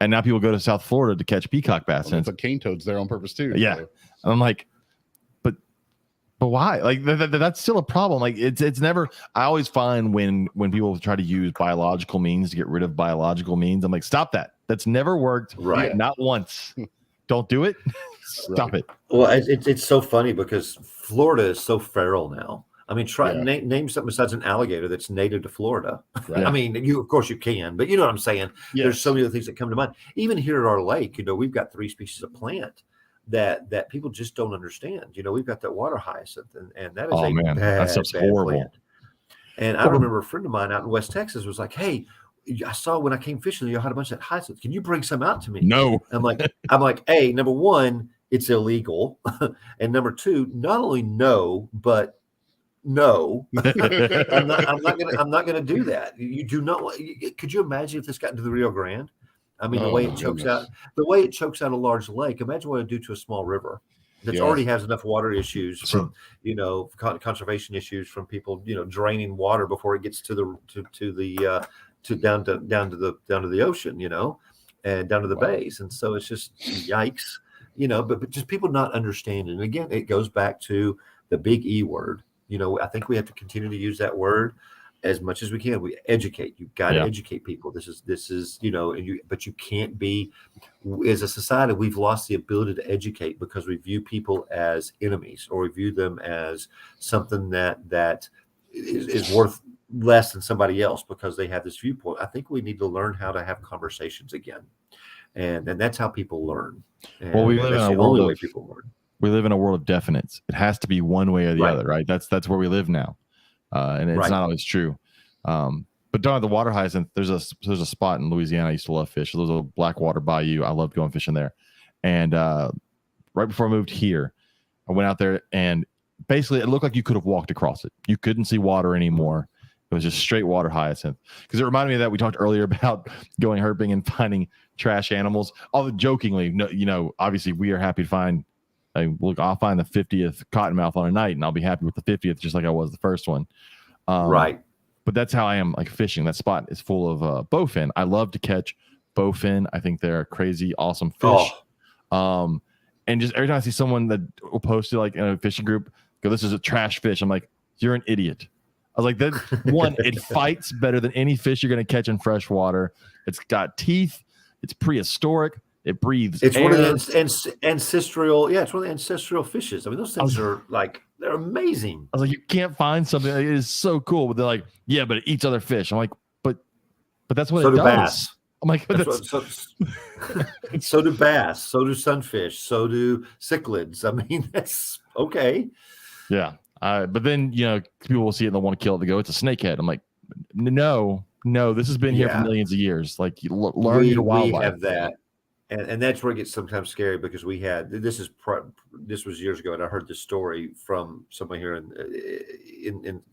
A: and now people go to South Florida to catch peacock bass.
B: And put cane toads there on purpose too.
A: Yeah,
B: so.
A: and I'm like, but why? Like that's still a problem. Like it's never. I always find when people try to use biological means to get rid of biological means, I'm like, stop that. That's never worked.
C: Right.
A: Not once. Don't do it. Stop it.
C: Well, it's so funny because Florida is so feral now. I mean, try name something besides an alligator that's native to Florida.
A: Right.
C: I mean, of course you can, but you know what I'm saying?
B: Yes.
C: There's so many other things that come to mind. Even here at our lake, we've got 3 species of plant that people just don't understand. We've got that water hyacinth, and that is
A: that stuff's horrible.
C: plant. And I remember a friend of mine out in West Texas was like, "Hey, I saw when I came fishing, you had a bunch of that hyacinth. Can you bring some out to me?"
A: No.
C: I'm like, hey, number one, it's illegal, and number two, not only no, but no, I'm not gonna do that. You do not want. Could you imagine if this got into the Rio Grande? I mean, the way it chokes out a large lake. Imagine what it would do to a small river that already has enough water issues from, conservation issues from people, draining water before it gets to the down to the ocean, and down to the bays. And so it's just yikes, but just people not understanding. And again, it goes back to the big E word. I think we have to continue to use that word. as much as we can. We educate. You've got to
A: Yeah.
C: educate people. This is but you can't be, as a society, we've lost the ability to educate because we view people as enemies, or we view them as something that is worth less than somebody else because they have this viewpoint. I think we need to learn how to have conversations again. And that's how people learn. And
A: Well, we live in
C: that's
A: a
C: the
A: world
C: only way
A: of
C: people learn.
A: we live in a world of definites. It has to be one way or the
C: Right.
A: other, right? That's where we live now, and it's
C: Right.
A: not always true. But down at the water hyacinth, there's a spot in Louisiana I used to love fish. There's a black water bayou. I loved going fishing there. And right before I moved here, I went out there, and basically it looked like you could have walked across it. You couldn't see water anymore. It was just straight water hyacinth. Because it reminded me of that we talked earlier about going herping and finding trash animals. Although jokingly, no, obviously we are happy to find. Look, I'll find the 50th cottonmouth on a night, and I'll be happy with the 50th, just like I was the first one.
C: Right.
A: But that's how I am, like, fishing. That spot is full of bowfin. I love to catch bowfin. I think they're a crazy, awesome fish. And just every time I see someone that will post it, like, in a fishing group, go, "This is a trash fish," I'm like, "You're an idiot." I was like, that one, it fights better than any fish you're going to catch in fresh water. It's got teeth. It's prehistoric. It breathes
C: It's
A: air.
C: one of the ancestral. Yeah, it's one of the ancestral fishes. I mean, those things are like, they're amazing.
A: I was like, you can't find something. It is so cool. But they're like, yeah, but it eats other fish. I'm like, but that's what
C: So
A: it
C: do
A: does.
C: bass.
A: I'm like,
C: So do bass. So do sunfish. So do cichlids. I mean, that's okay.
A: yeah. But then, people will see it and they'll want to kill it. They go, "It's a snakehead." I'm like, no, this has been here for millions of years. Like, you learn your wildlife.
C: We have that. And that's where it gets sometimes scary, because this was years ago, and I heard this story from somebody here in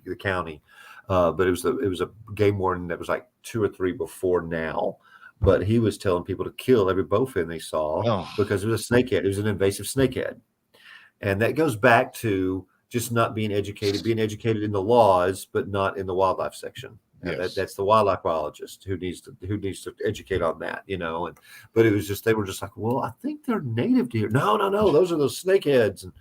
C: the county, but it was a game warden that was like 2 or 3 before now, but he was telling people to kill every bowfin they saw because it was a snakehead. It was an invasive snakehead, and that goes back to just not being educated in the laws, but not in the wildlife section.
B: Yes.
C: That's the wildlife biologist who needs to educate on that, but it was just, they were just like, well, I think they're native to here. No, those are those snakeheads, and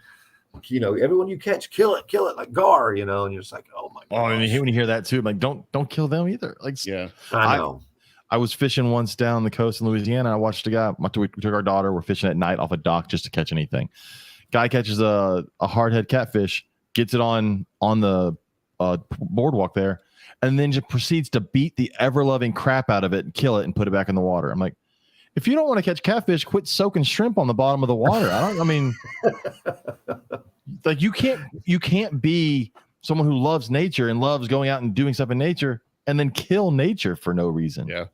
C: everyone you catch, kill it like gar, and you're just like, oh my god.
A: Oh, and when you hear that too, I'm like, don't kill them either. Like,
B: Yeah,
C: I know.
A: I was fishing once down the coast in Louisiana. I watched a guy. We took our daughter. We're fishing at night off a dock just to catch anything. Guy catches a hardhead catfish, gets it on the boardwalk there, and then just proceeds to beat the ever-loving crap out of it and kill it and put it back in the water. I'm like, if you don't want to catch catfish, quit soaking shrimp on the bottom of the water. Like, you can't be someone who loves nature and loves going out and doing stuff in nature and then kill nature for no reason.
B: Yeah.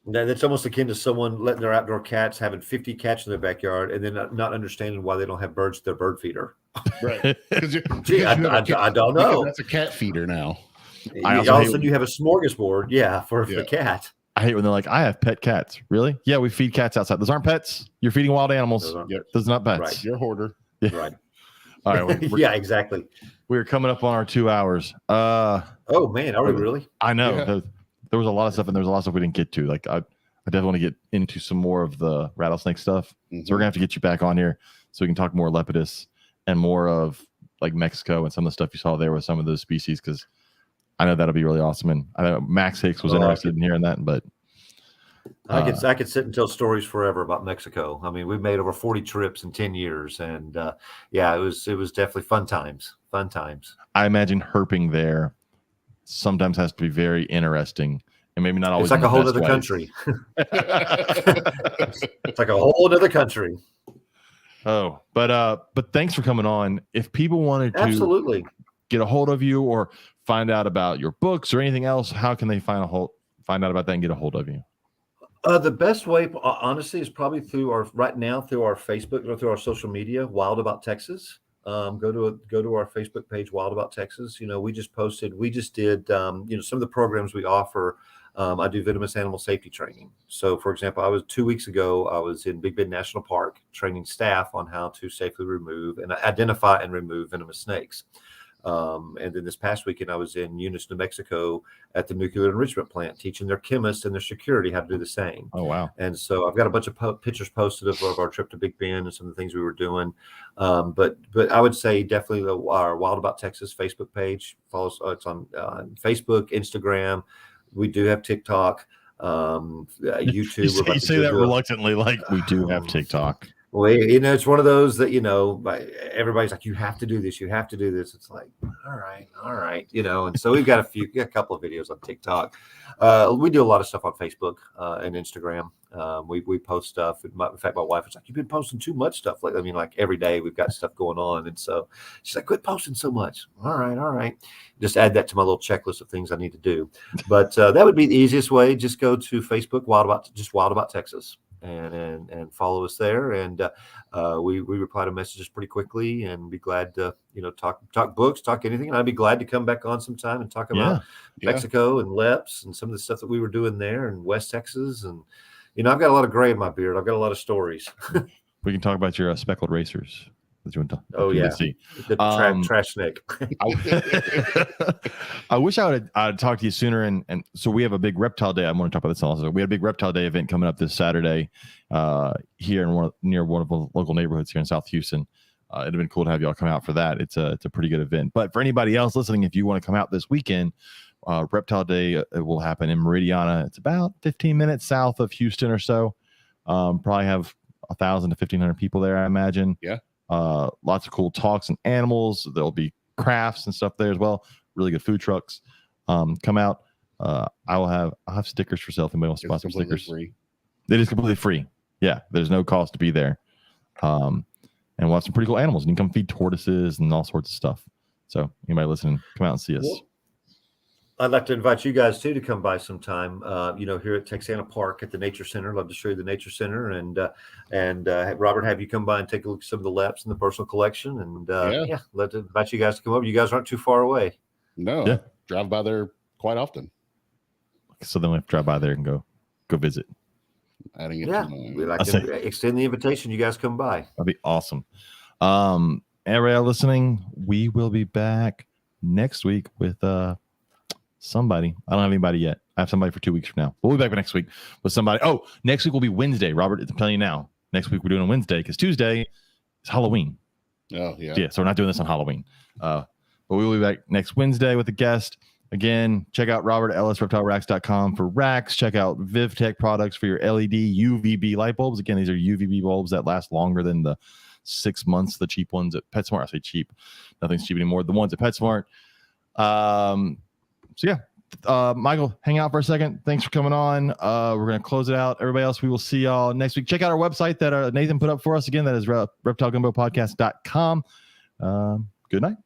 C: That's almost akin to someone letting their outdoor cats, having 50 cats in their backyard, and then not understanding why they don't have birds to their bird feeder.
B: Right.
C: Gee, I don't know.
B: That's a cat feeder now.
C: All of a sudden you have a smorgasbord, for the cat.
A: I hate when they're like, "I have pet cats." Really? Yeah, we feed cats outside. Those aren't pets. You're feeding wild animals. Those are not pets.
C: Right.
B: You're a hoarder.
A: Yeah.
C: Right.
A: All right.
C: Yeah, exactly.
A: We're coming up on our 2 hours.
C: Oh man, are we really?
A: I know.
B: Yeah.
A: There was a lot of stuff, and there was a lot of stuff we didn't get to. Like, I definitely want to get into some more of the rattlesnake stuff.
B: Mm-hmm.
A: So we're gonna have to get you back on here so we can talk more lepidus and more of like Mexico and some of the stuff you saw there with some of those species, because I know that'll be really awesome. And I know Max Hicks was interested in hearing that, but
C: I could sit and tell stories forever about Mexico. I mean, we've made over 40 trips in 10 years, and it was definitely fun times.
A: I imagine herping there sometimes has to be very interesting, and maybe not always.
C: It's like a whole other country. It's like a whole other country.
A: Oh, but thanks for coming on. If people wanted to
C: absolutely
A: get a hold of you or find out about your books or anything else, how can they find out about that and get a hold of you?
C: The best way, honestly, is probably through our Facebook or through our social media, Wild About Texas. Go to our Facebook page, Wild About Texas. We just did some of the programs we offer. I do venomous animal safety training. So, for example, 2 weeks ago, I was in Big Bend National Park training staff on how to safely remove and identify and remove venomous snakes. And then this past weekend, I was in Eunice, New Mexico at the nuclear enrichment plant, teaching their chemists and their security how to do the same.
A: Oh, wow.
C: And so I've got a bunch of pictures posted of our trip to Big Bend and some of the things we were doing. But I would say definitely our Wild About Texas Facebook page. Follow us. It's on Facebook, Instagram. We do have TikTok, YouTube.
A: You say that reluctantly, like we do have TikTok.
C: Well, it's one of those that, everybody's like, you have to do this. You have to do this. It's like, all right. And so we've got a couple of videos on TikTok. We do a lot of stuff on Facebook and Instagram. We post stuff. In fact, my wife was like, you've been posting too much stuff. Like every day we've got stuff going on. And so she's like, quit posting so much. All right. Just add that to my little checklist of things I need to do. But that would be the easiest way. Just go to Facebook, Wild About Texas. And follow us there, and we reply to messages pretty quickly, and be glad to talk books, talk anything, and I'd be glad to come back on sometime and talk about Mexico and LEPs and some of the stuff that we were doing there in West Texas. And I've got a lot of gray in my beard. I've got a lot of stories.
A: We can talk about your speckled racers.
C: The trash snake.
A: I wish I'd talked to you sooner. And so we have a big reptile day. I want to talk about this also. We had a big reptile day event coming up this Saturday here near one of the local neighborhoods here in South Houston. It'd have been cool to have y'all come out for that. It's a pretty good event. But for anybody else listening, if you want to come out this weekend, Reptile Day will happen in Meridiana. It's about 15 minutes south of Houston or so. Probably have 1,000 to 1,500 people there, I imagine.
B: Yeah.
A: Lots of cool talks and animals. There'll be crafts and stuff there as well. Really good food trucks. Come out. I'll have stickers for sale if anybody wants to buy some stickers.
B: Free.
A: It is completely free. Yeah, there's no cost to be there. And we'll have some pretty cool animals. You can come feed tortoises and all sorts of stuff. So anybody listening, come out and see us.
C: Well, I'd like to invite you guys too to come by sometime. Here at Texana Park at the Nature Center. Love to show you the Nature Center, and Robert, have you come by and take a look at some of the LEPs in the personal collection. And love to invite you guys to come over. You guys aren't too far away.
B: No, I drive by there quite often.
A: So then we have to drive by there and go visit.
B: Adding it
C: we'd like to extend the invitation. You guys come by.
A: That'd be awesome. Everybody listening, we will be back next week with somebody. I don't have anybody yet. I have somebody for 2 weeks from now. We'll be back next week with somebody. Oh, next week will be Wednesday. Robert, I'm telling you now. Next week we're doing a Wednesday because Tuesday is Halloween.
B: Oh, yeah.
A: Yeah, so we're not doing this on Halloween. But we will be back next Wednesday with a guest. Again, check out Robert Ellis, reptileracks.com for racks. Check out VivTech products for your LED UVB light bulbs. Again, these are UVB bulbs that last longer than the 6 months, the cheap ones at PetSmart. I say cheap. Nothing's cheap anymore. The ones at PetSmart. So yeah, Michael, hang out for a second. Thanks for coming on. We're going to close it out. Everybody else, we will see y'all next week. Check out our website that Nathan put up for us. Again, that is reptilegumbopodcast.com. Good night.